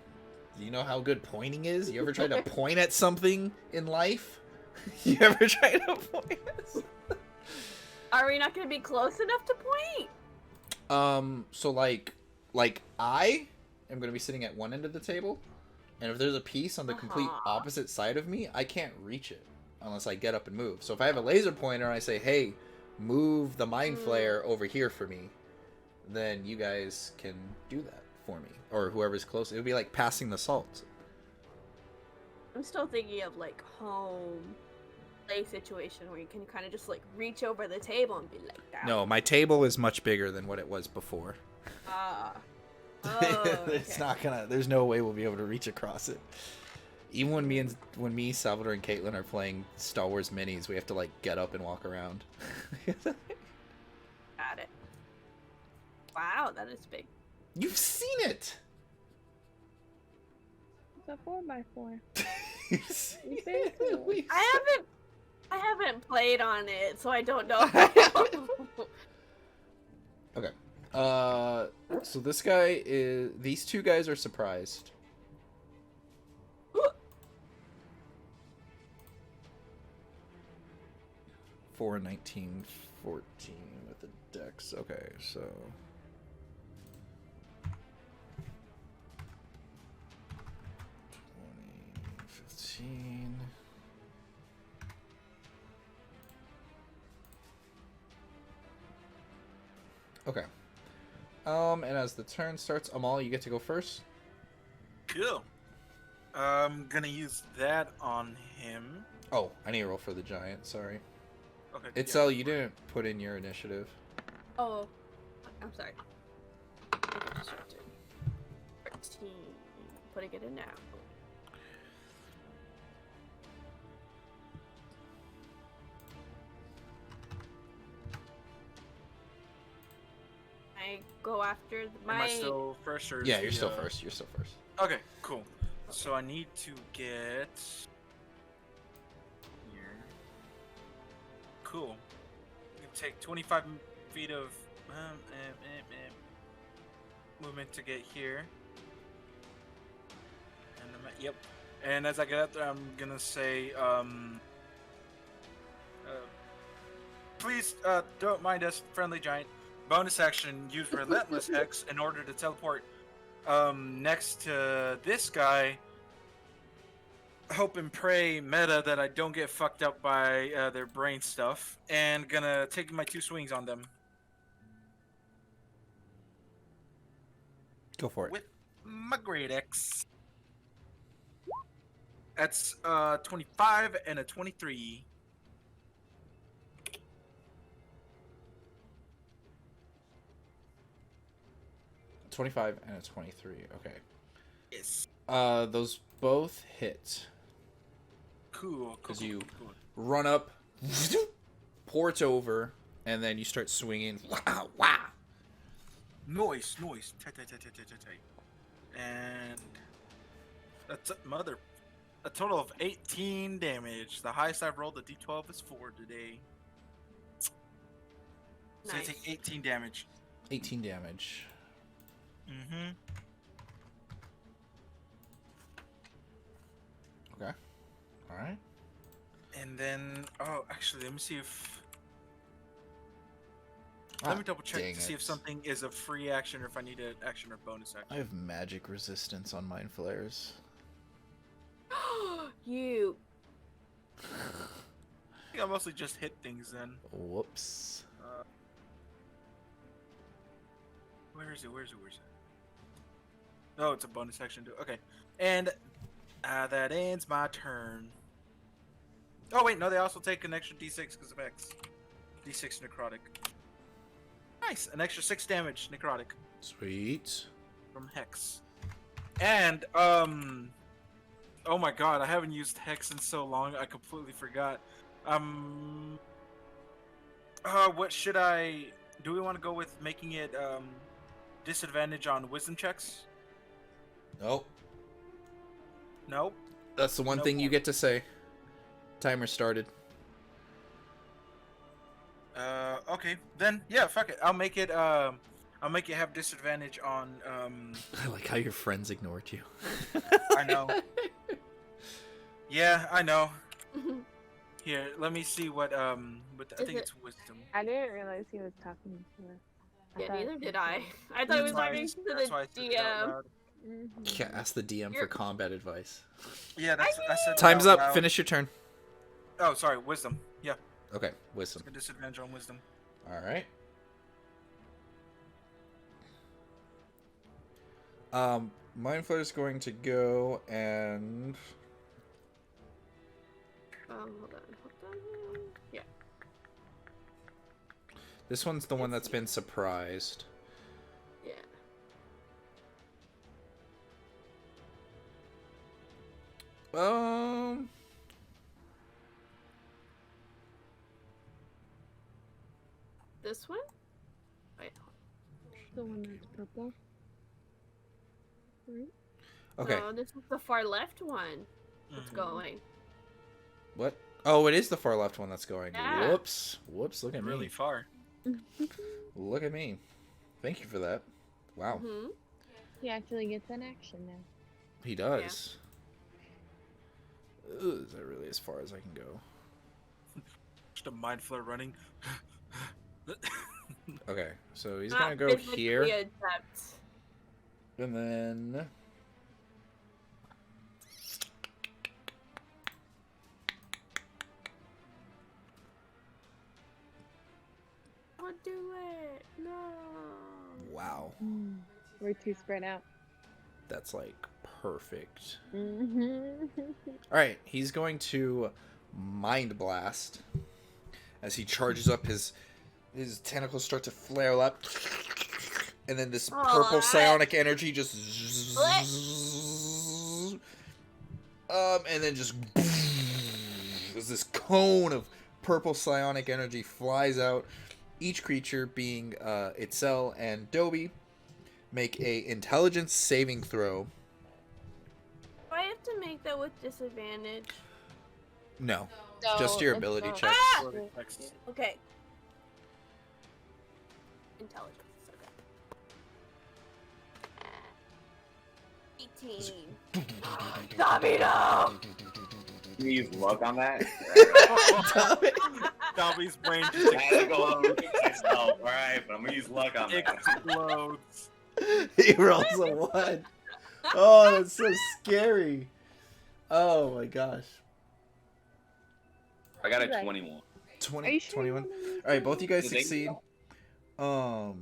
Do you know how good pointing is? You ever tried to point at something in life? You ever tried to point at something? Are we not going to be close enough to point? So like I am going to be sitting at one end of the table, and if there's a piece on the complete opposite side of me, I can't reach it unless I get up and move. So if I have a laser pointer and I say, "Hey, move the mind flare over here for me," then you guys can do that for me, or whoever's close. It would be like passing the salt. I'm still thinking of like home play situation where you can kind of just like reach over the table and be like that. No, my table is much bigger than what it was before. Ah. Oh, It's okay. not gonna. There's no way we'll be able to reach across it. Even when me, Salvador, and Caitlin are playing Star Wars minis, we have to like get up and walk around. Got it. Wow, that is big. You've seen it. It's a 4x4. You've seen You say so. We've I haven't played on it, so I don't know. Okay. So this guy is. These two guys are surprised. For 19, 14 with the dex. Okay, so. Okay. And as the turn starts, Amal, you get to go first. Cool. I'm gonna use that on him. Oh, I need to roll for the giant. Sorry. Okay. Itzel, you didn't put in your initiative. Oh, I'm sorry. I got distracted. 13. Putting it in now. I go after my. Am I still first or? is Yeah, the, you're still first. You're still first. Okay, cool. So I need to get here. Cool. You take 25 feet of movement to get here. And yep. And as I get up there, I'm gonna say, please don't mind us, friendly giant. Bonus action: use Relentless X in order to teleport next to this guy. Hope and pray meta that I don't get fucked up by their brain stuff, and gonna take my 2 swings on them Go for it. with my great X. That's 25 and a 23. A 25 and a 23. Okay. Yes. Those both hit. Cool. Because you run up, port over, and then you start swinging. Wow, wow. Noise. Tight. And That's a total of 18 damage. The highest I've rolled a d12 is 4 today. So Nice. you take 18 damage. 18 damage. Mm-hmm. Okay. All right. And then, oh, actually, let me see if. Let me double check dang to see if it. something is a free action or if I need an action or bonus I action. have magic resistance on mind flares. You. I think I mostly just hit things then. Whoops. Where is it? Where is it? Where is it? Oh, it's a bonus action too. Okay. And that ends my turn. Oh, wait. No, they also take an extra d6 because of X. D6 necrotic. Nice. An extra 6 damage necrotic Sweet. from Hex. And, oh my god, I haven't used Hex in so long, I completely forgot. What should I... Do we want to go with making it, disadvantage on wisdom checks? Nope. Nope. That's the one No thing you point. get to say. Timer started. Okay. Then, yeah, fuck it. I'll make it have disadvantage on, I like how your friends ignored you. I know. Yeah, I know. Here, let me see what, I think it's wisdom. I didn't realize he was talking to us. I Yeah, thought neither he did was I. like- I thought he was That's why I talking just- to that's why I the said it out DM. loud. Mhm. Yeah, ask the DM for You're- combat advice. Yeah, I said it Time's out up. loud. Finish your turn. Oh, sorry, wisdom. Yeah, Okay, wisdom. a disadvantage on wisdom. All right. Mind Flare is going to go and Hold on. Yeah. this one's the one that's been surprised. Yeah. This one? Wait. The one that's purple. Right? Okay. No, this is the far left one that's Mhm. going. What? Oh, it is the far left one that's going. Yeah. Whoops. Whoops, look at Really me. far. Look at me. Thank you for that. Wow. Mm-hmm. He actually gets an action now. He does. Ugh, is that really as far as I can go? Just a mind flare running. Okay, so he's Not gonna go physically here, adept. and then Don't do it. No. wow, We're too spread out. that's like perfect. Mm-hmm. All right, he's going to Mind Blast as he charges up. His tentacles start to flare up, and then this purple psionic energy just and then just as this cone of purple psionic energy flies out. Each creature, being Itzel and Dobie, make a intelligence saving throw. Do I have to make that with disadvantage? No, So, just your let's ability go. checks. Okay. Intelligence. Okay. 18. Dobby, no! Can you use luck on that? Dobby's brain just I had to go over myself. All right, but I'm gonna use luck on that. explodes. He rolls a 1. Oh, that's so scary. Oh my gosh. I got a Right. 21. Are 20, you sure 21. you wanna use All right, both that? you guys Did they- succeed. Either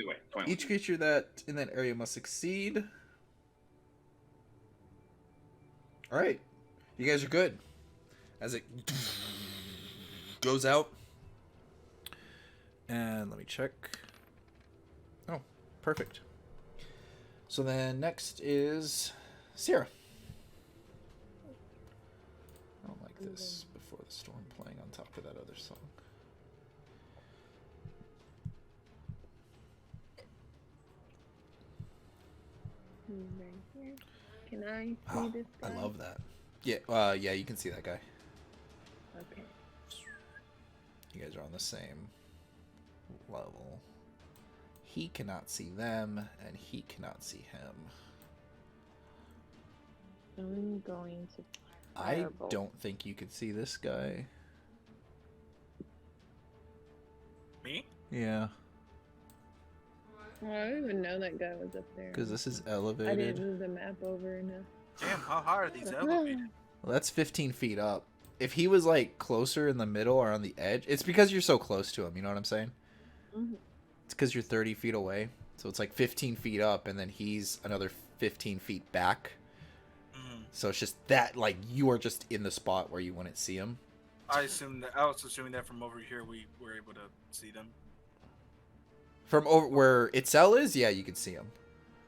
way, 21. Each creature that in that area must succeed. All right, you guys are good. As it goes out, and let me check. Oh, perfect. So then next is Cira. I don't like this Before the Storm playing on top of that other song. Right here. Can I see Oh, this guy? I love that. Yeah, yeah, you can see that guy. Okay. You guys are on the same level. He cannot see them, and he cannot see him. I'm going to I firebolt. don't think you could see this guy. Me? Yeah, Well, I don't even know that guy was up there. because this is I elevated. didn't move the map over enough. Damn, how high are these elevators? Well, that's 15 feet up. If he was like closer in the middle or on the edge, it's because you're so close to him. You know what I'm saying? Mhm. It's because you're 30 feet away. So it's like 15 feet up, and then he's another 15 feet back. Mhm. So it's just that, like, you are just in the spot where you wouldn't see him. I was assuming that from over here we were able to see them. From over where Itzel is, yeah, you can see him.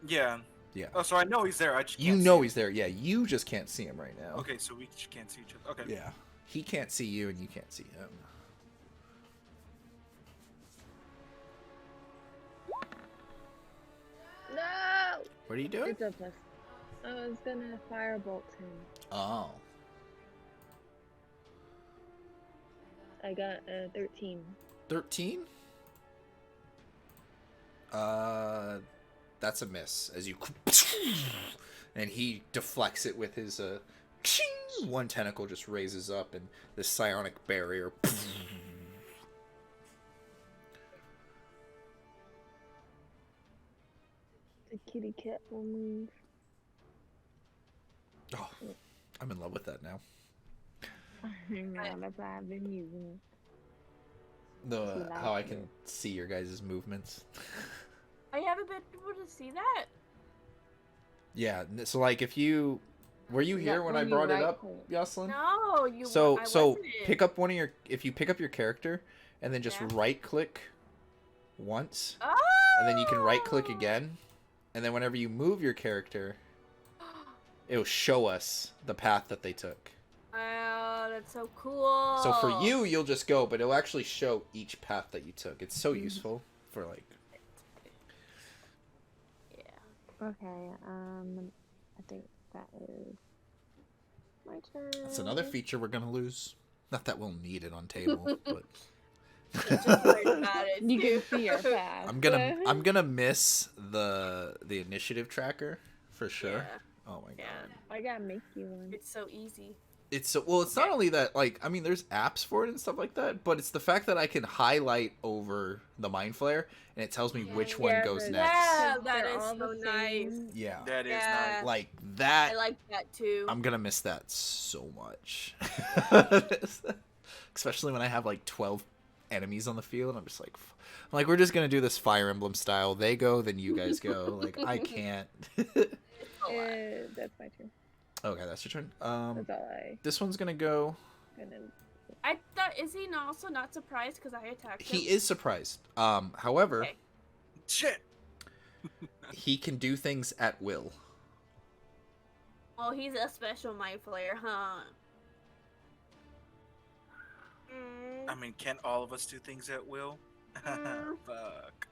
Yeah. Yeah. Oh, so I know he's there. I just You can't know see he's there. Yeah, you just can't see him right now. him. Okay, so we just can't see each other. Okay. Yeah. He can't see you, and you can't see him. No! What are you doing? It's a plus. I was gonna firebolt him. Oh. I got 13. 13? That's a miss. As you... And he deflects it with his, one tentacle just raises up, and this psionic barrier... The kitty cat will move. Oh, I'm in love with that now. No, that's what I've been using. How I can see your guys' movements. I haven't been able to see that. Yeah, so like if you... Were you here when I brought it up, right-click. Yoslin? No, you. So I so wasn't. pick up one of your... If you pick up your character, and then just Yeah. right-click once, Oh! and then you can right-click again, and then whenever you move your character, it'll show us the path that they took. Oh, that's so cool. So for you, you'll just go, but it'll actually show each path that you took. It's so useful for like... Yeah. Okay, I think that is my turn. That's another feature we're gonna lose. Not that we'll need it on table, but... Just learned about it. You too. can see your path. I'm gonna miss the initiative tracker for sure. Yeah. Oh my god. Yeah. I gotta make you one. It's so easy. It's so well. It's not only that. Like, I mean, there's apps for it and stuff like that, but it's the fact that I can highlight over the mind flare and it tells me which one Yeah, goes the- next. Yeah, Because that they're is all so the nice. same. Yeah. That is Yeah. nice. Like that. I like that too. I'm gonna miss that so much. Especially when I have like 12 enemies on the field. I'm just like, I'm like, we're just gonna do this Fire Emblem style. They go, then you guys go. Like, I can't. It's a lot. That's my turn. Okay, that's your turn. That's all I This one's gonna go. gonna. I thought, is he also not surprised because I attacked him? He is surprised. However, Okay. Shit. he can do things at will. Oh, he's a special mind flayer, huh? I mean, can't all of us do things at will? Mm. Fuck.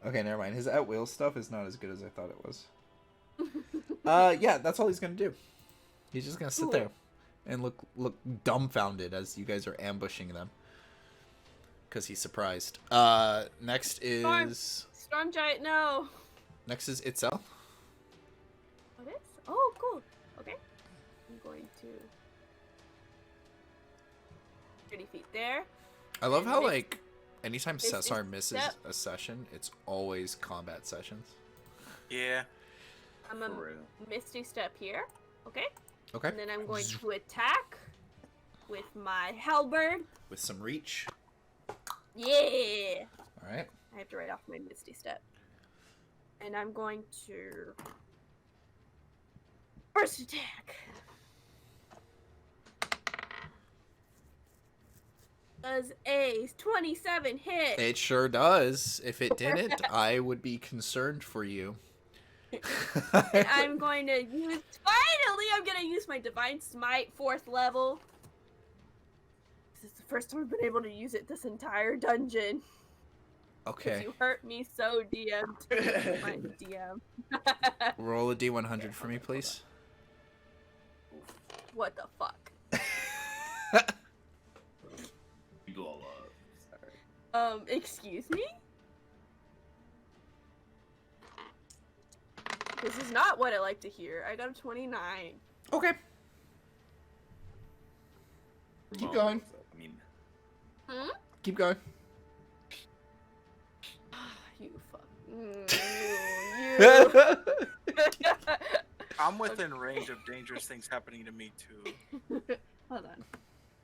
Okay, never mind. His at will stuff is not as good as I thought it was. Yeah, that's all he's gonna do. He's just gonna sit Cool. there and look dumbfounded as you guys are ambushing them. Because he's surprised. Next Storm. is Storm Giant, no. next is Itzel. What is? Oh, cool. Okay. I'm going to 30 feet there. I love And how next- like anytime Misty Cesar misses Step. a session, it's always combat sessions. Yeah. I'm For a real. Misty Step here. Okay. Okay. And then I'm going to attack with my halberd. With some reach. Yeah. All right. I have to write off my Misty Step. And I'm going to first attack. Does a 27 hit? It sure does. If it didn't, I would be concerned for you. And I'm going to use. Finally, I'm going to use my Divine Smite 4th level. This is the first time I've been able to use it this entire dungeon. Okay. You hurt me so, DM. My DM. Roll a D100 for me, please. What the fuck? Excuse me? This is not what I like to hear. I got a 29. Okay. Keep going. I mean, Keep going. You fuck. You. I'm within range of dangerous things happening to me too. Hold on.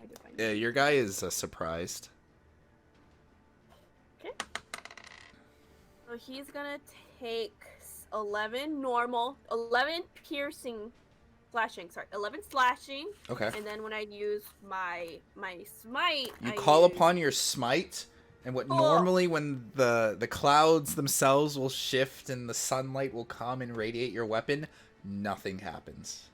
I can find Yeah, it. your guy is surprised. Okay. So he's gonna take 11 normal, 11 piercing, slashing. Sorry, 11 slashing. Okay. And then when I use my smite, You I call use- upon your smite, and what Oh. normally when the clouds themselves will shift and the sunlight will come and radiate your weapon, nothing happens.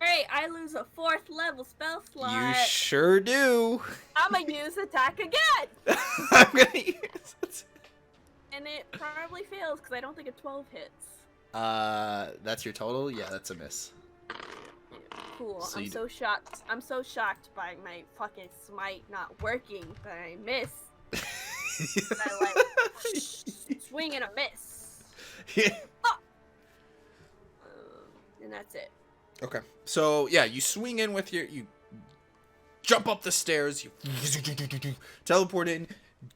Great, I lose a 4th level spell slot. You sure do. I'm gonna use attack again, I'm gonna use it. and it probably fails because I don't think a 12 hits. That's your total? Yeah, that's a miss. Cool. So I'm you so shocked. I'm so shocked by my fucking smite not working that I miss. I like swing and a miss. Yeah. And that's it. Okay. So, yeah, you swing in with you jump up the stairs, you teleport in,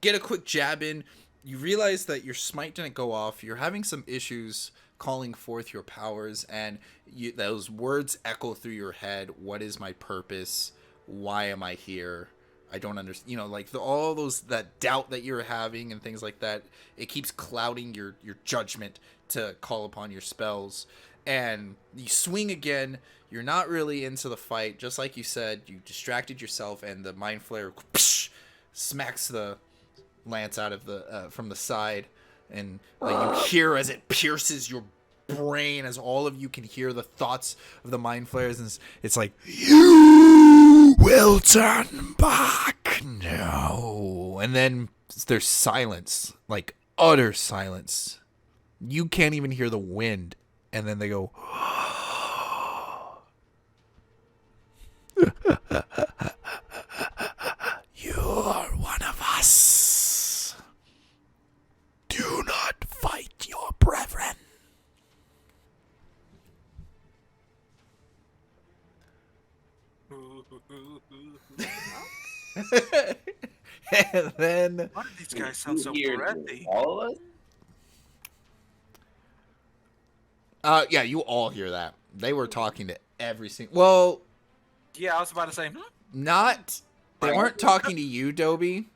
get a quick jab in. You realize that your smite didn't go off. You're having some issues calling forth your powers, and those words echo through your head. What is my purpose? Why am I here? I don't understand. You know, like all those, that doubt that you're having and things like that. It keeps clouding your judgment to call upon your spells. And you swing again. You're not really into the fight. Just like you said, you distracted yourself, and the mind flare smacks the lance out of the from the side, and you hear as it pierces your brain, as all of you can hear the thoughts of the mind flares, and it's like, you will turn back now. And then there's silence, like utter silence. You can't even hear the wind. And then they go, you're one of us. Do not fight your brethren. And then Why do these guys sound so Here, breathy? all of us? yeah, you all hear that. They were talking to every single. Well, Yeah, I was about to say. not. They Right. weren't talking to you, Dobie,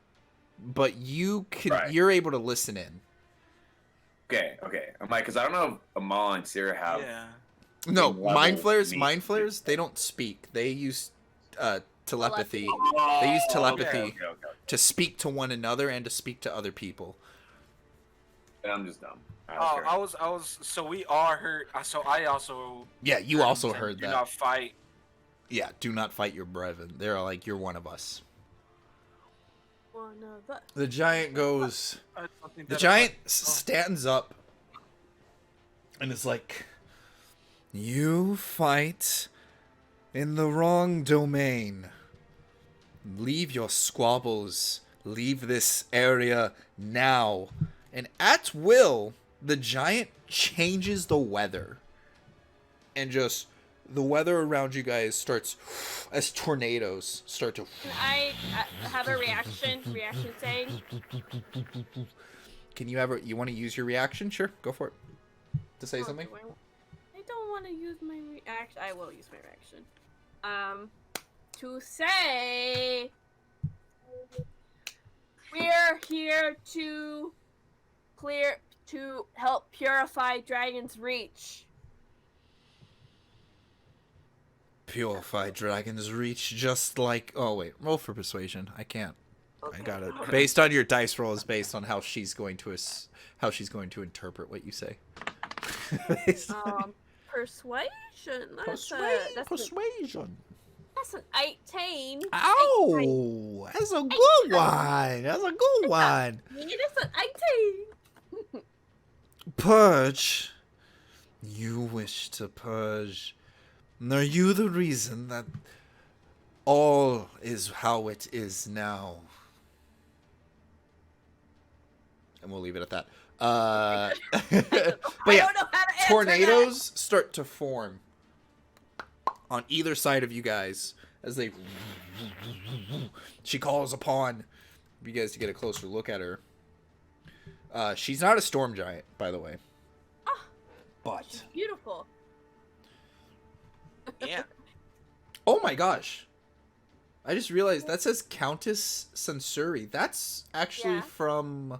but you can. Right. You're able to listen in. Okay. I'm like, because I don't know if Amal and Cira have. Yeah. No, Level mind flares. me. Mind flares. They don't speak. They use telepathy. Oh, They use telepathy okay. to speak to one another and to speak to other people. And I'm just dumb. I don't Oh, care. I was. So we all heard. So I also. Yeah, you also said, heard Do that. not fight. Yeah, do not fight your brethren. They're like, you're one of us. One of us. The giant goes. I don't think The that- giant stands up and is like, you fight in the wrong domain. Leave your squabbles. Leave this area now. And at will, the giant changes the weather. And just the weather around you guys starts as tornadoes start to. Can I have a reaction? Reaction saying? Can you want to use your reaction? Sure, go for it. To say something? I don't want to use my reaction. I will use my reaction. To say we're here to help purify Dragon's Reach. Purify Dragon's Reach, just like. Oh wait, roll for persuasion. I can't. I got it. Based on your dice roll is based on how she's going to interpret what you say. Persuasion. That's Persuasion. that's Persuasion. That's an 18. Ow! That's a good one. That's a good one. That's an 18. Purge. You wish to purge. Are you the reason that all is how it is now? And we'll leave it at that. But yeah, I don't know how to answer tornadoes start to form on either side of you guys as they. She calls upon you guys to get a closer look at her. She's not a storm giant, by the way. Oh, but beautiful. Yeah. Oh my gosh. I just realized that says Countess Sansuri. That's actually from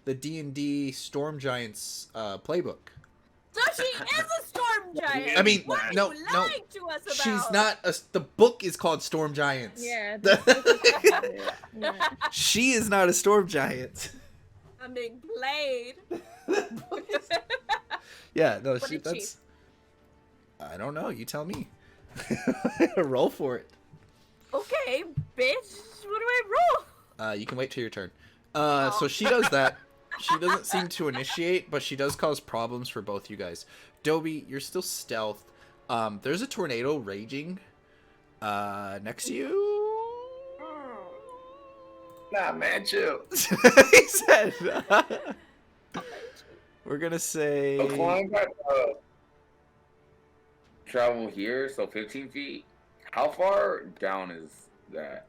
the D&D Storm Giants playbook. So she is a storm giant. I mean, what are no, you no. lying to us about? She's not the book is called Storm Giants. Yeah. She is not a storm giant. I'm being played. Yeah, no, What did that's I don't know, you tell me. Roll for it. Okay, bitch. What do I roll? You can wait till your turn. So she does that. She doesn't seem to initiate, but she does cause problems for both you guys. Dobie, you're still stealth. There's a tornado raging next to you. Nah, man, chill. He said. We're gonna say. So Klein got travel here, so 15 feet. How far down is that?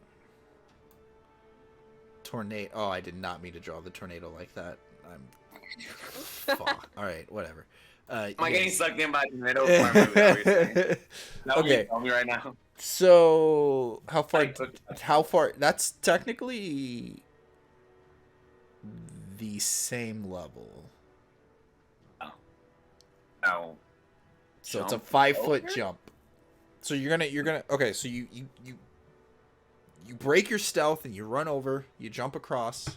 Tornado. Oh, I did not mean to draw the tornado like that. Fuck. All right, whatever. Am I getting sucked in by tornado? Okay. Tell me right now. So how far? How far? That's technically the same level. Oh. So it's a Jump 5-foot over? jump. So you're gonna okay. So you break your stealth and you run over. You jump across.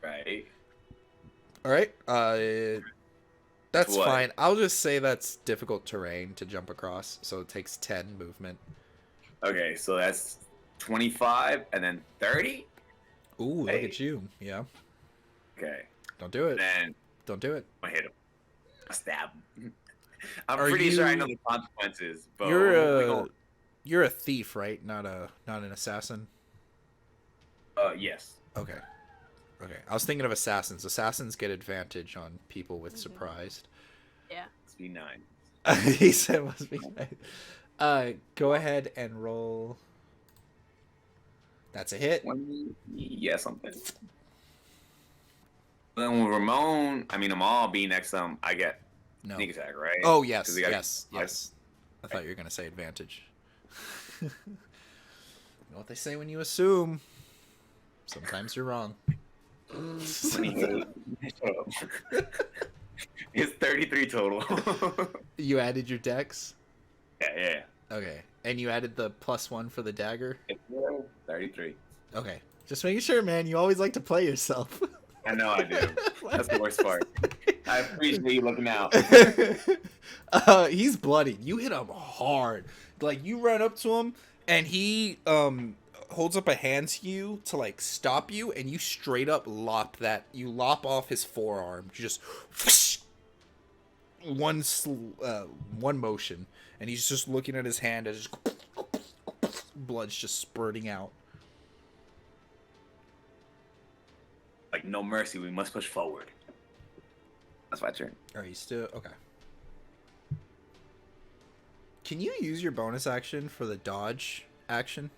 Right. All right. That's What? fine. I'll just say that's difficult terrain to jump across. So it takes 10 movement. Okay, so that's 25 and then 30. Ooh, look Hey. at you. Yeah. Okay. Don't do it. Then Don't do it. I hit him. I stab him. I'm Are pretty sure I you- know the consequences, but You're a thief, right? Not an assassin. yes. Okay. Okay. I was thinking of assassins. Assassins get advantage on people with surprised. Yeah. It's B9. He said must be nice. Go ahead and roll. That's a hit. Yeah, something. Then with Ramon, I mean, Amal being next to him, I get No. sneak attack, right? Oh, yes. 'Cause we got- Yes. I thought you were going to say advantage. You know what they say when you assume. Sometimes you're wrong. 28. It's 33 total. You added your dex? yeah. Okay. And you added the +1 for the dagger? It's 33. Okay. Just making sure, man. You always like to play yourself. I know I do. That's the worst part. I appreciate you looking out. He's bloody. You hit him hard. Like, you run up to him, and he holds up a hand to you to, like, stop you, and you straight up lop off his forearm. You just whoosh, one motion, and he's just looking at his hand as blood's just spurting out. Like, no mercy. We must push forward. That's my turn. Are you still okay? Can you use your bonus action for the dodge action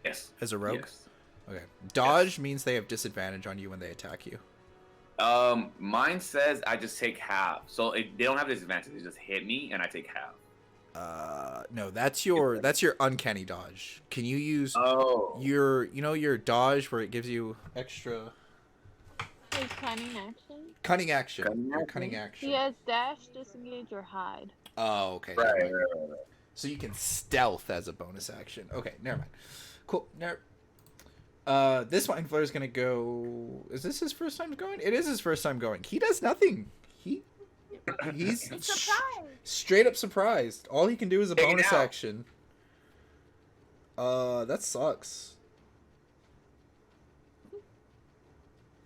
Yes. as a rogue? Yes. Okay. Dodge means they have disadvantage on you when they attack you. Mine says I just take half. So they don't have disadvantage. They just hit me, and I take half. No, that's your uncanny dodge. Can you use Oh. your dodge where it gives you extra His cunning action. cunning action? Cunning Your action? cunning action. He has dash, disengage, or hide. Oh, okay. Right, never mind. right. So you can stealth as a bonus action. Okay, never mind. Cool. This Mind Flayer is gonna go. Is this his first time going? It is his first time going. He does nothing. He's It's surprise. straight up surprised. All he can do is a Take it bonus out. action. That sucks.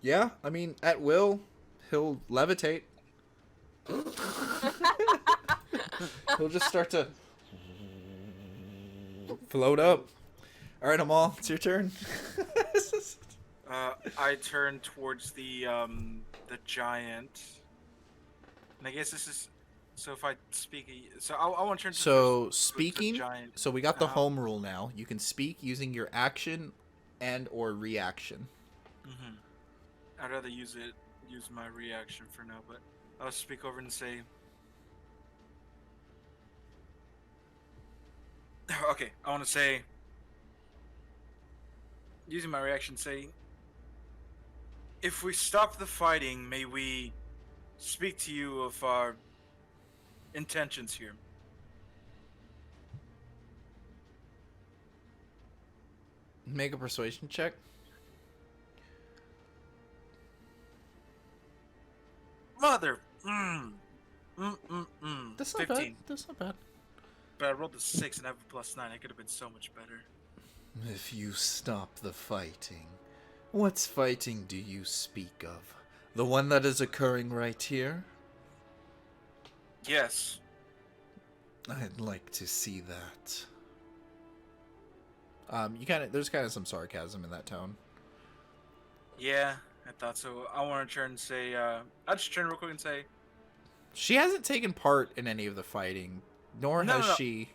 Yeah, I mean, at will, he'll levitate. He'll just start to float up. All right, Amal, it's your turn. I turn towards the giant, and I guess this is. So if I speak, so I want to turn. So the speaking. giant. So we got the home rule now. You can speak using your action and or reaction. Mm-hmm. I'd rather use my reaction for now, but I'll speak over and say. Okay, I want to say. Using my reaction, say. If we stop the fighting, may we speak to you of our intentions here. Make a persuasion check. Mother. That's not 15. bad. That's not bad. But I rolled a 6 and I have a +9. It could have been so much better. If you stop the fighting, what fighting do you speak of? The one that is occurring right here? Yes. I'd like to see that. There's kind of some sarcasm in that tone. Yeah, I thought so. I want to turn and say, I'll just turn real quick and say, She hasn't taken part in any of the fighting, nor has No. she.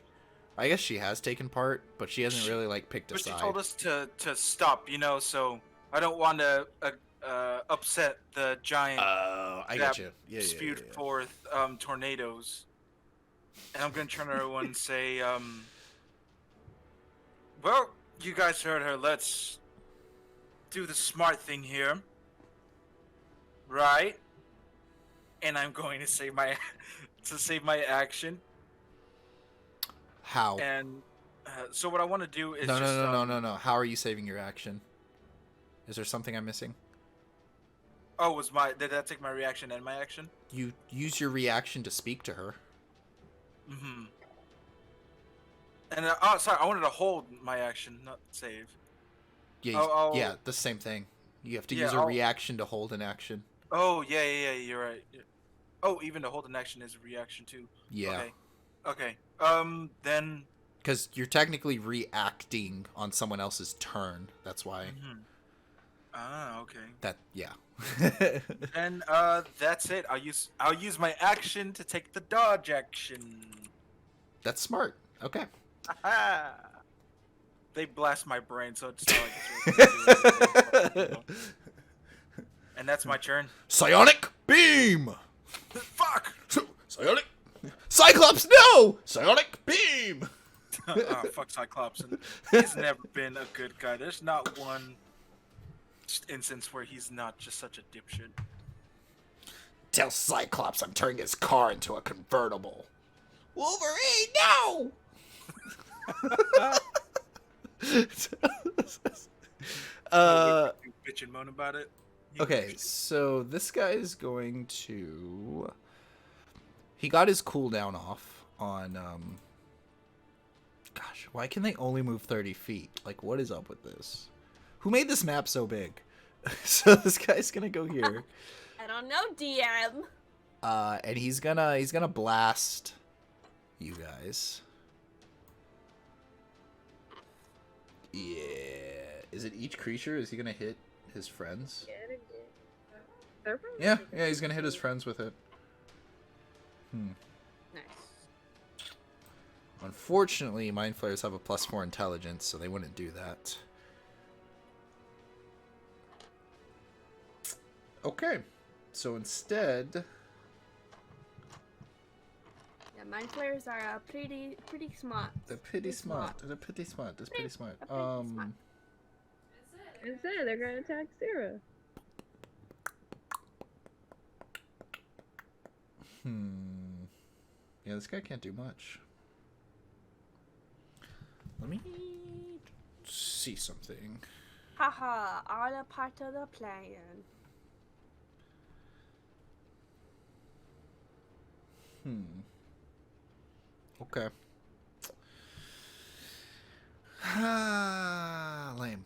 I guess she has taken part, but she hasn't really picked a but she side. told us to stop, so I don't want to upset the giant I got you. Yeah, spewed yeah. forth tornadoes. And I'm going to turn to everyone and say, well, you guys heard her. Let's do the smart thing here. Right? And I'm going to save my action. How? And so what I want to do is No. How are you saving your action? Is there something I'm missing? Oh, did that take my reaction and my action? You use your reaction to speak to her. Mm-hmm. And sorry, I wanted to hold my action, not save. Yeah, yeah, the same thing. You have to use a reaction to hold an action. Oh, yeah, you're right. Yeah. Oh, even to hold an action is a reaction too. Yeah. Okay. Then. Because you're technically reacting on someone else's turn. That's why. Mm-hmm. Ah, okay. Yeah. And that's it. I'll use my action to take the dodge action. That's smart. Okay. They blast my brain, so it's not like it's really And that's my turn. Psionic beam. Fuck. Psionic. Cyclops, no. Psionic beam. Oh, fuck Cyclops. And he's never been a good guy. There's not one instance where he's not just such a dipshit. Tell Cyclops I'm turning his car into a convertible. Wolverine, no! Bitch and moan about it. Okay, so this guy is going to. He got his cooldown off on. Gosh, why can they only move 30 feet? Like, what is up with this? Who made this map so big? So this guy's gonna go here. I don't know, DM. And he's gonna blast you guys. Yeah. Is it each creature? Is he gonna hit his friends? Yeah, he's gonna hit his friends with it. Nice. Unfortunately, Mind Flayers have a +4 intelligence, so they wouldn't do that. Okay, so instead... Yeah, mind flayers are pretty smart. They're pretty smart. They're pretty smart. That's pretty smart. Is it? They're gonna attack Cira. Yeah, this guy can't do much. Let me see something. Haha, all a part of the plan. Okay. Lame.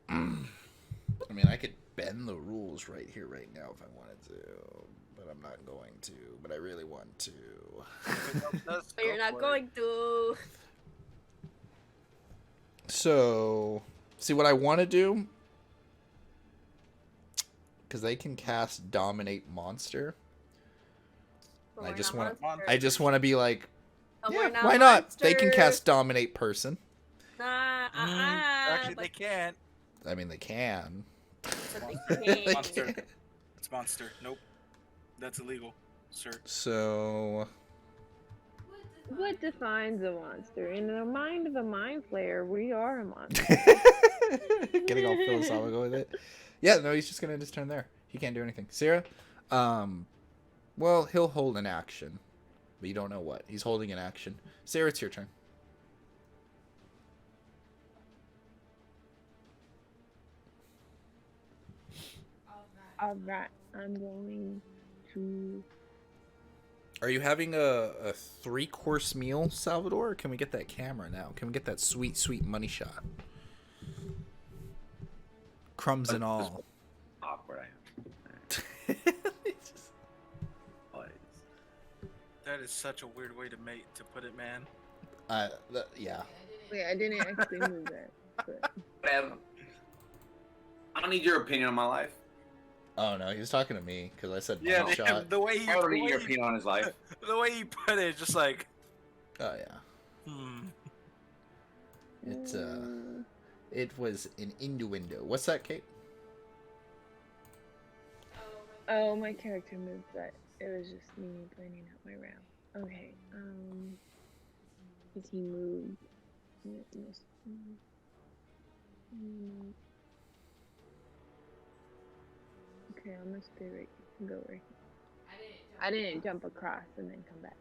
I mean, I could bend the rules right here, right now, if I wanted to, but I'm not going to. But I really want to. But you're not going to. So, see what I want to do, because they can cast Dominate Monster. But I we're just not want. monsters. I just want to be like, But yeah, we're not why not? They can monsters. cast Dominate Person. Nah, Actually, but they can't. I mean, they can. they Monster. can't. It's monster. Nope. That's illegal, sir. So, What defines a monster? In the mind of a mind flayer, we are a monster. getting all philosophical with it. Yeah, no, he's just gonna just turn there. He can't do anything. Cira, well, he'll hold an action, but you don't know what. He's holding an action. Cira, it's your turn. Alright, I'm going to. Are you having a 3-course meal, Salvador? Or can we get that camera now? Can we get that sweet, sweet money shot? Crumbs and all. Awkward. That is such a weird way to put it, man. Yeah. Wait, I didn't actually move that. But... Whatever. I don't need your opinion on my life. Oh no, he was talking to me because I said Yeah, money shot. the way he, I don't the need way your he, opinion on his life. the way he put it, just like, Oh yeah. hmm. It was an innuendo. What's that, Kate? Oh, my character moved, but it was just me planning out my round. Okay, did he move? Okay, I'm gonna stay right here. Go right here. I didn't jump across and then come back.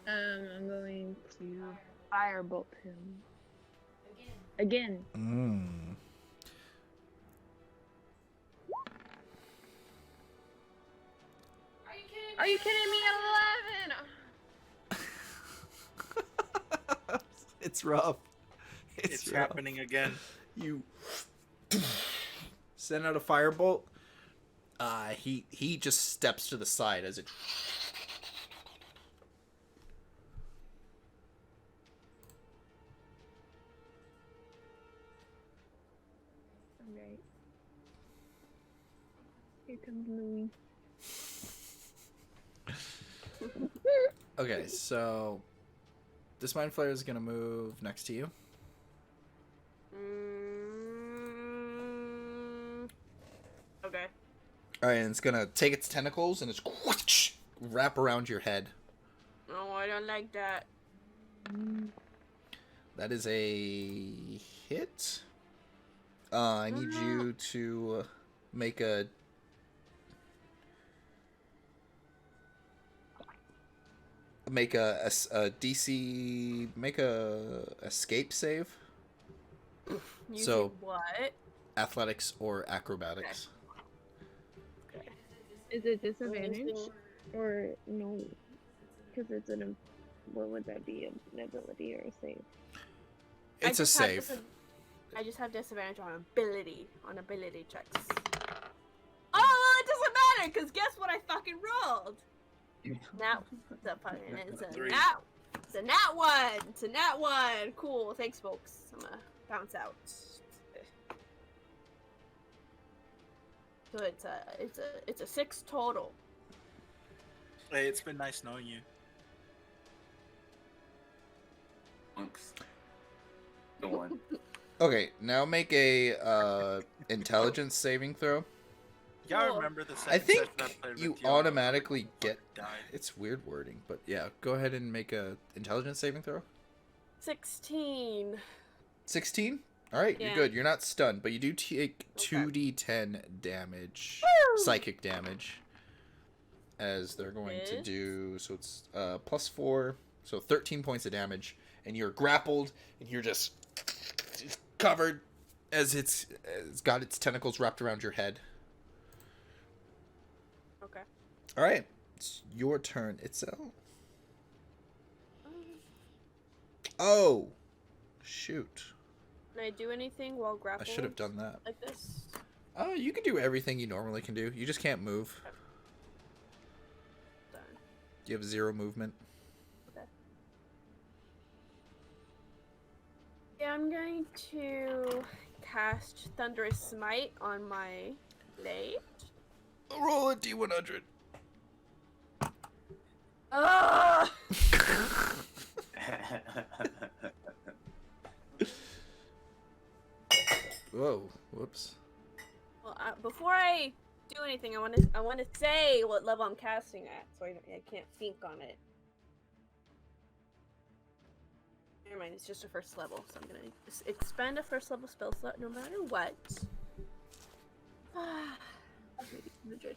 I'm going to firebolt him. Again. Are you kidding me? 11! It's rough. It's rough. happening again. You send out a firebolt. He just steps to the side as it. Alright. Here comes Louis. Okay, so this mind flayer is gonna move next to you. Okay. All right, and it's gonna take its tentacles and it's wrap around your head. Oh, I don't like that. That is a hit. I need you to make a DC, make a escape save. Using So- what? Athletics or acrobatics. Okay. Is it disadvantage? Using- Or no? Because it's an. What would that be? An ability or a save? It's a just have save. I just have disadvantage on ability checks. Oh, it doesn't matter because guess what I fucking rolled? Now the fucking it's a Three. nat. It's a nat one. It's a nat one. Cool. Thanks, folks. I'm gonna bounce out. So it's a 6 total. Hey, it's been nice knowing you. Thanks. Go on. Okay, now make a intelligence saving throw. Y'all Cool. remember the second I think session I played you with y'all? automatically get. Died. It's weird wording, but yeah, go ahead and make a intelligence saving throw. 16. 16. All right, Yeah. you're good. You're not stunned, but you do take 2d10 damage, psychic damage, as they're going to Yes. do. So it's +4, so 13 points of damage, and you're grappled, and you're just covered as it's got its tentacles wrapped around your head. Okay. All right, It's your turn, Itzel. Oh, shoot. Can I do anything while I grappling? should have done that. Like this? You can do everything you normally can do. You just can't move. Done. You have 0 movement. Okay. Yeah, I'm going to cast Thunderous Smite on my blade. Roll a D100. Ugh! Whoa, whoops. Well, before I do anything, I want to say what level I'm casting at, so I can't think on it. Never mind, it's just a first level, so I'm gonna just expend a first level spell slot no matter what. Maybe 100.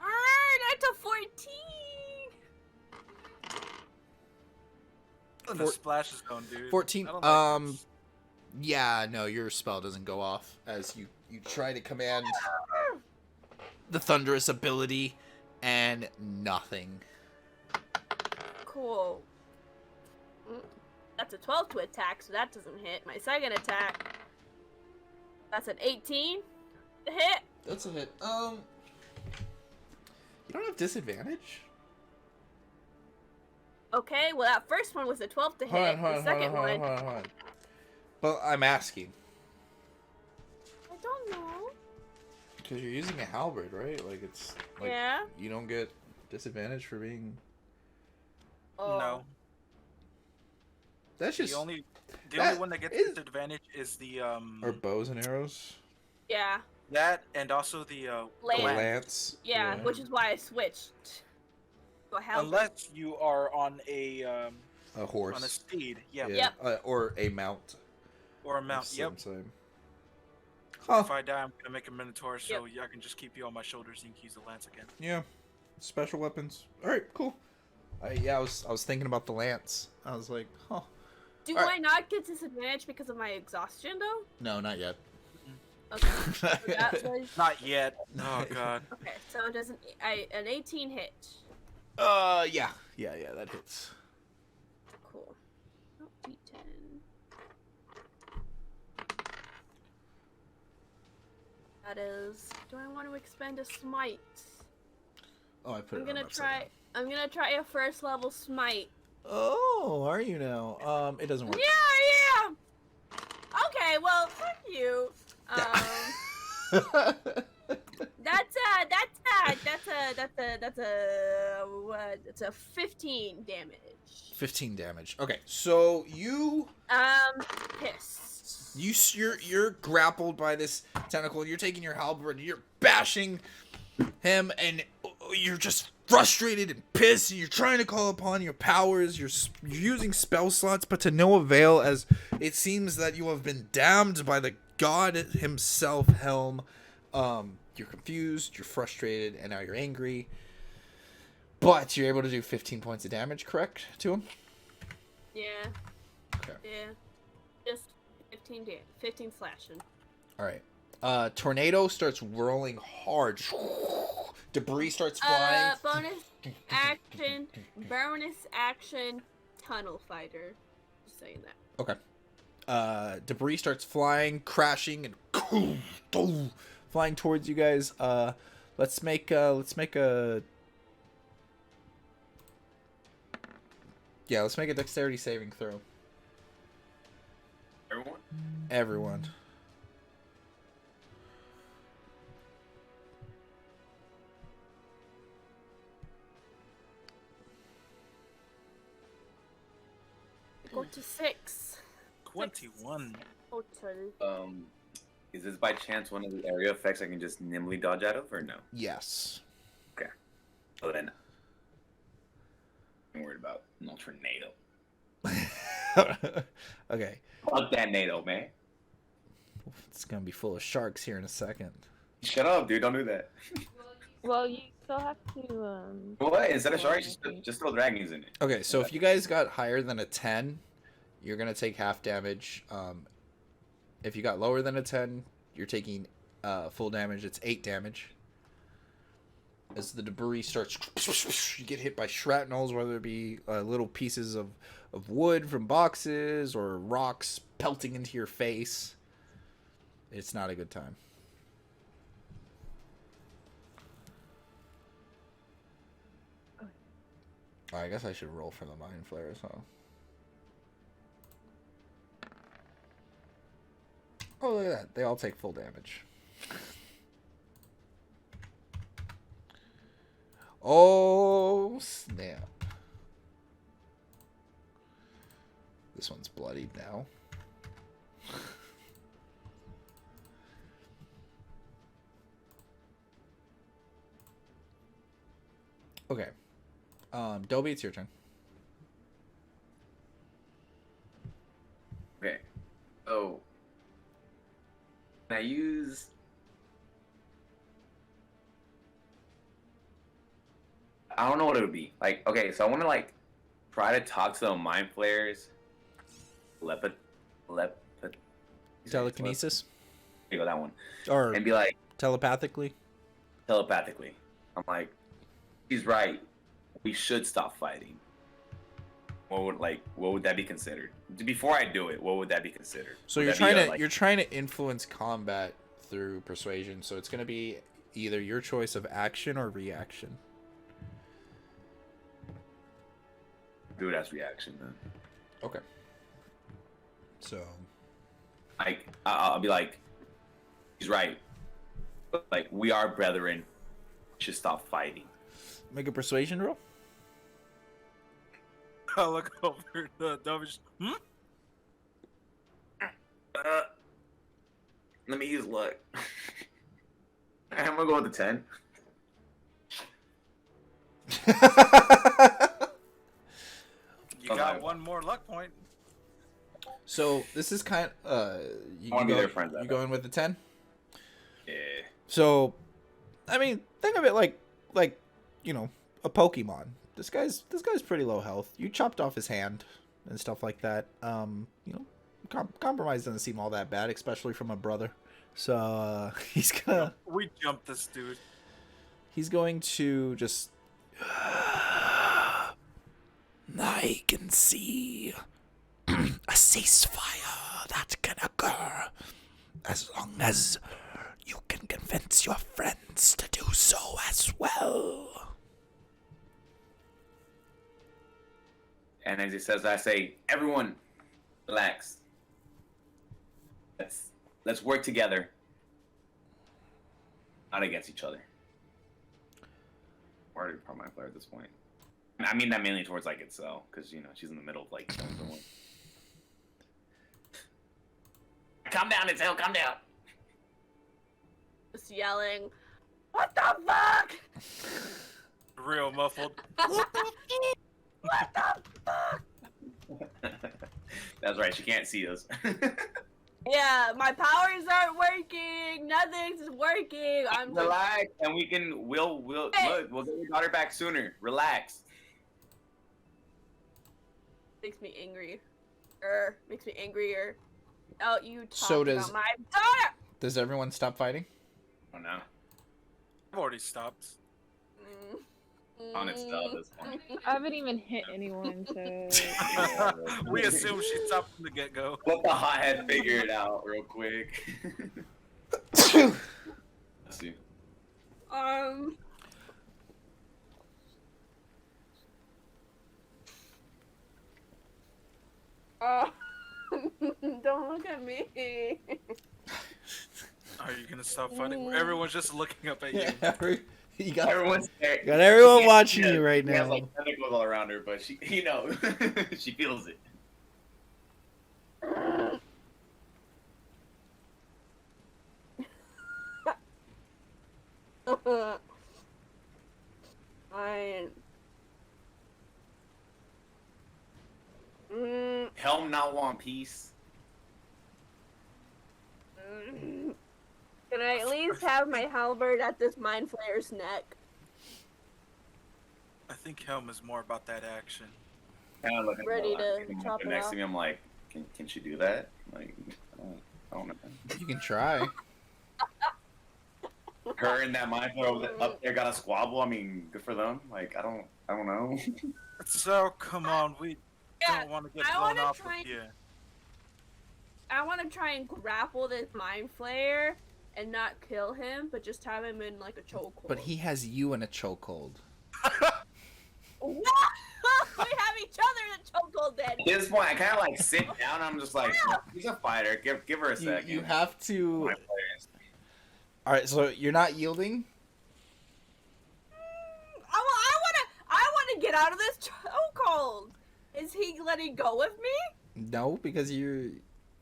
Alright, that's a 14! In the splash zone, dude. 14. I don't like this. Yeah, no, your spell doesn't go off as you try to command the thunderous ability, and nothing. Cool. That's a 12 to attack, so that doesn't hit. My second attack, that's an 18 to hit. That's a hit. You don't have disadvantage? Okay, well that first one was a 12 to hit. The second one, Hold on. Well, I'm asking. I don't know. Because you're using a halberd, right? Like, it's... Like, Yeah. You don't get disadvantage for being... Oh. No. That's just... The only that one that gets is- disadvantage is the Or bows and arrows. Yeah. that and also the The Lance. lance. Yeah, which is why I switched to a halberd. unless you are on a horse. on a steed, yeah, Yep. Or a mount. or a mount. Yep. Same. Huh. If I die, I'm gonna make a minotaur, so I can just keep you on my shoulders and use the lance again. Yeah. Special weapons. Alright, cool. I was thinking about the lance. I was like, huh. Do Alright. I not get disadvantage because of my exhaustion though? No, not yet. Okay. So that was Not yet. Oh god. okay. So it doesn't. An 18 hit. Yeah, that hits. Cool. Oh, D10. That is. Do I want to expend a smite? Oh, I put I'm it gonna on try. upside I'm gonna try a first level smite. down. Oh, are you now? It doesn't work. Yeah, I am. Okay, well, fuck you. That's a 15 damage. 15 damage. Okay, so Pissed. you're grappled by this tentacle. You're taking your halberd and you're bashing him, and you're just frustrated and pissed. And you're trying to call upon your powers. You're using spell slots, but to no avail, as it seems that you have been damned by the god himself, Helm. You're confused, you're frustrated, and now you're angry. But you're able to do 15 points of damage, correct, to him? Yeah. Okay. Yeah. Just 15 slashing. Alright. Tornado starts rolling hard. Debris starts flying. Bonus action, tunnel fighter. Just saying that. Okay. Debris starts flying, crashing, and flying towards you guys. Let's make a dexterity saving throw. Everyone. Go to 6. 21. Total. Is this by chance one of the area effects I can just nimbly dodge out of, or no? Yes. So then, I'm worried about no tornado. Okay. Fuck that NATO, man. It's gonna be full of sharks here in a second. Shut up, dude. Don't do that. Well, you still have to. What? Instead of sharks, just throw dragons in it. Okay, so if you guys got higher than a 10, you're gonna take half damage. If you got lower than a 10, you're taking full damage. It's 8 damage. As the debris starts, you get hit by shrapnels, whether it be little pieces of wood from boxes or rocks pelting into your face. It's not a good time. I guess I should roll for the mind flares, huh? Oh, look at that. They all take full damage. Oh, snap. This one's bloodied now. Okay. Dobie, it's your turn. Okay. Oh. Can I use... I don't know what it would be. Like, okay, so I want to, like, try to talk to the mind flayers. Telekinesis? There you go, that one. Or And be like, telepathically? telepathically. I'm like, he's right. We should stop fighting. What would that be considered? Before I do it, what would that be considered? So Would you're that trying be to like, you're trying to influence combat through persuasion. So it's going to be either your choice of action or reaction. do it as reaction then. Okay. So I'll be like, he's right. Like, we are brethren. We should stop fighting. make a persuasion roll. I look over the Dobby. Let me use luck. I'm gonna go with the 10. You got one more luck point. So this is kind of you wanna be their friend, you going with the 10? Yeah. So, I mean, think of it like you know, a Pokemon. This guy's pretty low health. You chopped off his hand and stuff like that. You know, compromise doesn't seem all that bad, especially from a brother. So he's gonna. We jumped this dude. He's going to just. I can see a ceasefire that can occur as long as you can convince your friends to do so as well. And as he says, I say, everyone, relax. Let's work together. Not against each other. Or probably my player at this point. I mean that mainly towards like Itzel, because you know she's in the middle of like killing someone. Calm down, Itzel, calm down. Just yelling, "What the fuck?" Real muffled. What the fuck? That's right, she can't see us. Yeah, my powers aren't working. Nothing's working. I'm just... Relax, and we'll Hey. we'll get your daughter back sooner. Relax. Makes me angry. Makes me angrier. Oh, you talk So does- about my daughter. Does everyone stop fighting? Oh no. I've already stopped. On its tail at this point. I haven't even hit anyone, so We assume she stopped from the get-go. Let the hothead figure it out real quick. Let's see. Oh, don't look at me. Are you gonna stop fighting? Everyone's just looking up at you. You got Everyone's there. got everyone She watching has- you right She has now. like tentacles all around her, but she, you know, she feels it. Fine. Helm not want peace. Can I at least have my halberd at this mind flayer's neck? I think Helm is more about that action. Kind of looking Ready to looking chop it next off? to me. I'm like, can she do that? Like, I don't know. You can try. her and that mind up there got a squabble. I mean, good for them. Like, I don't know. So come on, we Yeah, don't want to get I blown wanna off try of here. I want to try and grapple this mind flayer and not kill him, but just have him in like a chokehold. But he has you in a chokehold. What? We have each other in a chokehold then. At this point, I kind of like sit down. And I'm just like, he's a fighter. Give her a second. You have to. My players. All right, so you're not yielding. I want to get out of this chokehold. Is he letting go of me? No, because you.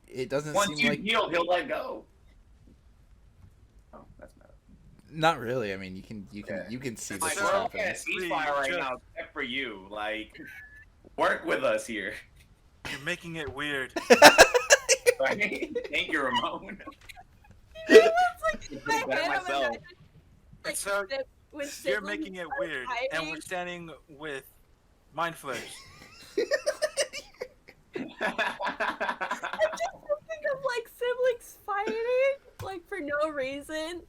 It doesn't Once seem you like. heal, he'll let go. Oh, that's mad. Not really. I mean, you can see Like, this we're happen. looking at ceasefire right now, except for you. Like, work with us here. You're making it weird. Right? Thank you, Ramon. It's like Better I hit him myself. and like, So, when You're siblings making it are weird, and fighting- we're standing with mind flayers. I just think of like siblings fighting, like for no reason.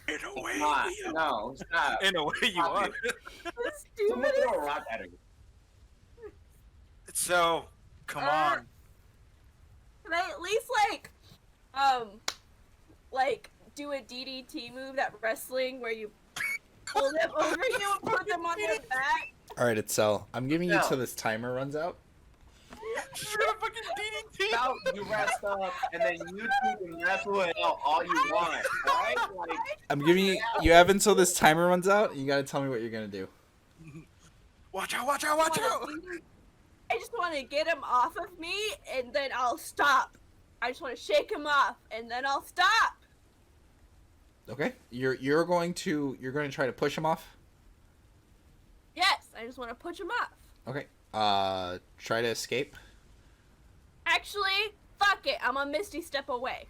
In a way, Not, we are. no, stop. In a way, you Stop are. it. The Someone stupidest. throw a rock at her. So, come on. Can I at least like do a DDT move, that wrestling where you pull them over you and put them on their back? All right, Itzel. I'm giving you No. till this timer runs out. She's gonna fucking DDT. Now you rest up, and then you two can wrestle it out all you want, right? Like, I'm giving you. You have until this timer runs out. And you got to tell me what you're gonna do. Watch out! Watch out! Watch out! I just want to get him off of me, and then I'll stop. I just want to shake him off, and then I'll stop. Okay. You're going to try to push him off. Yes, I just want to push him off. Okay. Try to escape. Actually, fuck it. I'm a Misty Step away.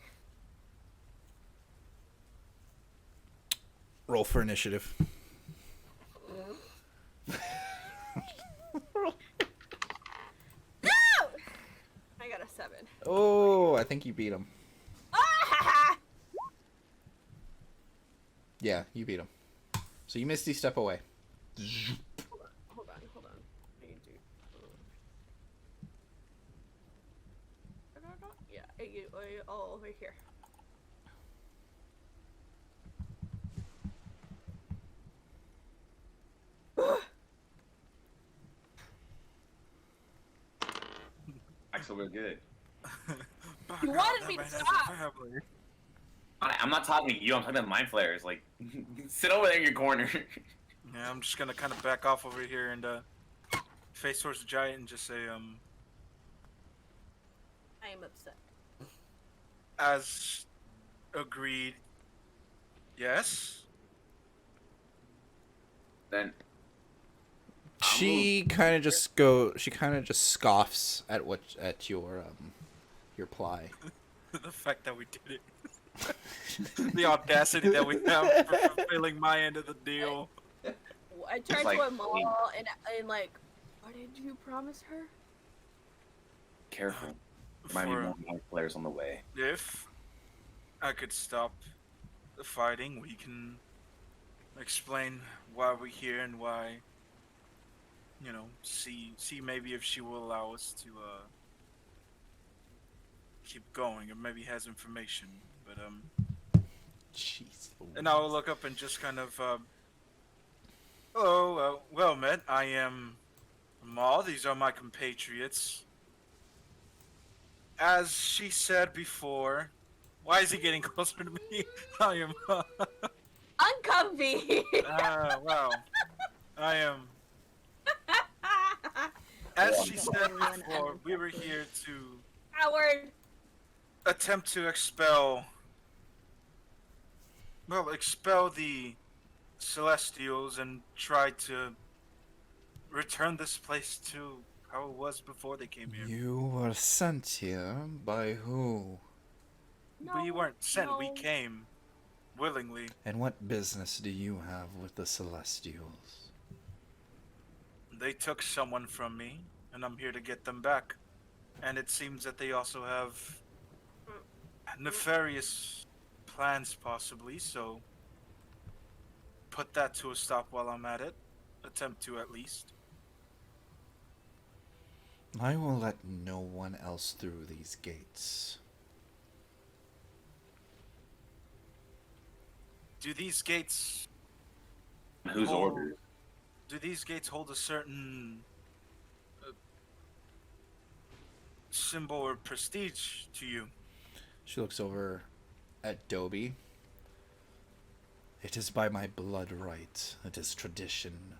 Roll for initiative. No! I got a 7. Oh, I think you beat him. Ah! Yeah, you beat him. So you Misty step away. Hold on. I can do. Yeah, over here. actually, we're good. You wanted me to stop. I'm not talking to you. I'm talking to mind flayers. Like, sit over there in your corner. Yeah, I'm just gonna kind of back off over here and face towards the giant and just say, I am upset. as agreed. Yes. Then She kind of just scoffs at your ply. The fact that we did it. The audacity that we have for fulfilling my end of the deal. I turned like, to them all and like, what did you promise her? careful. Might be For- more mind flayers on the way. If I could stop the fighting, we can explain why we're here and why, see maybe if she will allow us to keep going, or maybe has information. But Jeez. and I will look up and just kind of hello, well met. I am Maul. These are my compatriots. As she said before, why is he getting closer to me? I am. Uncomfy. Wow. I am. As she said before, we were here to Howard. attempt to expel the Celestials and try to return this place to how it was before they came here. You were sent here by who? We weren't sent, we no. came willingly. And what business do you have with the Celestials? They took someone from me, and I'm here to get them back. And it seems that they also have nefarious plans, possibly, so put that to a stop while I'm at it. Attempt to, at least. I will let no one else through these gates. Do these gates Whose hold, orders? do these gates hold a certain symbol or prestige to you? She looks over at Dobie. It is by my blood right. It is tradition.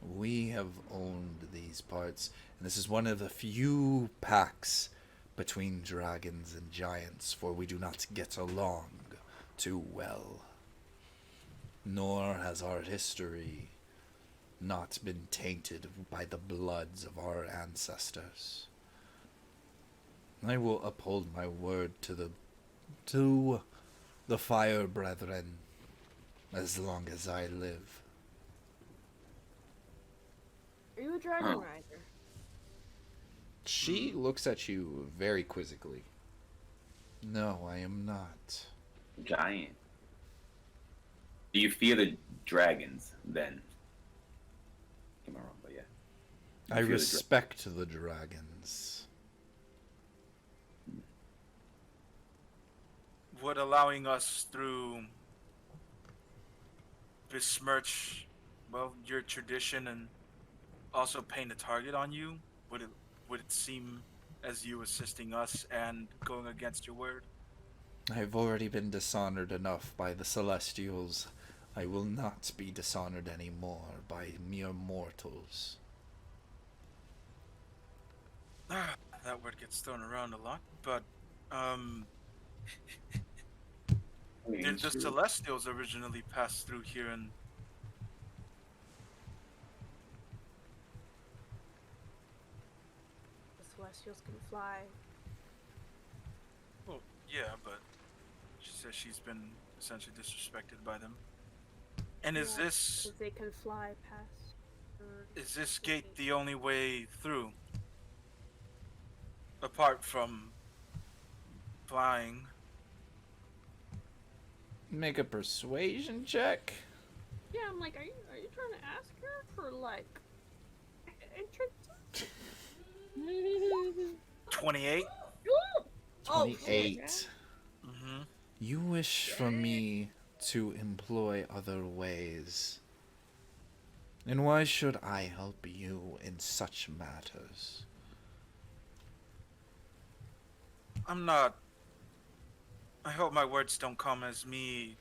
We have owned these parts, and this is one of the few pacts between dragons and giants, for we do not get along too well. Nor has our history not been tainted by the bloods of our ancestors. I will uphold my word to the Fire Brethren as long as I live. Are you a dragon Oh. rider? She looks at you very quizzically. No, I am not. Giant. Do you fear the dragons then? Am I wrong? But yeah. I fear the respect the dragons. Would allowing us through besmirch, well, your tradition and also paint a target on you? Would it seem as you assisting us and going against your word? I've already been dishonored enough by the Celestials. I will not be dishonored anymore by mere mortals. That word gets thrown around a lot, but did the Celestials originally pass through here and The Celestials can fly. well, yeah, but she says she's been essentially disrespected by them. And is Yeah, this 'cause they can fly past. is this gate the only way through? Apart from flying. Make a persuasion check. Yeah, I'm like, are you trying to ask her for like entrance? 28? 28. Mm-hmm. You wish for me to employ other ways. And why should I help you in such matters? I hope my words don't come as me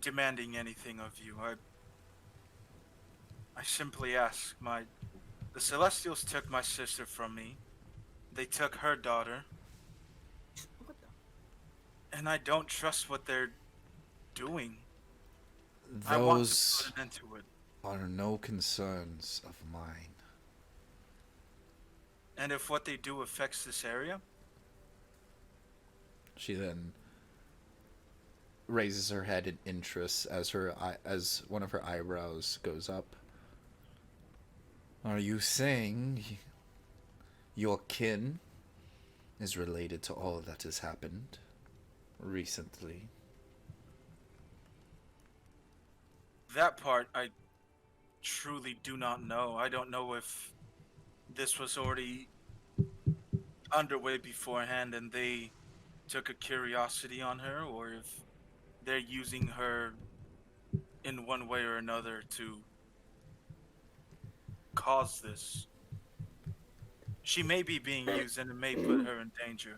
demanding anything of you. I simply ask the Celestials took my sister from me. They took her daughter. What the? And I don't trust what they're doing. I want to Those put an end to it. are no concerns of mine. And if what they do affects this area, She then raises her head in interest as one of her eyebrows goes up. Are you saying your kin is related to all that has happened recently? that part I truly do not know. I don't know if this was already underway beforehand and they took a curiosity on her, or if they're using her in one way or another to cause this. She may be being used and it may put her in danger.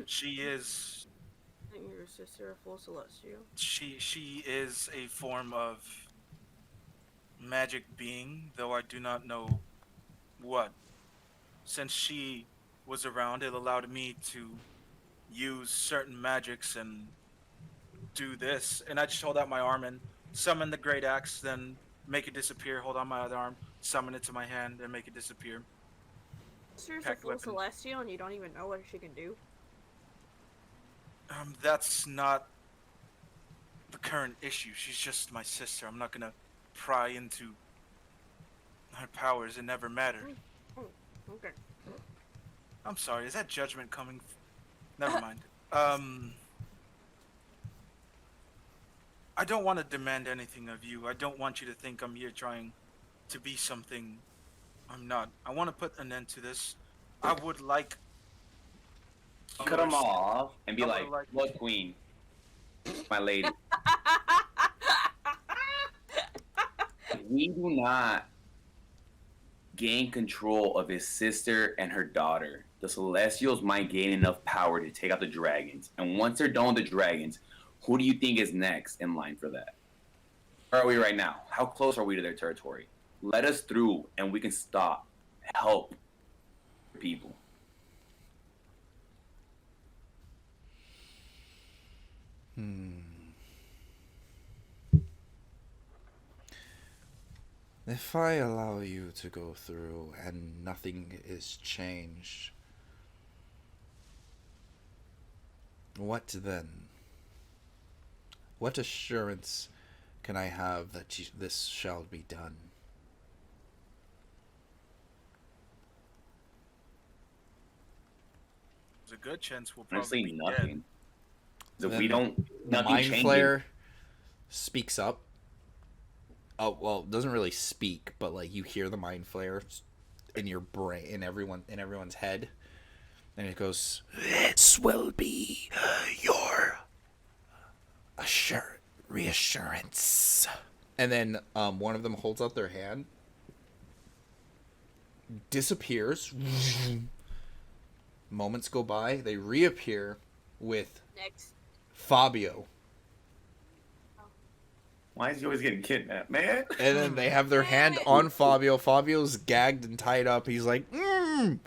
She is I think your sister a full celestial. she is a form of magic being, though I do not know what. Since she was around, it allowed me to use certain magics and do this. And I just hold out my arm and summon the great axe, then make it disappear, hold on my other arm, summon it to my hand, and make it disappear. Sister's a Packed full weapons. celestial and you don't even know what she can do. That's not the current issue. She's just my sister. I'm not gonna pry into her powers. It never mattered. Okay. I'm sorry. Is that judgment coming? Never mind. I don't want to demand anything of you. I don't want you to think I'm here trying to be something I'm not. I want to put an end to this. I would like Cut them yours. off and be I would like, like. "Look, Queen, my lady, we do not gain control of his sister and her daughter. The Celestials might gain enough power to take out the dragons. And once they're done with the dragons, who do you think is next in line for that? Where are we right now? How close are we to their territory? Let us through and we can stop. Help people." If I allow you to go through and nothing is changed, what then? What assurance can I have that this shall be done? There's a good chance we'll probably Honestly, be dead. nothing. If Then we don't, The nothing Mind changes. Flayer speaks up. Oh well, doesn't really speak, but like you hear the Mind Flayer in your brain, in everyone's head, and it goes, "This will be your reassurance." And then one of them holds out their hand, disappears. Moments go by, they reappear with Next. Fabio. Why is he always getting kidnapped, man? And then they have their hand on Fabio. Fabio's gagged and tied up. He's like, And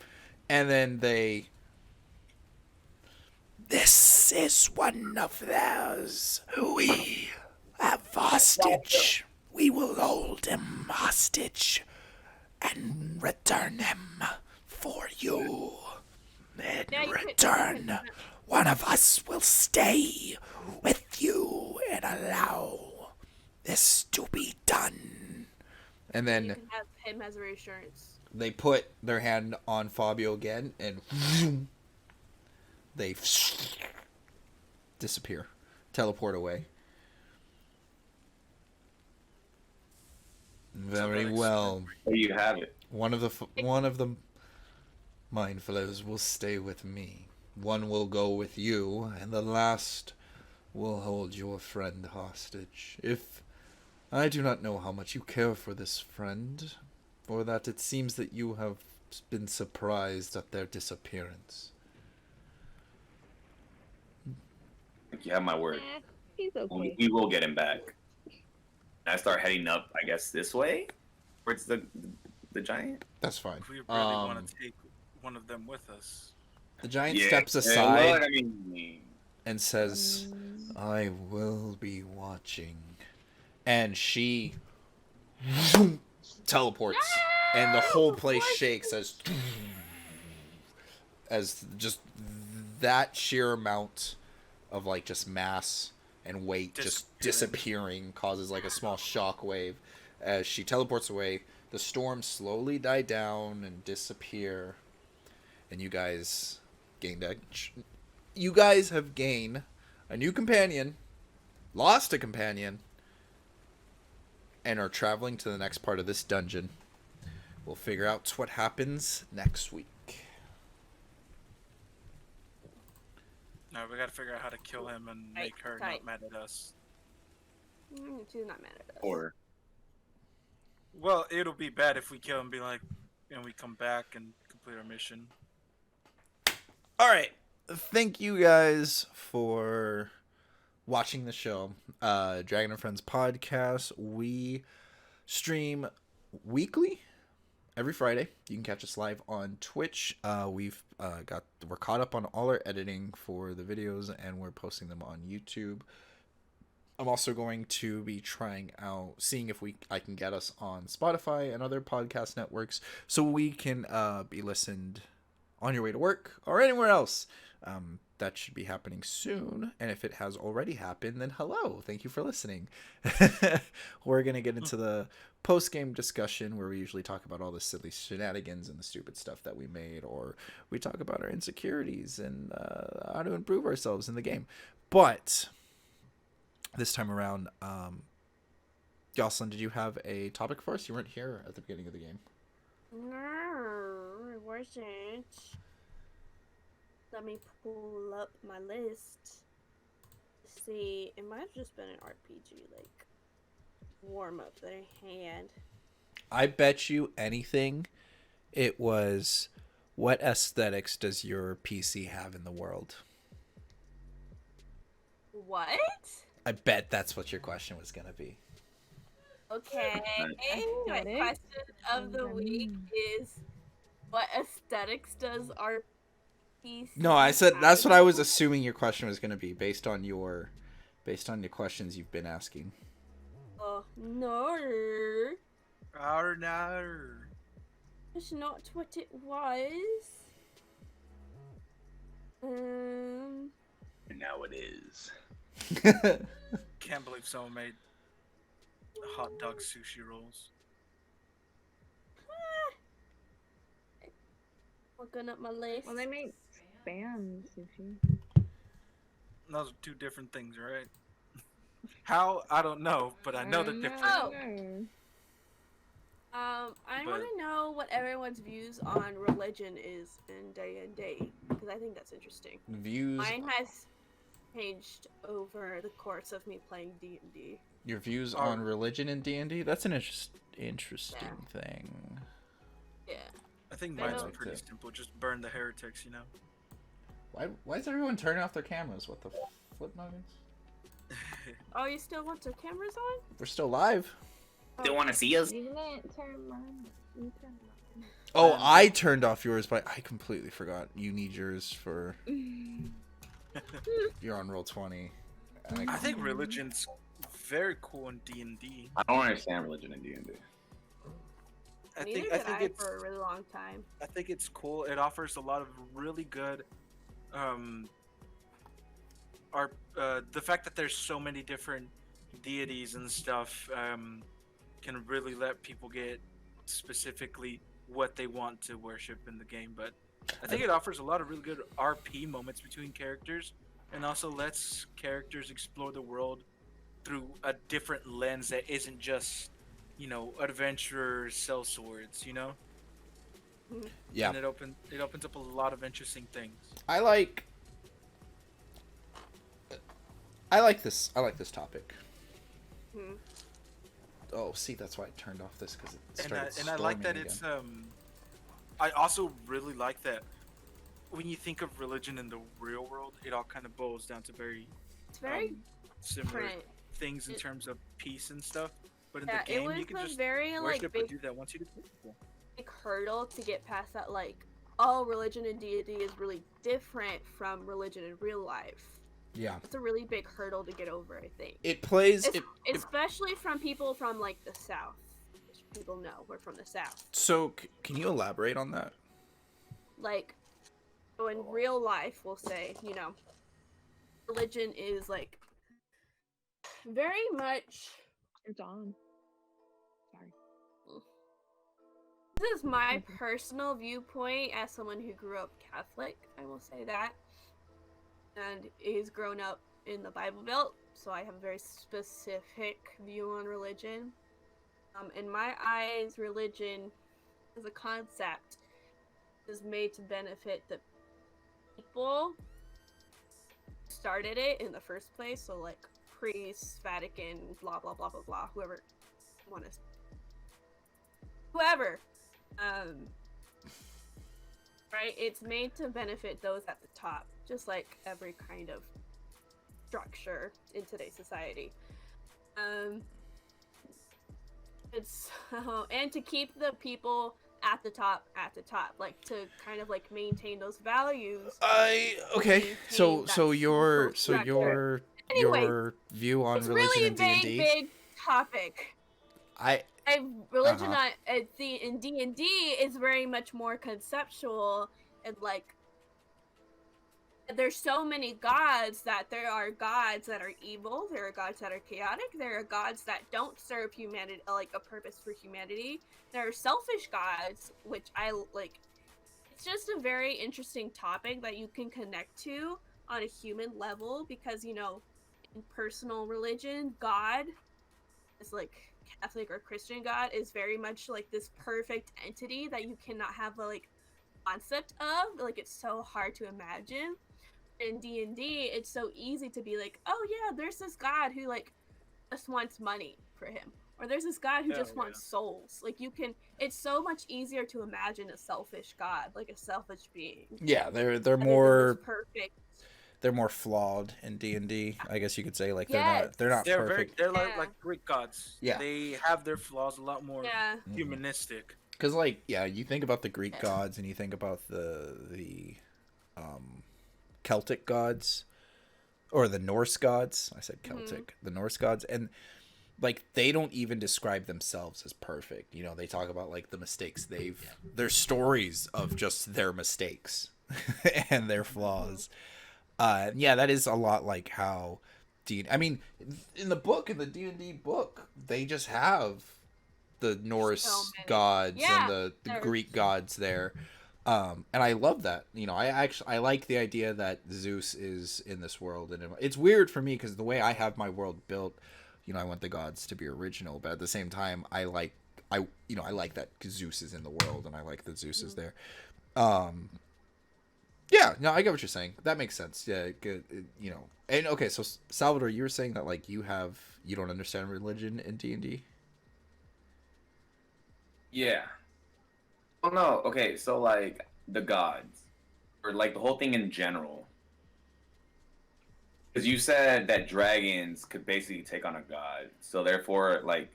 then this is one of those. We have hostage. We will hold him hostage and return him for you. In return, one of us will stay with you and allow this to be done. And You then can have him as a reassurance. they put their hand on Fabio again, and they disappear, teleport away. Very well. There you have it. One of the Mind Flayers will stay with me. One will go with you, and the last will hold your friend hostage. If I do not know how much you care for this friend, or that it seems that you have been surprised at their disappearance. You have my word. He's okay. We will get him back. And I start heading up, I guess, this way towards the giant. That's fine. If we really want to take one of them with us. The giant Yeah. steps Yeah, aside look, I mean, and says, "I will be watching." And she teleports, and the whole place shakes as just that sheer amount of like just mass and weight just disappearing causes like a small shock wave. As she teleports away, the storm slowly die down and disappear, and you guys have gained a new companion, lost a companion, and are traveling to the next part of this dungeon. We'll figure out what happens next week. No, we gotta figure out how to kill him and Right, make her right. not mad at us. She's not mad at us. or Well, it'll be bad if we kill him, be like, and we come back and complete our mission. All right. Thank you guys for watching the show. Dragon and Friends podcast. We stream weekly, every Friday. You can catch us live on Twitch. We're caught up on all our editing for the videos, and we're posting them on YouTube. I'm also going to be seeing if I can get us on Spotify and other podcast networks, so we can be listened on your way to work or anywhere else. That should be happening soon, and if it has already happened, then hello, thank you for listening. We're gonna get into the post-game discussion where we usually talk about all the silly shenanigans and the stupid stuff that we made, or we talk about our insecurities and how to improve ourselves in the game. But this time around. Jocelyn, did you have a topic for us? You weren't here at the beginning of the game. No, I wasn't. Let me pull up my list. See, it might have just been an RPG like warm up that I had. I bet you anything it was, what aesthetics does your PC have in the world? What? I bet that's what your question was going to be. Okay. My Aesthetics? question of the week is, what aesthetics does our PC No, I said that's have? what I was assuming your question was going to be based on the questions you've been asking. Oh no. Oh no. That's not what it was. And now it is. Can't believe someone made hot dog sushi rolls. Looking up my list. Well, they make spam sushi. Those are two different things, right? How? I don't know, but I know they're different. Oh. No. I But- want to know what everyone's views on religion is in D&D, because I think that's interesting. Views. Mine has changed over the course of me playing D&D. Your views Are- on religion in D&D? That's an interesting thing. Yeah. I think I mine's don't- pretty simple. Just burn the heretics, you know? Why is everyone turning off their cameras? What the flip nuggets? Oh, you still want the cameras on? We're still live. Still want to see us? You didn't turn mine. You turned mine. Oh, I turned off yours, but I completely forgot. You need yours for... You're on roll 20. I think religion's very cool in D&D. I don't understand religion in D&D. I Neither think did I it's for a really long time. I think it's cool. It offers a lot of really good the fact that there's so many different deities and stuff can really let people get specifically what they want to worship in the game. But I think it offers a lot of really good RP moments between characters, and also lets characters explore the world through a different lens that isn't just, adventurers sell swords, Yeah. And it opens up a lot of interesting things. I like this topic. Hmm. Oh, see, that's why I turned off this, because it started And I like that storming it's again. I also really like that when you think of religion in the real world, it all kind of boils down to very It's very similar different. things in It- terms of peace and stuff. But in Yeah, the it game, was you can a just very worship a big dude that wants you to kill people. hurdle to get past that. Like, oh, religion and deity is really different from religion in real life. Yeah. It's a really big hurdle to get over, I think. It plays... Especially from people from like the South. Which people know we're from the South. So, can you elaborate on that? Like, so in real life, we'll say, religion is like very much. It's on. Sorry. This is my personal viewpoint as someone who grew up Catholic. I will say that, and is grown up in the Bible Belt, so I have a very specific view on religion. In my eyes, religion as a concept is made to benefit the people who started it in the first place. So, like priests, Vatican, blah blah blah blah blah. Whoever. Right, it's made to benefit those at the top, just like every kind of structure in today's society. It's and to keep the people at the top, like to kind of like maintain those values. Okay. So Maintain that your structure. Anyway, your view on it's religion really in D&D. big topic. Religion in D&D is very much more conceptual, and like there's so many gods that there are gods that are evil, there are gods that are chaotic, there are gods that don't serve humanity, like a purpose for humanity. There are selfish gods, which I like. It's just a very interesting topic that you can connect to on a human level, because in personal religion, God is like Catholic or Christian God is very much like this perfect entity that you cannot have a like concept of. Like it's so hard to imagine. In D&D, it's so easy to be like, oh yeah, there's this God who like just wants money for him. Or there's this God who Hell just yeah. wants souls. Like you can it's so much easier to imagine a selfish God, like a selfish being. Yeah, they're Other than more this perfect. they're more flawed in D&D. I guess you could say like Yes. they're not They're perfect. they're Yeah. like Greek gods. Yeah. They have their flaws a lot more Yeah. humanistic. Because like yeah, you think about the Greek gods and you think about the Celtic gods or the Norse gods. I said Celtic, the Norse gods, and like they don't even describe themselves as perfect. You know, they talk about like the mistakes their stories of just their mistakes and their flaws. Yeah, that is a lot like how I mean, in the D&D book, they just have the Norse So many. gods Yeah, and the there's- Greek gods there. And I love that. You know, I like the idea that Zeus is in this world, and it's weird for me because the way I have my world built, you know, I want the gods to be original, but at the same time, I like that Zeus is in the world, and I like that Zeus is there. Yeah, no, I get what you're saying. That makes sense. Yeah, good. You know, and okay, so Salvador, you were saying that like you don't understand religion in D&D. Yeah. Oh no. Okay, so like the gods, or like the whole thing in general. Because you said that dragons could basically take on a god, so therefore, like,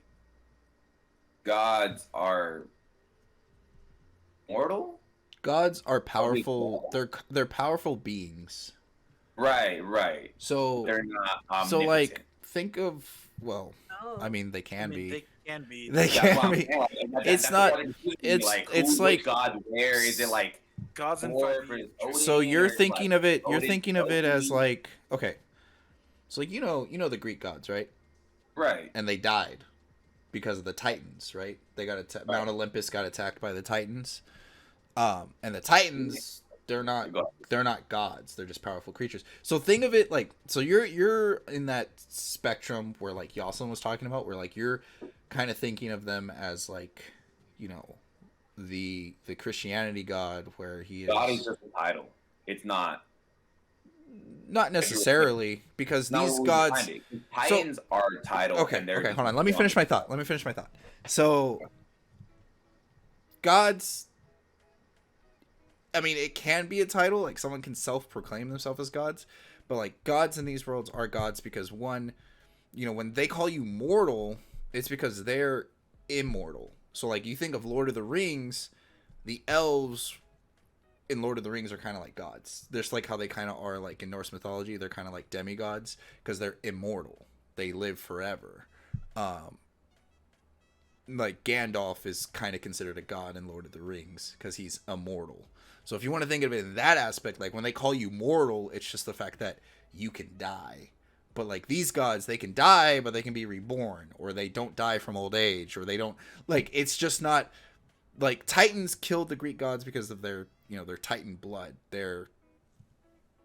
gods are mortal. Gods are powerful. They're powerful beings. Right. So They're not omnipotent. so like think of Oh. I mean they can I mean, be. they can be. They That's can what I'm be. saying, like, It's that's not- what it is. it's- like it's who's like- which god where is it like Gods and Thor 5e. versus Odin, So you're or, thinking like, of it. You're Odin, thinking of it as Loki? like okay. So like you know the Greek gods, right? Right. And they died because of the Titans, right? They got Mount Olympus got attacked by the Titans. And the Titans, they're not gods. They're just powerful creatures. So think of it like so you're in that spectrum where like Yoselin was talking about, where like you're kind of thinking of them as like, you know, the Christianity God, where he God is is just a title. It's not. not necessarily because Not these what we gods. defined it. Titans are title. Okay, and they're okay, just hold on. Let me finish my thought. So, gods. I mean, it can be a title. Like someone can self-proclaim themselves as gods, but like gods in these worlds are gods because one, you know, when they call you mortal, it's because they're immortal. So like you think of Lord of the Rings, the elves in Lord of the Rings are kind of like gods. There's like how they kind of are like in Norse mythology, they're kind of like demigods because they're immortal. They live forever. Like Gandalf is kind of considered a god in Lord of the Rings because he's immortal. So if you want to think of it in that aspect, like when they call you mortal, it's just the fact that you can die. But like these gods, they can die, but they can be reborn, or they don't die from old age, or they don't like. It's just not like Titans killed the Greek gods because of their, you know, their Titan blood, their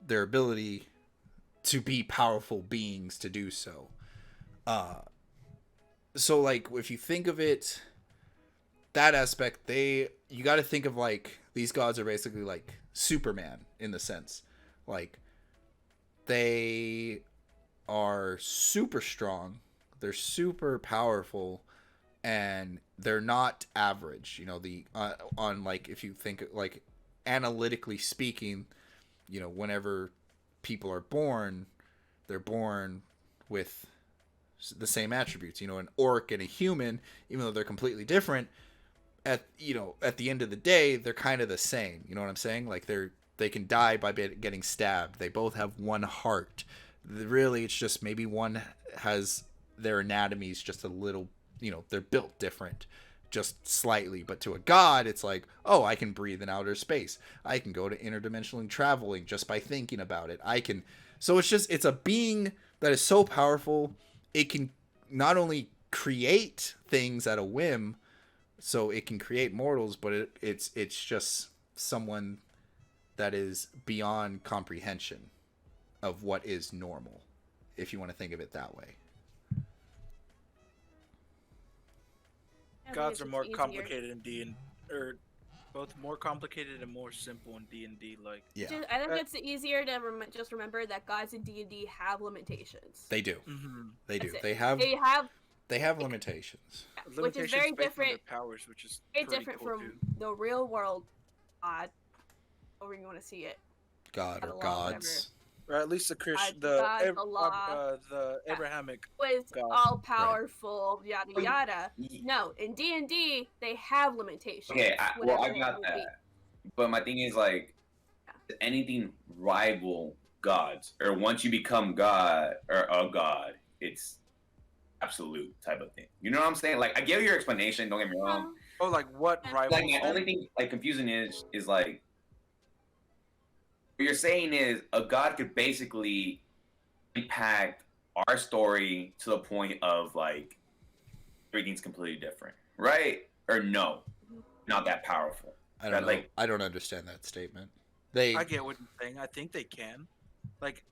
ability to be powerful beings to do so. So like if you think of it, that aspect, you got to think of like these gods are basically like Superman in the sense, like they are super strong, they're super powerful, and they're not average. You know, the on like if you think like analytically speaking, you know, whenever people are born, they're born with the same attributes. You know, an orc and a human, even though they're completely different, at the end of the day, they're kind of the same. You know what I'm saying? Like they can die by getting stabbed. They both have one heart. Really, it's just maybe one has their anatomies just a little, you know, they're built different, just slightly. But to a god, it's like, oh, I can breathe in outer space. I can go to interdimensional traveling just by thinking about it. I can. So it's a being that is so powerful. It can not only create things at a whim, so it can create mortals, but it's just someone that is beyond comprehension of what is normal. if you want to think of it that way. I think Gods are it's more easier. complicated in D and or both more complicated and more simple in D&D. Like Yeah, I think it's easier to just remember that gods in D&D have limitations. they do. mhm. They do. That's it. They have limitations. Which is Limitations very based on their different. powers, which is Very pretty different cool from too. the real world god, however you want to see it. God or God, gods. Or at least the God, the law. the Yeah. Abrahamic. Was God. all powerful, yada Oh, yada. No, in D&D they have limitations. Okay, I whatever they got may be. that. But my thing is like, anything rival gods, or once you become god or a god, it's absolute type of thing. You know what I'm saying? Like, I get your explanation. Don't get me wrong. Oh, like what Yeah. rivals? Like, my only thing like confusing is like, what you're saying is a god could basically impact our story to the point of like everything's completely different, right? Or no, not that powerful. I don't That, know. like- I don't understand that statement. They I get what you're saying. I think they can. Like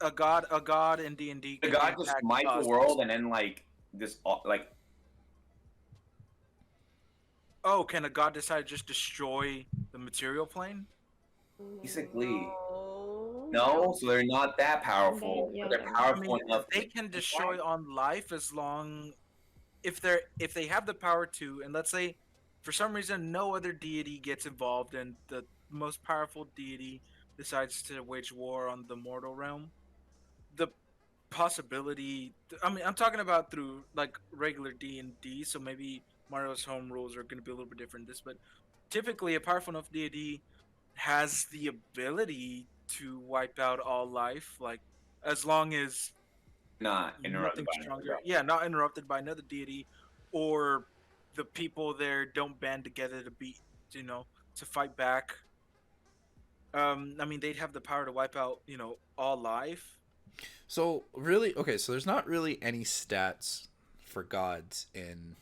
a god in D&D. The can god just impact might the us. world, and then like this, like Oh, can a god decide to just destroy the material plane? basically. No. No, so they're not that powerful. Yeah, But they're they're- I powerful mean, enough. they can destroy on life as long if they have the power to, and let's say for some reason no other deity gets involved and the most powerful deity decides to wage war on the mortal realm. The possibility, I mean, I'm talking about through like regular D&D, so maybe Mario's home rules are going to be a little bit different in this, but typically a powerful enough deity has the ability to wipe out all life, like as long as Not interrupted nothing by stronger. another. Yeah, not interrupted by another deity, or the people there don't band together to beat, to fight back. I mean, they'd have the power to wipe out, all life. So really, okay, so there's not really any stats for gods in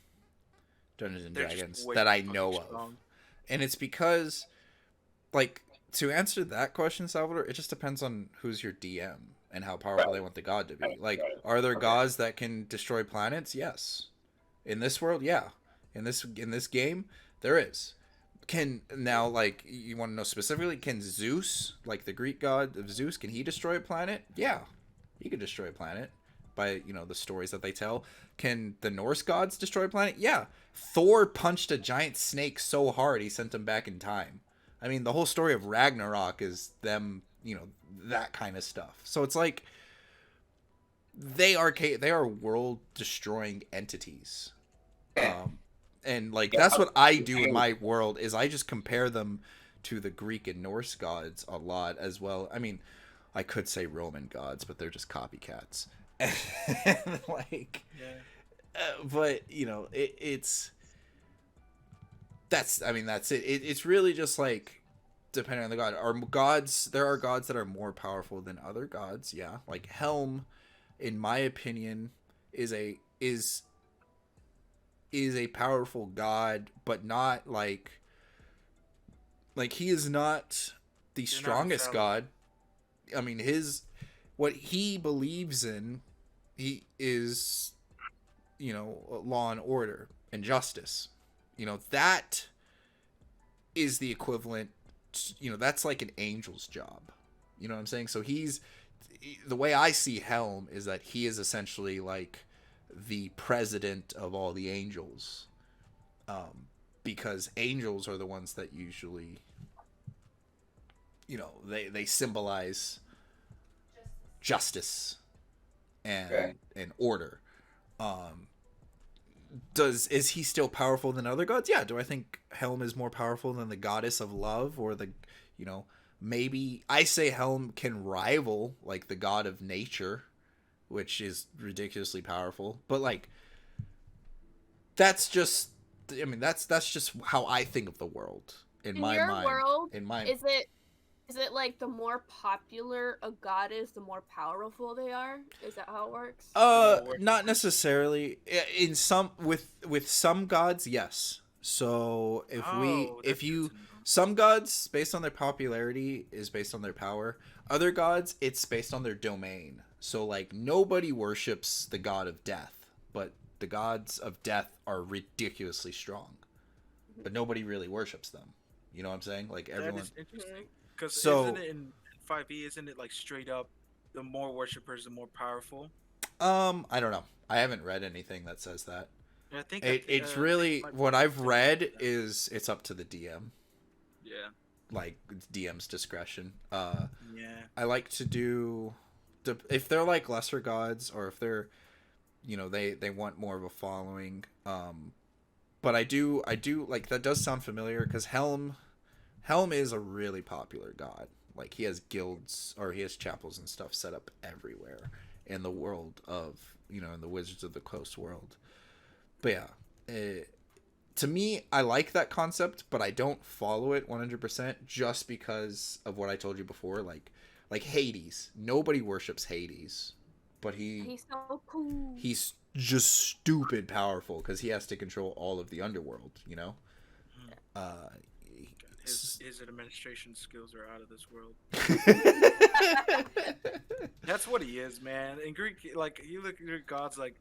Dungeons and They're just Dragons way that I fucking know of. strong. And it's because, like, to answer that question, Salvador, it just depends on who's your DM and how powerful they want the god to be. Like, are there gods that can destroy planets? Yes. In this world, yeah. In this game, there is. Can now, like, you want to know specifically, can Zeus, like the Greek god of Zeus, can he destroy a planet? Yeah, he could destroy a planet by, the stories that they tell. Can the Norse gods destroy a planet? Yeah. Thor punched a giant snake so hard he sent him back in time. I mean, the whole story of Ragnarok is them, that kind of stuff. So it's like they are world destroying entities. And like that's what I do in my world is I just compare them to the Greek and Norse gods a lot as well. I mean, I could say Roman gods, but they're just copycats. And like, but that's it. It's really just like depending on the god. There are gods that are more powerful than other gods. Yeah, like Helm, in my opinion, is a powerful god, but not like he is not the strongest god. I mean, what he believes in, he is, law and order and justice. That is the equivalent. That's like an angel's job. You know what I'm saying? So the way I see Helm is that he is essentially like the president of all the angels, because angels are the ones that usually, they symbolize justice and order. Is he still powerful than other gods? Yeah. Do I think Helm is more powerful than the goddess of love or the, maybe I say Helm can rival like the god of nature, which is ridiculously powerful, but like that's just how I think of the world in my your mind. World, in my is it like the more popular a god is, the more powerful they are? Is that how it works? Not necessarily. In some with some gods, yes. So Oh, if that's good you, to know. some gods based on their popularity is based on their power. Other gods it's based on their domain. So like nobody worships the god of death, but the gods of death are ridiculously strong. But nobody really worships them. You know what I'm saying? Like That everyone. is interesting. Because isn't So it in 5e? Isn't it like straight up, the more worshippers, the more powerful? I don't know. I haven't read anything that says that. I think It's I think it really might what be I've something like read that. is it's up to the DM. Yeah. Like it's DM's discretion. Yeah. I like to do if they're like lesser gods or if they're they want more of a following. But I do like that does sound familiar because Helm is a really popular god. Like he has guilds or he has chapels and stuff set up everywhere in the world of in the Wizards of the Coast world. But yeah, to me, I like that concept, but I don't follow it 100% just because of what I told you before. Like Hades, nobody worships Hades, but He's so cool. he's just stupid powerful because he has to control all of the underworld. Uh, His administration skills are out of this world. uh, That's what he is, man. In Greek, like you look at Greek gods, like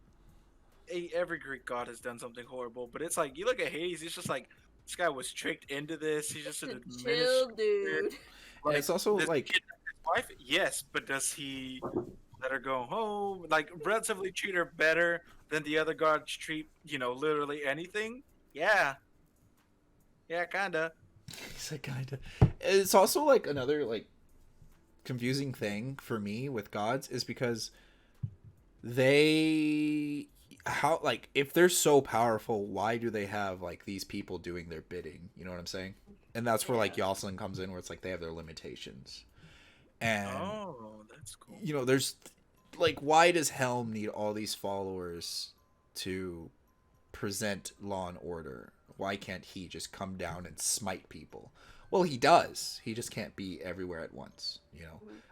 every Greek god has done something horrible, but it's like you look at Hades, it's just like this guy was tricked into this. He's just an Chill, administrator. dude. and it's also does he like kidnap his wife? Yes, but does he let her go home? Like relatively treat her better than the other gods treat, literally anything? Yeah, kinda. he's a kinda. It's also like another like confusing thing for me with gods is because they how like if they're so powerful, why do they have like these people doing their bidding? You know what I'm saying? And that's where like Yeah. Jocelyn comes in, where it's like they have their limitations. And Oh, that's cool. there's like why does Helm need all these followers to present law and order? Why can't he just come down and smite people? Well, he does. He just can't be everywhere at once.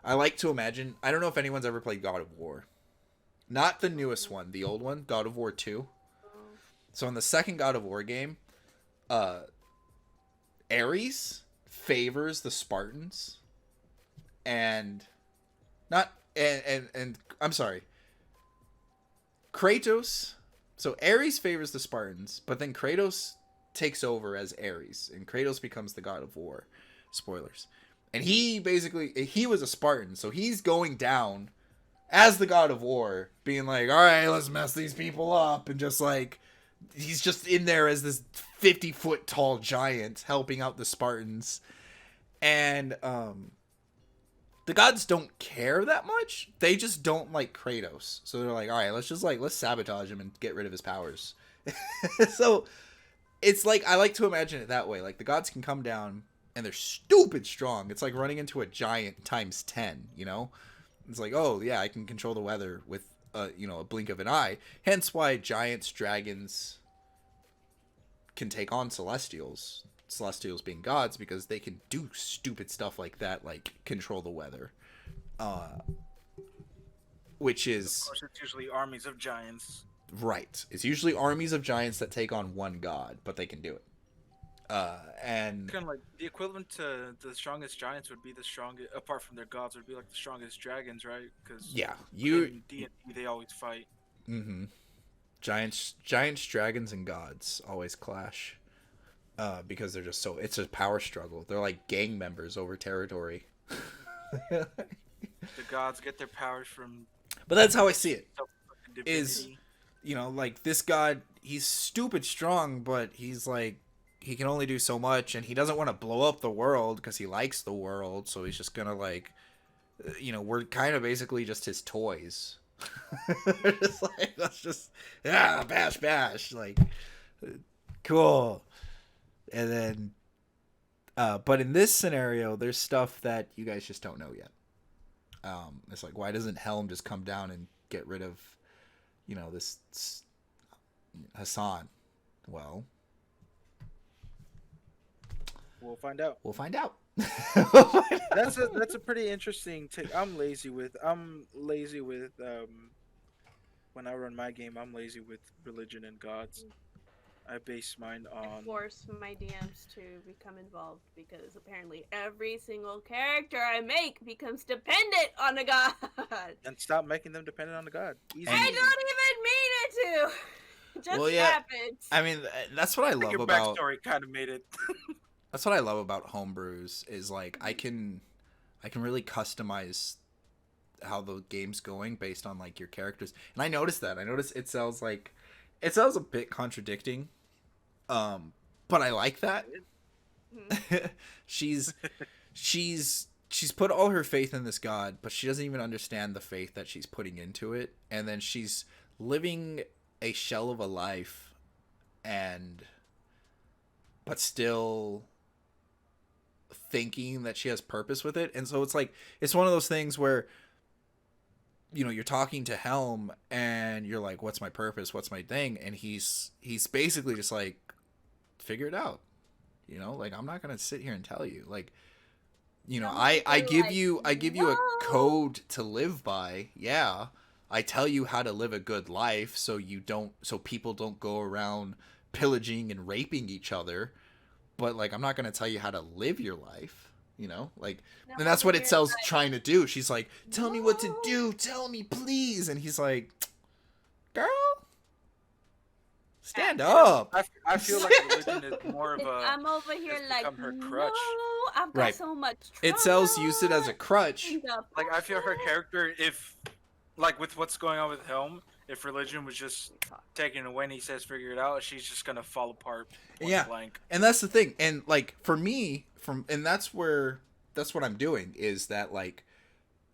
I like to imagine. I don't know if anyone's ever played God of War. Not the newest one, the old one, God of War 2. So in the second God of War game, Ares favors the Spartans and not and I'm sorry. Kratos. So Ares favors the Spartans, but then Kratos takes over as Ares and Kratos becomes the God of War. Spoilers. And he was a Spartan, so he's going down as the God of War, being like, all right, let's mess these people up. And just like, he's just in there as this 50-foot tall giant helping out the Spartans. And the gods don't care that much. They just don't like Kratos. So they're like, all right, let's sabotage him and get rid of his powers. So it's like, I like to imagine it that way. Like the gods can come down and they're stupid strong. It's like running into a giant times 10, It's like, oh yeah, I can control the weather with a blink of an eye. Hence why giants, dragons can take on celestials. Celestials being gods because they can do stupid stuff like that, like control the weather. Which is Of course, it's usually armies of giants. right. It's usually armies of giants that take on one god, but they can do it. And Kind of like the equivalent to the strongest giants would be the strongest, apart from their gods, would be like the strongest dragons, right? Because yeah, in D&D they always fight. Mm-hmm. Giants, dragons, and gods always clash. Because they're just it's a power struggle. They're like gang members over territory. The gods get their powers from. But that's how I see it. Is Divinity. like this god, he's stupid strong, but he's like he can only do so much, and he doesn't want to blow up the world because he likes the world. So he's just gonna like, we're kind of basically just his toys. Just like let's just bash like cool. And then, but in this scenario, there's stuff that you guys just don't know yet. It's like, why doesn't Helm just come down and get rid of, this Hassan? Well, We'll find out. we'll find out. That's a pretty interesting take. I'm lazy with when I run my game. I'm lazy with religion and gods. I base mine I on. force my DMs to become involved because apparently every single character I make becomes dependent on a god. And stop making them dependent on the god. Easy. And- I easy. don't even mean it to. It just Well, yeah. happens. I mean, that's what I love Your about. backstory kind of made it. That's what I love about homebrews is like I can really customize how the game's going based on like your characters. And I noticed that. I noticed it sounds a bit contradicting. But I like that. she's put all her faith in this god, but she doesn't even understand the faith that she's putting into it. And then she's living a shell of a life but still thinking that she has purpose with it. And so it's like it's one of those things where you're talking to Helm and you're like, what's my purpose, what's my thing, and he's basically just like, figure it out, like I'm not gonna sit here and tell you, like, I give you a code to live by. Yeah, I tell you how to live a good life so people don't go around pillaging and raping each other, but like I'm not going to tell you how to live your life, like, and that's what Itzel's trying to do. She's like, tell me what to do, tell me please, and he's like, girl, stand up. I feel like religion is more of a. I'm over here like, her crutch. no, I've got Right. so much trauma. Itzel's used it as a crutch. Like I feel her character, if like with what's going on with Helm, if religion was just taken away and he says figure it out, she's just gonna fall apart. Yeah. Blank. And that's the thing. And like for me, and that's what I'm doing is that, like,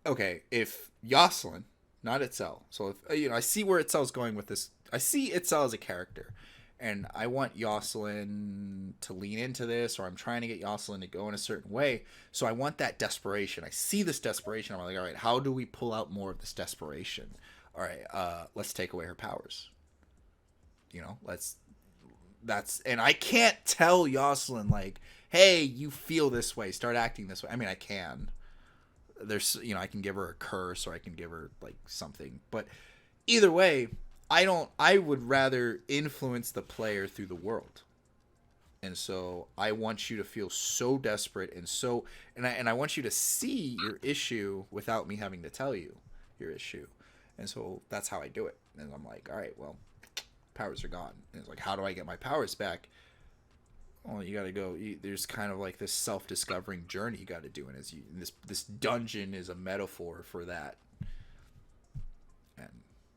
okay, if Jocelyn, not Itzel, so if I see where Itzel's going with this. I see Itzel as a character, and I want Jocelyn to lean into this, or I'm trying to get Jocelyn to go in a certain way. So I want that desperation. I see this desperation. I'm like, all right, how do we pull out more of this desperation? All right, let's take away her powers. And I can't tell Jocelyn like, hey, you feel this way, start acting this way. I mean, I can. There's, I can give her a curse, or I can give her like something, but either way, I would rather influence the player through the world. And so I want you to feel so desperate and I want you to see your issue without me having to tell you your issue. And so that's how I do it. And I'm like, all right, well, powers are gone. And it's like, how do I get my powers back? Well, you got to go. There's kind of like this self-discovering journey you got to do, and this dungeon is a metaphor for that. And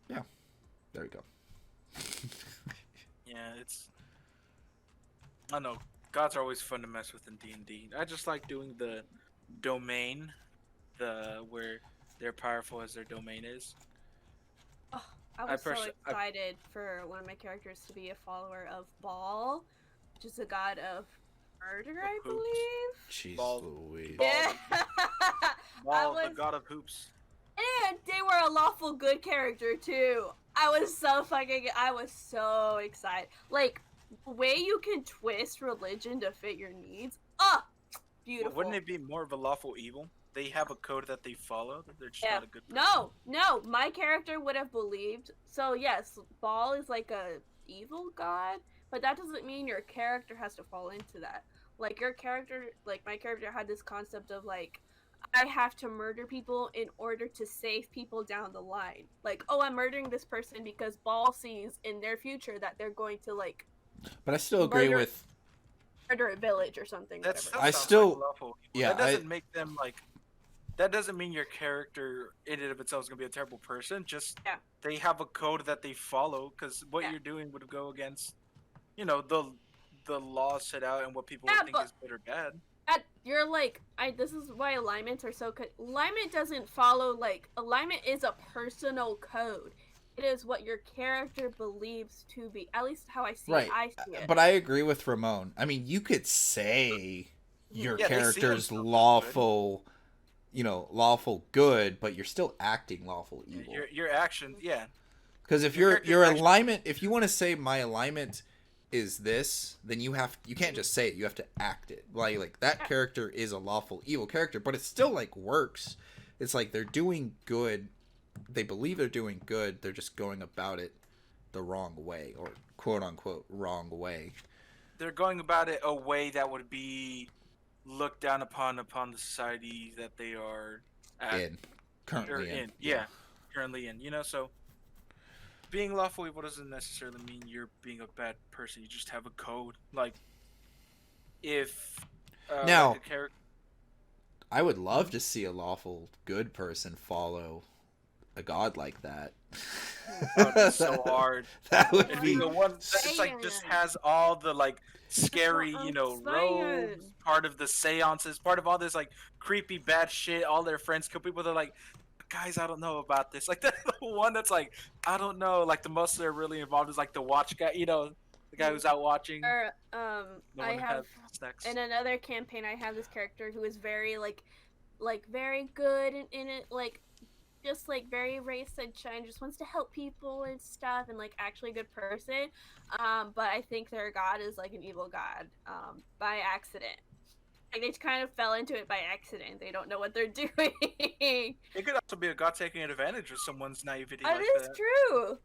yeah. There we go. Yeah, I don't know. Gods are always fun to mess with in D&D. I just like doing the domain, where they're powerful as their domain is. Oh, I was so excited for one of my characters to be a follower of Baal, which is a god of murder, I believe. Jeez Baal. Louise. Yeah. Baal, the god of hoops. And they were a lawful good character too. I was so excited. Like, the way you can twist religion to fit your needs. Beautiful. Well, wouldn't it be more of a lawful evil? They have a code that they follow. That they're just not a good person. No. My character would have believed. So yes, Baal is like a evil god, but that doesn't mean your character has to fall into that. Like your character, like my character had this concept of like, I have to murder people in order to save people down the line. Like, oh, I'm murdering this person because Baal sees in their future that they're going to like. But I still agree with murder a village or something. I still, like lawful. Yeah, that doesn't make them like. That doesn't mean your character in and of itself is gonna be a terrible person. Just they have a code that they follow, because what you're doing would go against, the laws set out and what people would think is good or bad. You're like, this is why alignments are so good. Alignment doesn't follow, like, alignment is a personal code. It is what your character believes to be. At least how I see it. I see it. But I agree with Ramon. I mean, you could say your character's lawful, lawful good, but you're still acting lawful evil. Your action, yeah. Because if your alignment, if you want to say my alignment is this, then you can't just say it, you have to act it. Like that character is a lawful evil character, but it still like works. It's like they're doing good, they believe they're doing good, they're just going about it the wrong way, or quote unquote wrong way. They're going about it a way that would be looked down upon the society that they are at In currently in. yeah, currently in. So being lawful evil doesn't necessarily mean you're being a bad person. You just have a code. Like if Now, like a character. I would love to see a lawful good person follow a god like that. Oh, that's so hard. That would It'd be be the one that's like just has all the like scary, robes, part of the seances, part of all this like creepy bad shit. All their friends kill people. They're like, guys, I don't know about this. Like the one that's like, I don't know. Like the most they're really involved is like the watch guy. The guy who's out watching. Or The I one that have has snacks. in another campaign I have this character who is very like very good in it, like just like very race sunshine, just wants to help people and stuff, and like actually a good person. But I think their god is like an evil god by accident. Like they kind of fell into it by accident. They don't know what they're doing. It could also be a god taking advantage of someone's naivety. That like is that. true.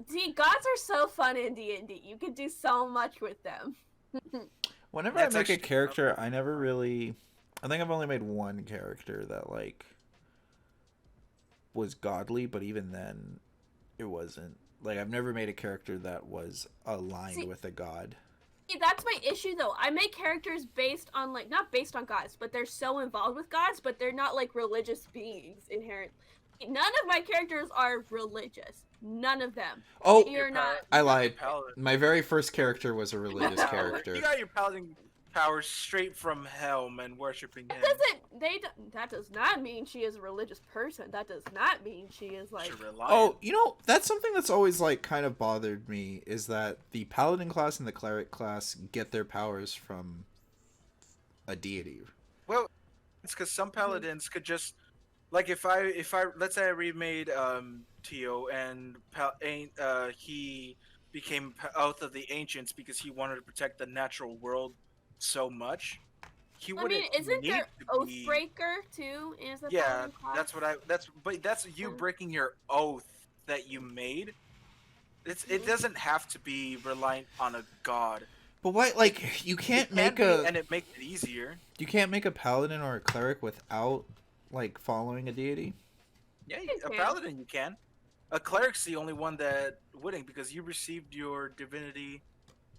See, gods are so fun in D&D. You can do so much with them. Whenever That's I make a actually- character, I never really. I think I've only made one character that like was godly, but even then, it wasn't. Like I've never made a character that was aligned See- with a god. See, that's my issue though. I make characters based on like not based on gods, but they're so involved with gods, but they're not like religious beings inherent. None of my characters are religious. None of them. Oh, You're not. I You got lied. your paladin. My very first character was a religious Power. character. You got your paladin powers straight from Helm and worshiping him. That does not mean she is a religious person. That does not mean she is like. Should rely Oh, that's something that's always like kind of bothered me is that the paladin class and the cleric class get their powers from a deity. Well, it's because some paladins could just like if I let's say I remade Tio and he became Oath of the Ancients because he wanted to protect the natural world so much. He I wouldn't mean, isn't need there to be- Oathbreaker too? Is the Yeah, paladin class? that's you breaking your oath that you made. It doesn't have to be reliant on a god. But why? Like you can't It make can be, a and it makes it easier. you can't make a paladin or a cleric without like following a deity. Yeah, You a can. paladin you can. A cleric's the only one that wouldn't because you received your divinity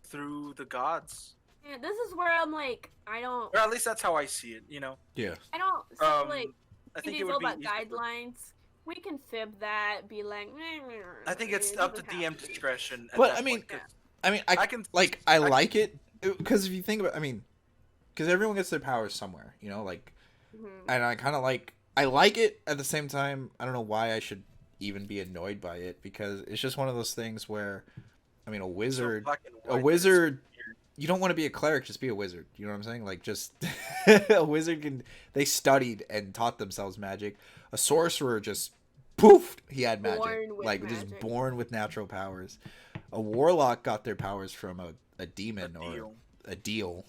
through the gods. Yeah, this is where I'm like, I don't. Or at least that's how I see it, Yeah. So like, I think it's it all would be about easier for- guidelines. We can fib that, be like. I think it's it up to doesn't DM have to be. discretion. at But, that I mean, point, 'cause I mean, I can I like it because if you think about, because everyone gets their powers somewhere, like, Mhm. and I like it at the same time. I don't know why I should even be annoyed by it because it's just one of those things where, a so wizard, black and a white, wizard. it's weird. You don't want to be a cleric, just be a wizard. You know what I'm saying? Like, just a wizard they studied and taught themselves magic. A sorcerer just poof, he had magic, Born with just magic. born with natural powers. A warlock got their powers from a demon A or deal. a deal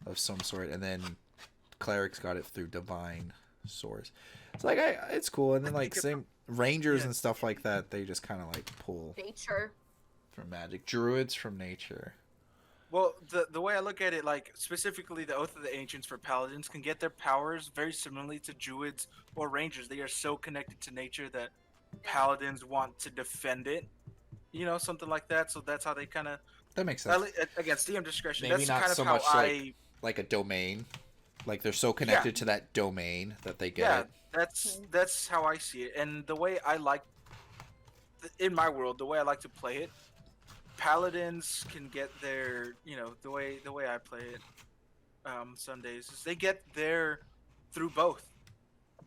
of some sort, and then clerics got it through divine source. It's like it's cool, and then I like think same rangers yeah. and stuff like that. They just kind of like pull Nature. from magic. Druids from nature. Well, the way I look at it, like specifically the Oath of the Ancients for paladins can get their powers very similarly to druids or rangers. They are so connected to nature that paladins want to defend it, something like that. So that's how they kind of That makes sense. again DM discretion. Maybe That's not kind of so how much I like a domain, like they're so connected to that domain that they get yeah. it. That's how I see it, and the way I like in my world, the way I like to play it. Paladins can get their, the way I play it, Sundays is they get there through both.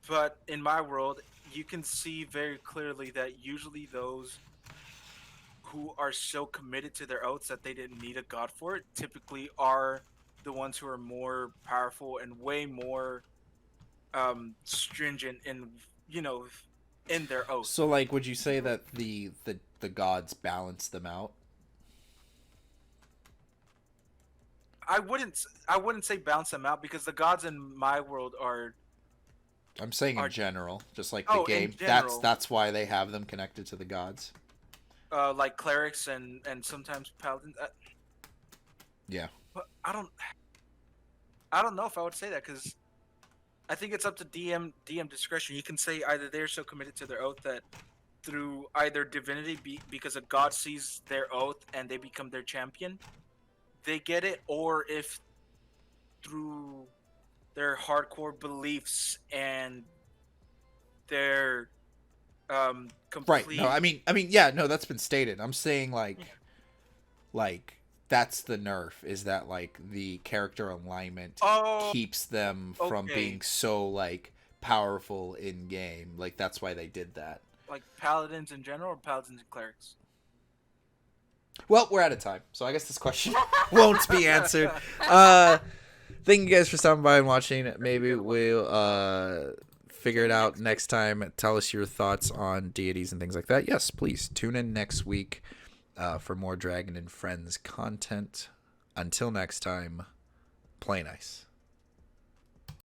But in my world, you can see very clearly that usually those who are so committed to their oaths that they didn't need a god for it, typically are the ones who are more powerful and way more stringent in, in their oath. So, like, would you say that the gods balance them out? I wouldn't say balance them out because the gods in my world are I'm saying in Are- general, just like the Oh, in game. general. That's why they have them connected to the gods. like clerics and sometimes paladins. Yeah. But I don't know if I would say that because I think it's up to DM discretion. You can say either they're so committed to their oath that through either divinity because a god sees their oath and they become their champion, they get it, or if through their hardcore beliefs and their complete. Right. No, I mean, yeah, no, that's been stated. I'm saying like that's the nerf, is that like the character alignment keeps them from being so like powerful in game. Like that's why they did that. Like paladins in general, or paladins and clerics? Well, we're out of time, so I guess this question won't be answered. Thank you guys for stopping by and watching. Maybe we'll figure it out next time. Tell us your thoughts on deities and things like that. Yes, please tune in next week for more Dragon and Friends content. Until next time, play nice.